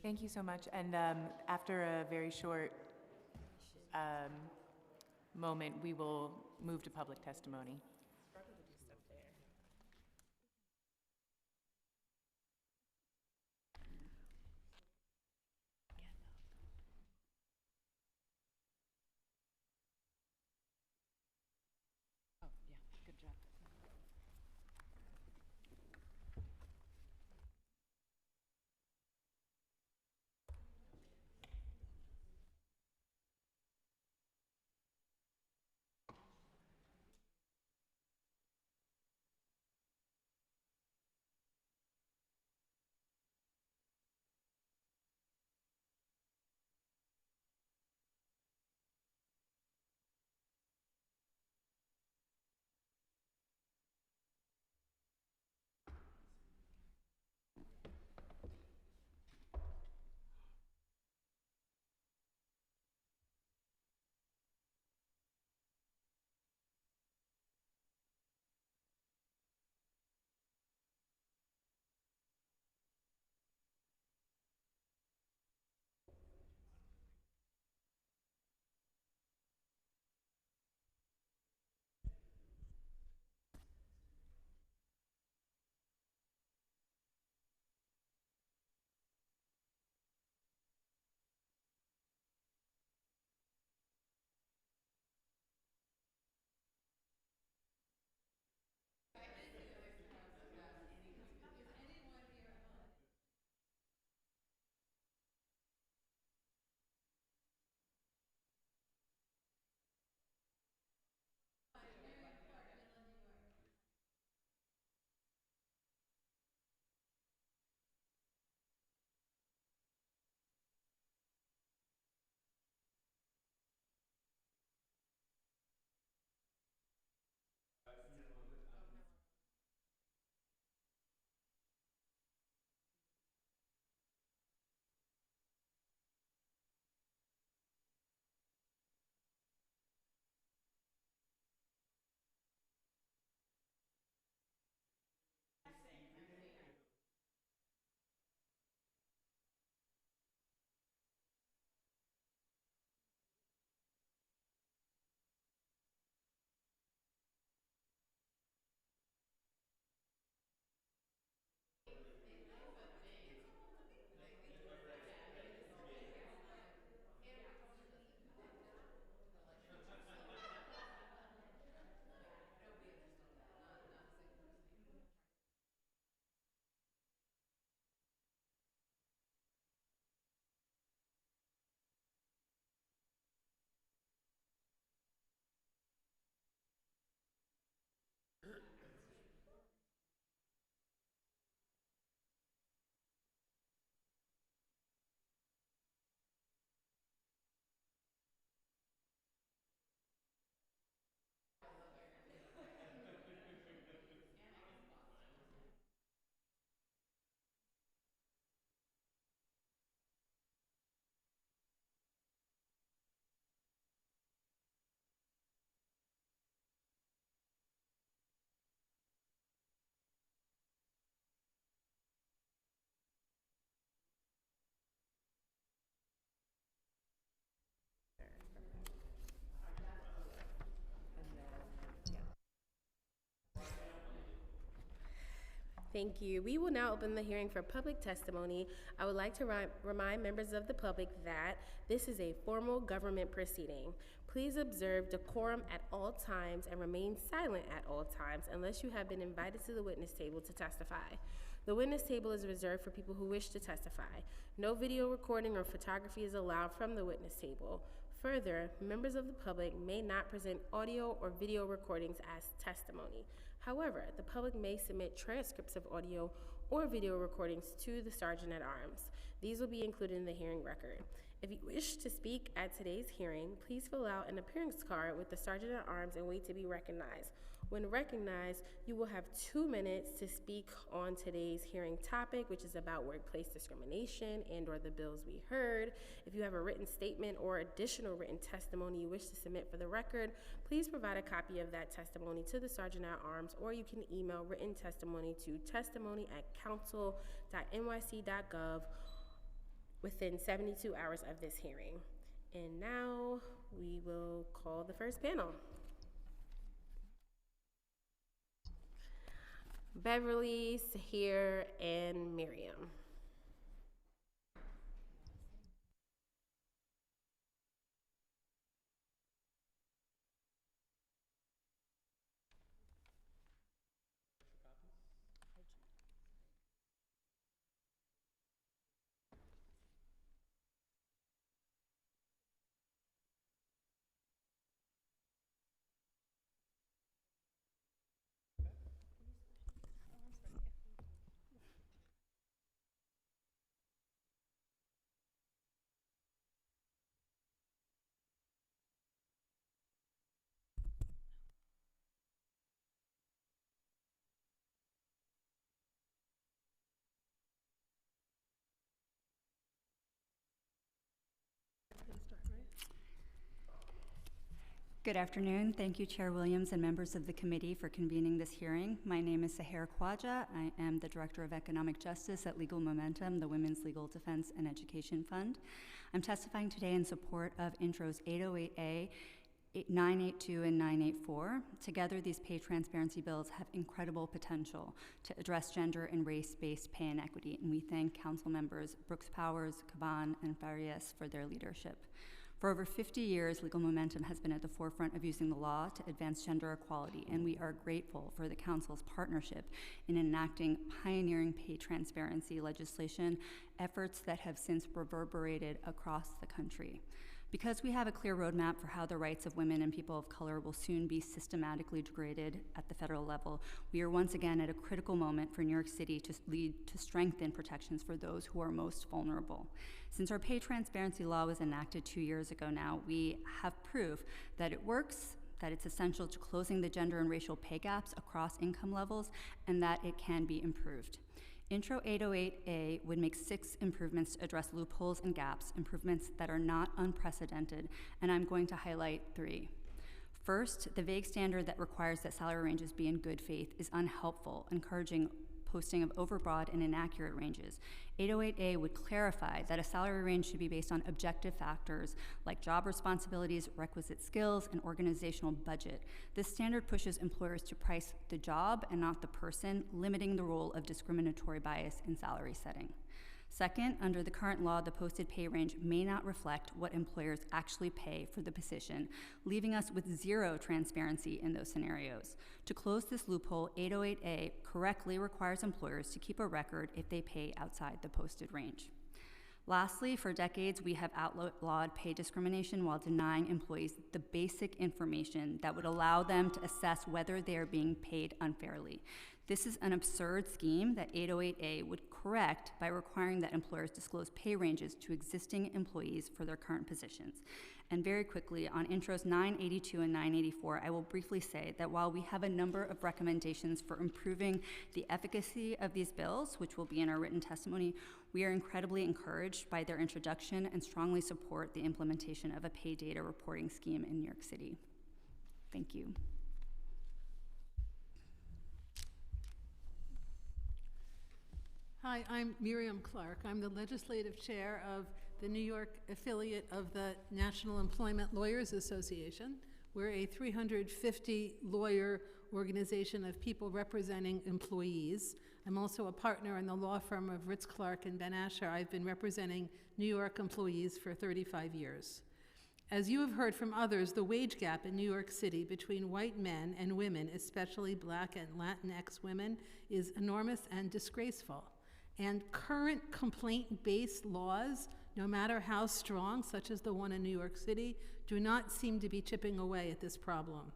Thank you so much. And after a very short moment, we will move to public testimony. Thank you. We will now open the hearing for public testimony. I would like to remind members of the public that this is a formal government proceeding. Please observe decorum at all times and remain silent at all times unless you have been invited to the witness table to testify. The witness table is reserved for people who wish to testify. No video recording or photography is allowed from the witness table. Further, members of the public may not present audio or video recordings as testimony. However, the public may submit transcripts of audio or video recordings to the Sergeant at Arms. These will be included in the hearing record. If you wish to speak at today's hearing, please fill out an appearance card with the Sergeant at Arms and wait to be recognized. When recognized, you will have 2 minutes to speak on today's hearing topic, which is about workplace discrimination and/or the bills we heard. If you have a written statement or additional written testimony you wish to submit for the record, please provide a copy of that testimony to the Sergeant at Arms, or you can email written testimony to testimony@council.nyc.gov within 72 hours of this hearing. And now we will call the first panel. Beverly, Sahir, and Miriam. Good afternoon. Thank you, Chair Williams and members of the committee for convening this hearing. My name is Sahir Khwaja. I am the Director of Economic Justice at Legal Momentum, the Women's Legal Defense and Education Fund. I'm testifying today in support of Intros 808A, 982, and 984. Together, these pay transparency bills have incredible potential to address gender and race-based pay inequity, and we thank Council members Brooks Powers, Caban, and Farias for their leadership. For over 50 years, Legal Momentum has been at the forefront of using the law to advance gender equality, and we are grateful for the Council's partnership in enacting pioneering pay transparency legislation, efforts that have since reverberated across the country. Because we have a clear roadmap for how the rights of women and people of color will soon be systematically degraded at the federal level, we are once again at a critical moment for New York City to lead to strengthen protections for those who are most vulnerable. Since our pay transparency law was enacted 2 years ago now, we have proof that it works, that it's essential to closing the gender and racial pay gaps across income levels, and that it can be improved. Intro 808A would make 6 improvements to address loopholes and gaps, improvements that are not unprecedented, and I'm going to highlight 3. First, the vague standard that requires that salary ranges be in good faith is unhelpful, encouraging posting of overbroad and inaccurate ranges. 808A would clarify that a salary range should be based on objective factors like job responsibilities, requisite skills, and organizational budget. This standard pushes employers to price the job and not the person, limiting the role of discriminatory bias in salary setting. Second, under the current law, the posted pay range may not reflect what employers actually pay for the position, leaving us with 0 transparency in those scenarios. To close this loophole, 808A correctly requires employers to keep a record if they pay outside the posted range. Lastly, for decades, we have outlawed pay discrimination while denying employees the basic information that would allow them to assess whether they are being paid unfairly. This is an absurd scheme that 808A would correct by requiring that employers disclose pay ranges to existing employees for their current positions. And very quickly, on Intros 982 and 984, I will briefly say that while we have a number of recommendations for improving the efficacy of these bills, which will be in our written testimony, we are incredibly encouraged by their introduction and strongly support the implementation of a pay data reporting scheme in New York City. Thank you. Hi, I'm Miriam Clark. I'm the legislative chair of the New York affiliate of the National Employment Lawyers Association, We're a 350-lawyer organization of people representing employees. I'm also a partner in the law firm of Ritz Clark and Ben Asher. I've been representing New York employees for 35 years. As you have heard from others, the wage gap in New York City between white men and women, especially Black and Latinx women, is enormous and disgraceful. And current complaint-based laws, no matter how strong, such as the one in New York City, do not seem to be chipping away at this problem.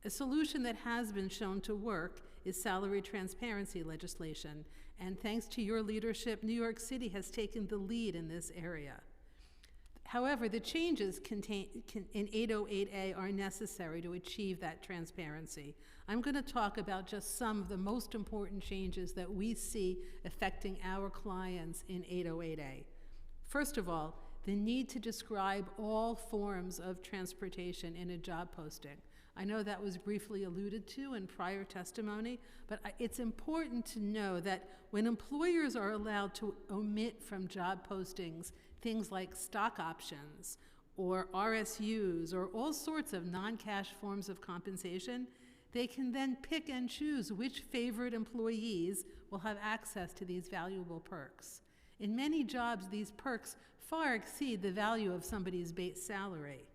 A solution that has been shown to work is salary transparency legislation, and thanks to your leadership, New York City has taken the lead in this area. However, the changes contained in 808A are necessary to achieve that transparency. I'm going to talk about just some of the most important changes that we see affecting our clients in 808A. First of all, the need to describe all forms of transportation in a job posting. I know that was briefly alluded to in prior testimony, but it's important to know that when employers are allowed to omit from job postings things like stock options or RSUs or all sorts of non-cash forms of compensation, they can then pick and choose which favored employees will have access to these valuable perks. In many jobs, these perks far exceed the value of somebody's base salary.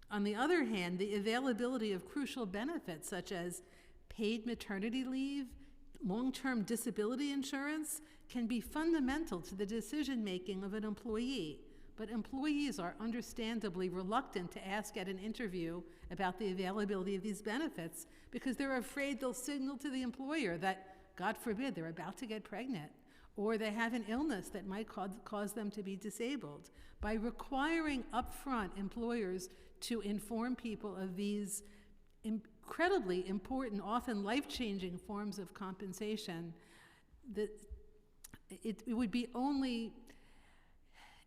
On the other hand, the availability of crucial benefits such as paid maternity leave, long-term disability insurance can be fundamental to the decision-making of an employee, but employees are understandably reluctant to ask at an interview about the availability of these benefits because they're afraid they'll signal to the employer that, God forbid, they're about to get pregnant, or they have an illness that might cause them to be disabled. By requiring upfront employers to inform people of these incredibly important, often life-changing forms of compensation, it would be only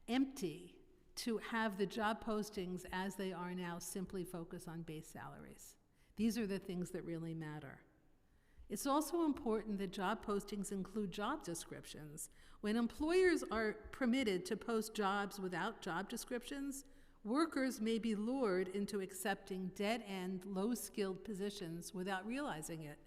empty to have the job postings as they are now simply focus on base salaries. These are the things that really matter. It's also important that job postings include job descriptions. When employers are permitted to post jobs without job descriptions, workers may be lured into accepting dead-end, low-skilled positions without realizing it.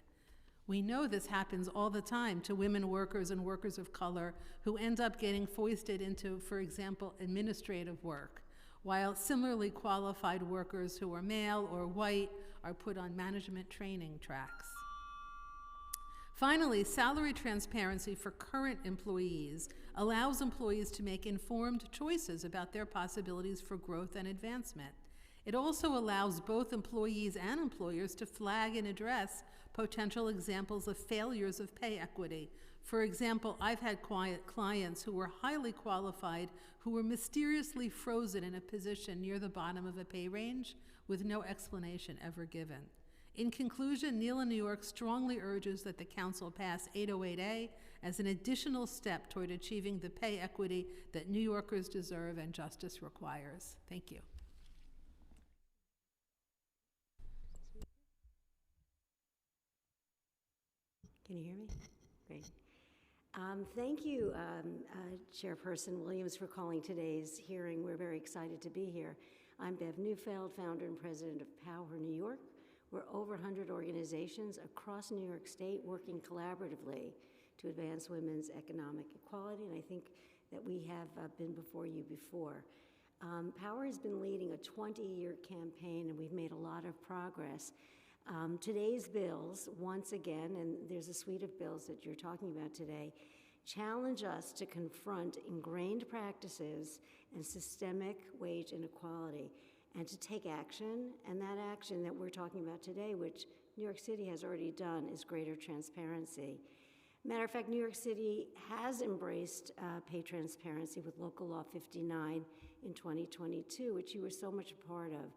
We know this happens all the time to women workers and workers of color who end up getting foisted into, for example, administrative work, while similarly qualified workers who are male or white are put on management training tracks. Finally, salary transparency for current employees allows employees to make informed choices about their possibilities for growth and advancement. It also allows both employees and employers to flag and address potential examples of failures of pay equity. For example, I've had clients who were highly qualified who were mysteriously frozen in a position near the bottom of a pay range with no explanation ever given. In conclusion, Neal in New York strongly urges that the Council pass 808A as an additional step toward achieving the pay equity that New Yorkers deserve and justice requires. Thank you. Can you hear me? Great. Thank you, Chairperson Williams, for calling today's hearing. We're very excited to be here. I'm Bev Neufeld, founder and president of Power New York. We're over 100 organizations across New York State working collaboratively to advance women's economic equality, and I think that we have been before you before. Power has been leading a 20-year campaign, and we've made a lot of progress. Today's bills, once again, and there's a suite of bills that you're talking about today, challenge us to confront ingrained practices and systemic wage inequality and to take action. And that action that we're talking about today, which New York City has already done, is greater transparency. Matter of fact, New York City has embraced pay transparency with Local Law 59 in 2022, which you were so much a part of,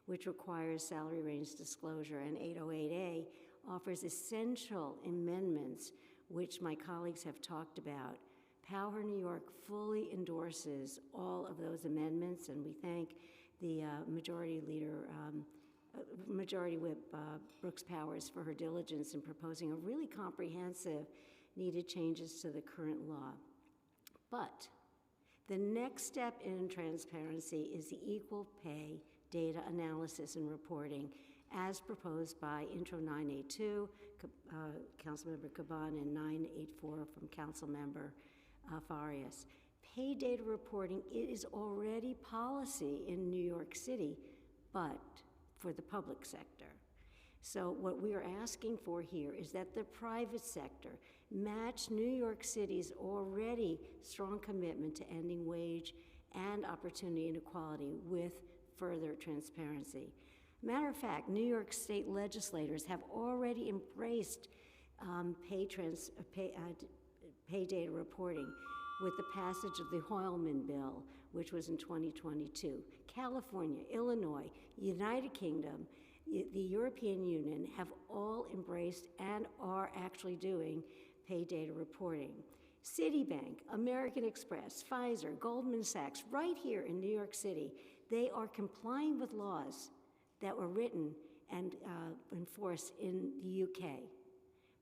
which requires salary range disclosure, and 808A offers essential amendments, which my colleagues have talked about. Power New York fully endorses all of those amendments, and we thank the Majority Whip Brooks Powers for her diligence in proposing a really comprehensive needed changes to the current law. But the next step in transparency is the Equal Pay data analysis and reporting as proposed by Intro 982, Councilmember Caban, and 984 from Councilmember Farias. Pay data reporting is already policy in New York City, but for the public sector. So what we are asking for here is that the private sector match New York City's already strong commitment to ending wage and opportunity inequality with further transparency. Matter of fact, New York State legislators have already embraced pay data reporting with the passage of the Hoylman Bill, which was in 2022. California, Illinois, United Kingdom, the European Union have all embraced and are actually doing pay data reporting. Citibank, American Express, Pfizer, Goldman Sachs, right here in New York City, they are complying with laws that were written and enforced in the UK.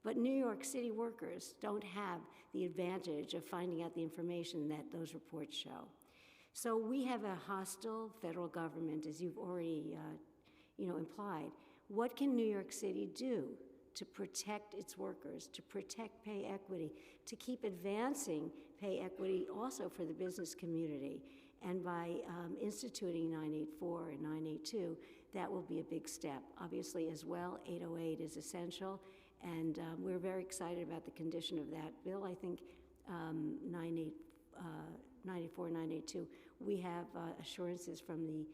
But New York City workers don't have the advantage of finding out the information that those reports show. So we have a hostile federal government, as you've already implied. What can New York City do to protect its workers, to protect pay equity, to keep advancing pay equity also for the business community? And by instituting 984 and 982, that will be a big step. Obviously, as well, 808 is essential, and we're very excited about the condition of that bill. I think 984, 982, we have assurances from the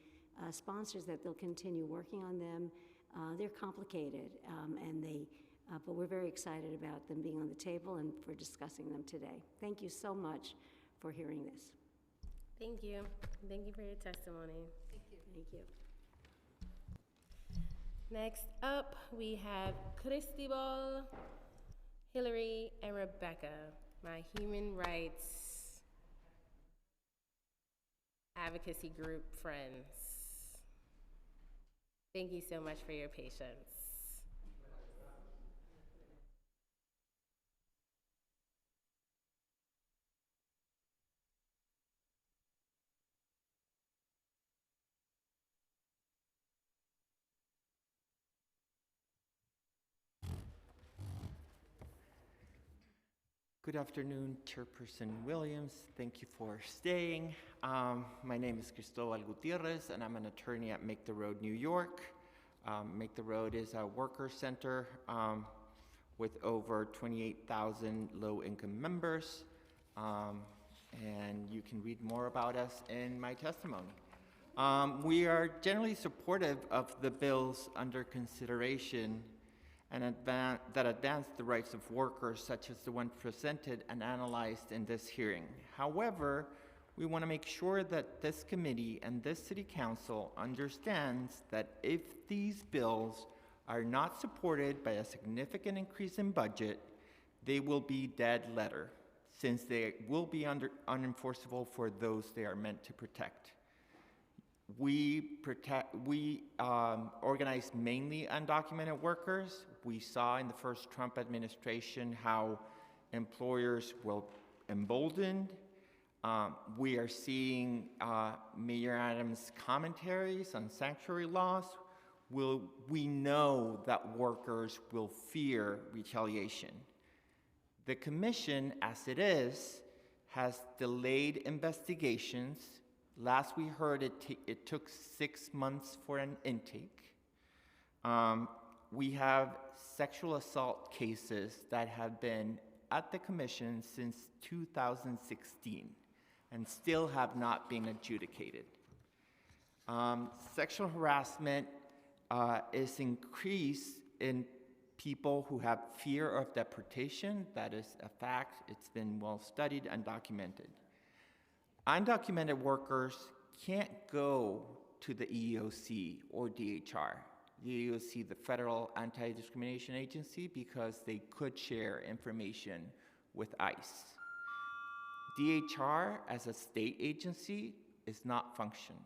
sponsors that they'll continue working on them. They're complicated, but we're very excited about them being on the table and for discussing them today. Thank you so much for hearing this. Thank you. Thank you for your testimony. Thank you. Thank you. Next up, we have Cristobal, Hillary, and Rebecca, my human rights advocacy group friends. Thank you so much for your patience. Good afternoon, Chairperson Williams. Thank you for staying. My name is Cristobal Gutierrez, and I'm an attorney at Make the Road New York. Make the Road is a worker center with over 28,000 low-income members, and you can read more about us in my testimony. We are generally supportive of the bills under consideration and that advance the rights of workers, such as the one presented and analyzed in this hearing. However, we want to make sure that this committee and this city council understands that if these bills are not supported by a significant increase in budget, they will be dead letter, since they will be unenforceable for those they are meant to protect. We organize mainly undocumented workers. We saw in the first Trump administration how employers were emboldened. We are seeing Mayor Adams' commentaries on sanctuary laws. We know that workers will fear retaliation. The commission, as it is, has delayed investigations. Last we heard, it took 6 months for an intake. We have sexual assault cases that have been at the commission since 2016 and still have not been adjudicated. Sexual harassment is increased in people who have fear of deportation. That is a fact. It's been well studied and documented. Undocumented workers can't go to the EEOC or DHR. The EEOC, the Federal Anti-Discrimination Agency, because they could share information with ICE. DHR, as a state agency, does not function.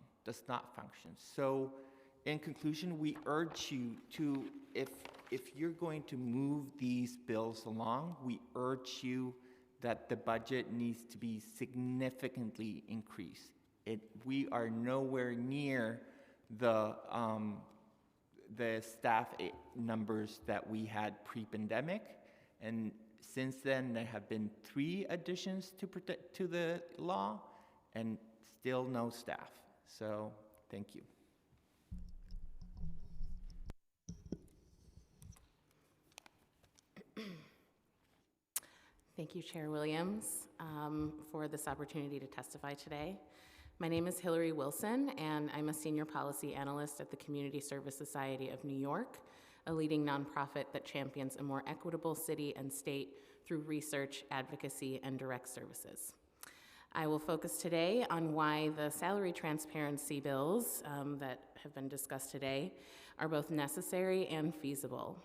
So, in conclusion, we urge you to, if you're going to move these bills along, we urge you that the budget needs to be significantly increased. We are nowhere near the staff numbers that we had pre-pandemic, and since then there have been 3 additions to the law, and still no staff. So thank you. Thank you, Chair Williams, for this opportunity to testify today. My name is Hillary Wilson, and I'm a senior policy analyst at the Community Service Society of New York, a leading nonprofit that champions a more equitable city and state through research, advocacy, and direct services. I will focus today on why the salary transparency bills that have been discussed today are both necessary and feasible.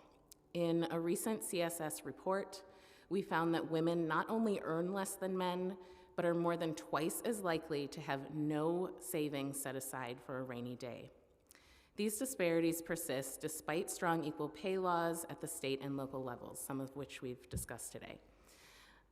In a recent CSS report, we found that women not only earn less than men, but are more than twice as likely to have no savings set aside for a rainy day. These disparities persist despite strong equal pay laws at the state and local levels, some of which we've discussed today.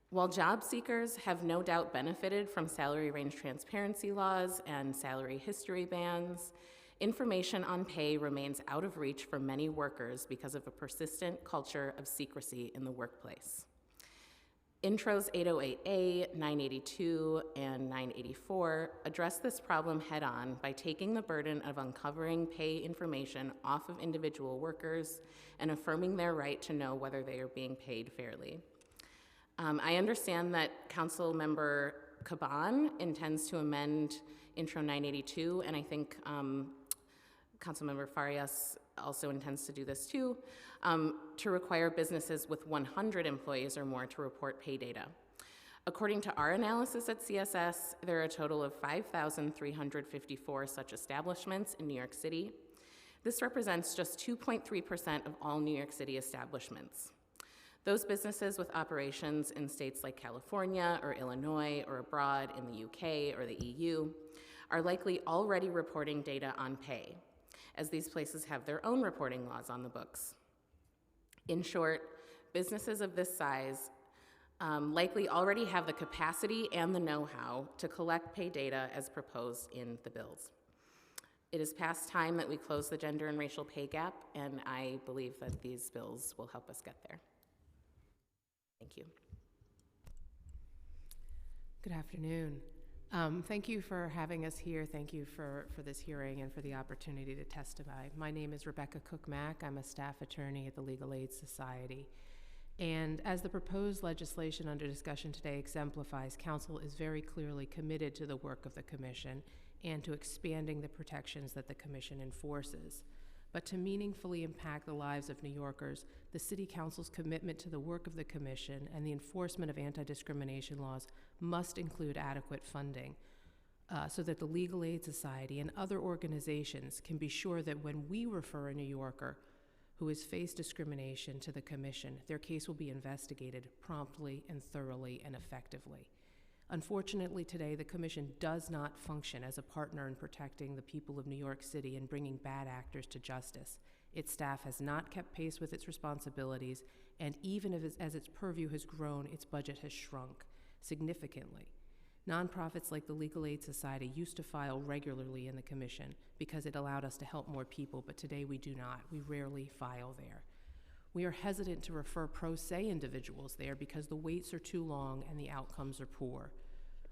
While job seekers have no doubt benefited from salary range transparency laws and salary history bans, information on pay remains out of reach for many workers because of a persistent culture of secrecy in the workplace. Intros 808A, 982, and 984 address this problem head-on by taking the burden of uncovering pay information off of individual workers and affirming their right to know whether they are being paid fairly. I understand that Councilmember Caban intends to amend Intro 982, and I think Councilmember Farias also intends to do this too, to require businesses with 100 employees or more to report pay data. According to our analysis at CSS, there are a total of 5,354 such establishments in New York City. This represents just 2.3% of all New York City establishments. Those businesses with operations in states like California or Illinois or abroad in the UK or the EU are likely already reporting data on pay, as these places have their own reporting laws on the books. In short, businesses of this size likely already have the capacity and the know-how to collect pay data as proposed in the bills. It is past time that we close the gender and racial pay gap, and I believe that these bills will help us get there. Thank you. Good afternoon. Thank you for having us here. Thank you for this hearing and for the opportunity to testify. My name is Rebecca Cook-Mack. I'm a staff attorney at the Legal Aid Society. And as the proposed legislation under discussion today exemplifies, Council is very clearly committed to the work of the Commission and to expanding the protections that the Commission enforces. But to meaningfully impact the lives of New Yorkers, the City Council's commitment to the work of the Commission and the enforcement of anti-discrimination laws must include adequate funding so that the Legal Aid Society and other organizations can be sure that when we refer a New Yorker who has faced discrimination to the Commission, their case will be investigated promptly and thoroughly and effectively. Unfortunately, today, the Commission does not function as a partner in protecting the people of New York City and bringing bad actors to justice. Its staff has not kept pace with its responsibilities, and even as its purview has grown, its budget has shrunk significantly. Nonprofits like the Legal Aid Society used to file regularly in the Commission because it allowed us to help more people, but today we do not. We rarely file there. We are hesitant to refer pro se individuals there because the waits are too long and the outcomes are poor.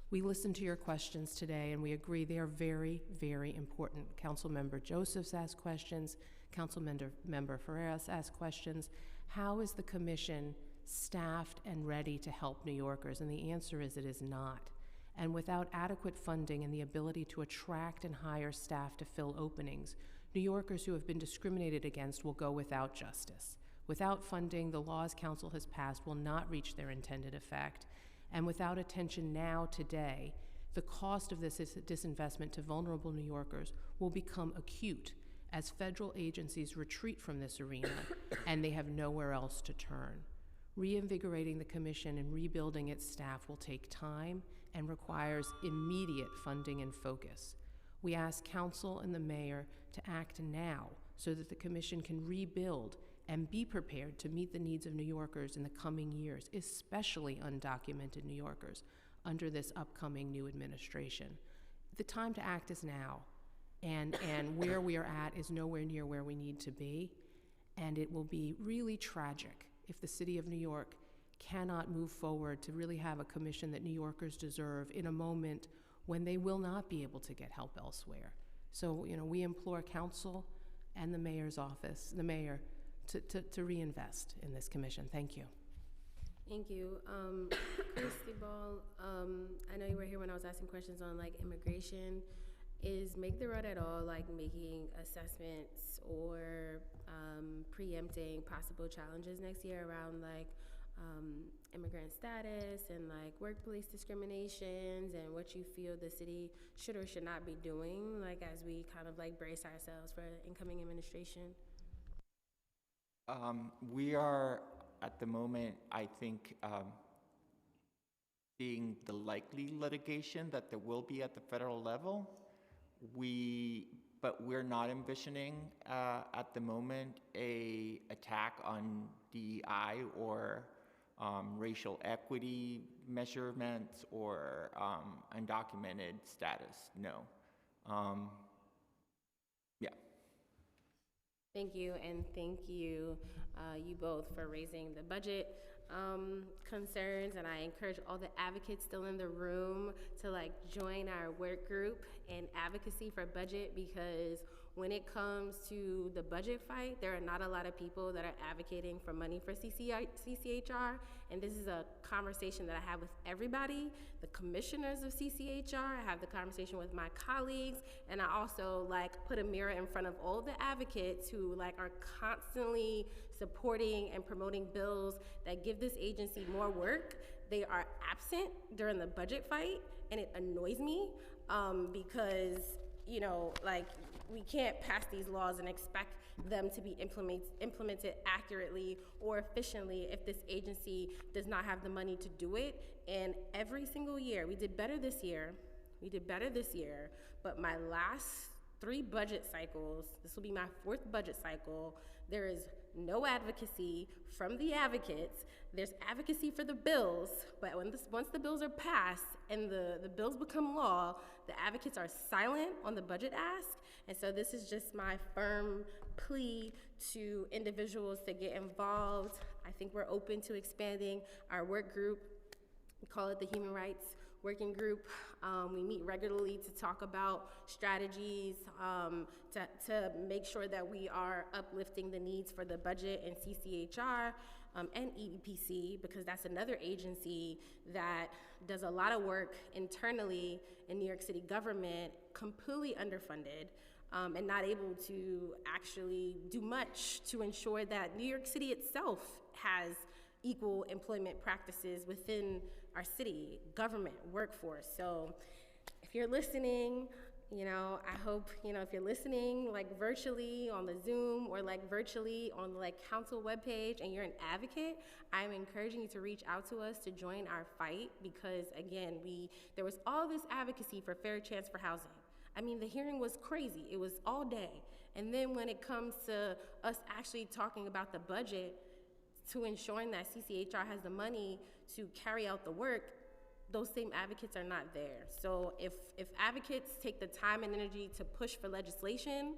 We listened to your questions today and we agree they are very, very important. Councilmember Josephs asked questions, Councilmember Ferreras asked questions. How is the Commission staffed and ready to help New Yorkers? And the answer is it is not. And without adequate funding and the ability to attract and hire staff to fill openings, New Yorkers who have been discriminated against will go without justice. Without funding, the laws Council has passed will not reach their intended effect. And without attention now, today, the cost of this disinvestment to vulnerable New Yorkers will become acute as federal agencies retreat from this arena and they have nowhere else to turn. Reinvigorating the Commission and rebuilding its staff will take time and requires immediate funding and focus. We ask Council and the Mayor to act now so that the Commission can rebuild and be prepared to meet the needs of New Yorkers in the coming years, especially undocumented New Yorkers, under this upcoming new administration. The time to act is now. And where we are at is nowhere near where we need to be. And it will be really tragic if the city of New York cannot move forward to really have a commission that New Yorkers deserve in a moment when they will not be able to get help elsewhere. So, we implore council and the mayor's office, the mayor, to reinvest in this commission. Thank you. Thank you. Christy Ball, I know you were here when I was asking questions on immigration. Is Make the Road at all making assessments or preempting possible challenges next year around immigrant status and workplace discriminations and what you feel the city should or should not be doing as we kind of brace ourselves for incoming administration? We are at the moment, I think, seeing the likely litigation that there will be at the federal level. But we're not envisioning at the moment a attack on DEI or racial equity measurements or undocumented status. No. Yeah. Thank you, and thank you, you both, for raising the budget concerns, and I encourage all the advocates still in the room to join our work group in advocacy for budget, because when it comes to the budget fight, there are not a lot of people that are advocating for money for CCHR, and this is a conversation that I have with everybody, the commissioners of CCHR, I have the conversation with my colleagues, and I also put a mirror in front of all the advocates who are constantly supporting and promoting bills that give this agency more work. They are absent during the budget fight, and it annoys me because, we can't pass these laws and expect them to be implemented accurately or efficiently if this agency does not have the money to do it. And every single year, we did better this year, but my last 3 budget cycles, this will be my 4th budget cycle, there is no advocacy from the advocates. There's advocacy for the bills, but once the bills are passed and the bills become law, the advocates are silent on the budget ask. And so this is just my firm plea to individuals to get involved. I think we're open to expanding our work group. We call it the Human Rights Working Group. We meet regularly to talk about strategies to make sure that we are uplifting the needs for the budget and CCHR and EPC, because that's another agency that does a lot of work internally in New York City government, completely underfunded, and not able to actually do much to ensure that New York City itself has equal employment practices within our city government workforce. So if you're listening, I hope, if you're listening virtually on the Zoom or virtually on the council webpage and you're an advocate, I'm encouraging you to reach out to us to join our fight, because again, there was all this advocacy for fair chance for housing. I mean, the hearing was crazy. It was all day. And then when it comes to us actually talking about the budget, to ensuring that CCHR has the money to carry out the work, those same advocates are not there. So if advocates take the time and energy to push for legislation,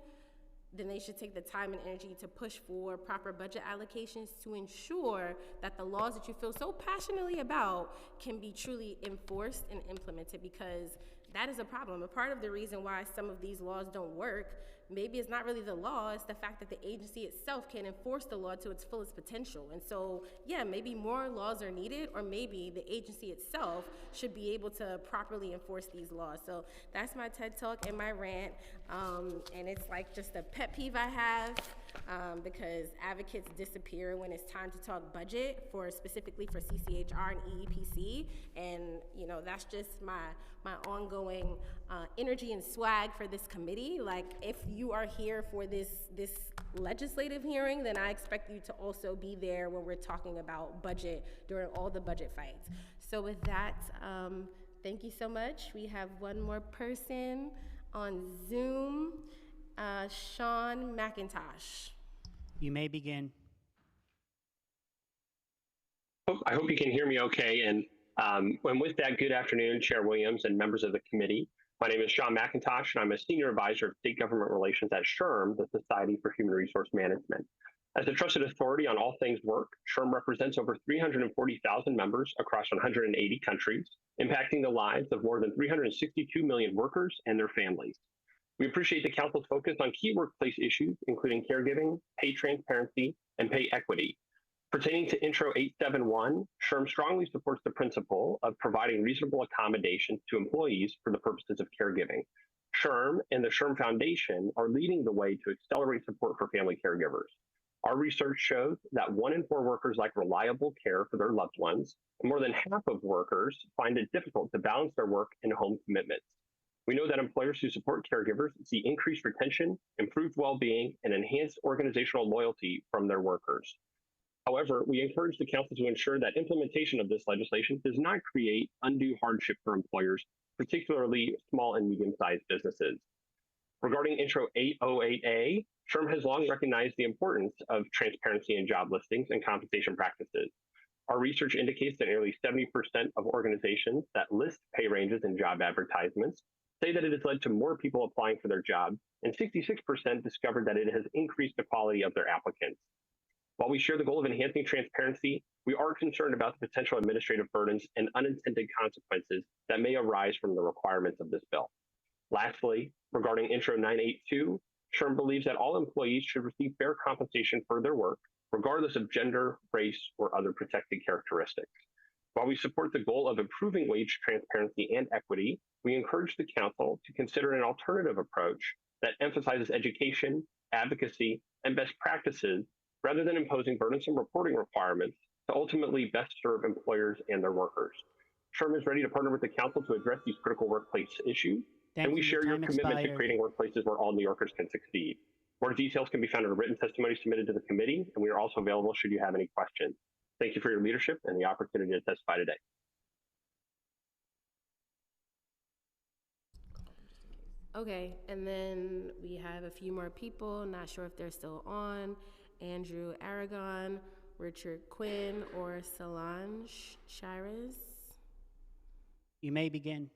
then they should take the time and energy to push for proper budget allocations to ensure that the laws that you feel so passionately about can be truly enforced and implemented, because that is a problem. A part of the reason why some of these laws don't work, maybe it's not really the law, it's the fact that the agency itself can't enforce the law to its fullest potential. And so, yeah, maybe more laws are needed, or maybe the agency itself should be able to properly enforce these laws. So that's my TED Talk and my rant. And it's just a pet peeve I have, because advocates disappear when it's time to talk budget specifically for CCHR and EEPC. And, that's just my ongoing energy and swag for this committee. If you are here for this legislative hearing, then I expect you to also be there when we're talking about budget during all the budget fights. So with that, thank you so much. We have one more person on Zoom, Sean McIntosh. You may begin. I hope you can hear me okay. And with that, good afternoon, Chair Williams and members of the committee. My name is Sean McIntosh, and I'm a Senior Advisor of State Government Relations at SHRM, the Society for Human Resource Management. As a trusted authority on all things work, SHRM represents over 340,000 members across 180 countries, impacting the lives of more than 362 million workers and their families. We appreciate the Council's focus on key workplace issues, including caregiving, pay transparency, and pay equity. Pertaining to Intro 871, SHRM strongly supports the principle of providing reasonable accommodations to employees for the purposes of caregiving. SHRM and the SHRM Foundation are leading the way to accelerate support for family caregivers. Our research shows that 1 in 4 workers like reliable care for their loved ones, and more than half of workers find it difficult to balance their work and home commitments. We know that employers who support caregivers see increased retention, improved well-being, and enhanced organizational loyalty from their workers. However, we encourage the Council to ensure that implementation of this legislation does not create undue hardship for employers, particularly small and medium-sized businesses. Regarding Intro 808A, SHRM has long recognized the importance of transparency in job listings and compensation practices. Our research indicates that nearly 70% of organizations that list pay ranges in job advertisements say that it has led to more people applying for their job, and 66% discovered that it has increased the quality of their applicants. While we share the goal of enhancing transparency, we are concerned about the potential administrative burdens and unintended consequences that may arise from the requirements of this bill. Lastly, regarding Intro 982, SHRM believes that all employees should receive fair compensation for their work, regardless of gender, race, or other protected characteristics. While we support the goal of improving wage transparency and equity, we encourage the Council to consider an alternative approach that emphasizes education, advocacy, and best practices rather than imposing burdensome reporting requirements to ultimately best serve employers and their workers. SHRM is ready to partner with the Council to address these critical workplace issues, and we share your commitment to creating workplaces where all New Yorkers can succeed. More details can be found in a written testimony submitted to the committee, and we are also available should you have any questions. Thank you for your leadership and the opportunity to testify today. Okay, and then we have a few more people, not sure if they're still on. Andrew Aragon, Richard Quinn, or Solange Shires. You may begin.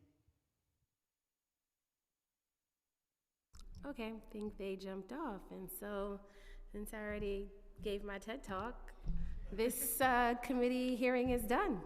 Okay, I think they jumped off, and so since I already gave my TED Talk, this committee hearing is done.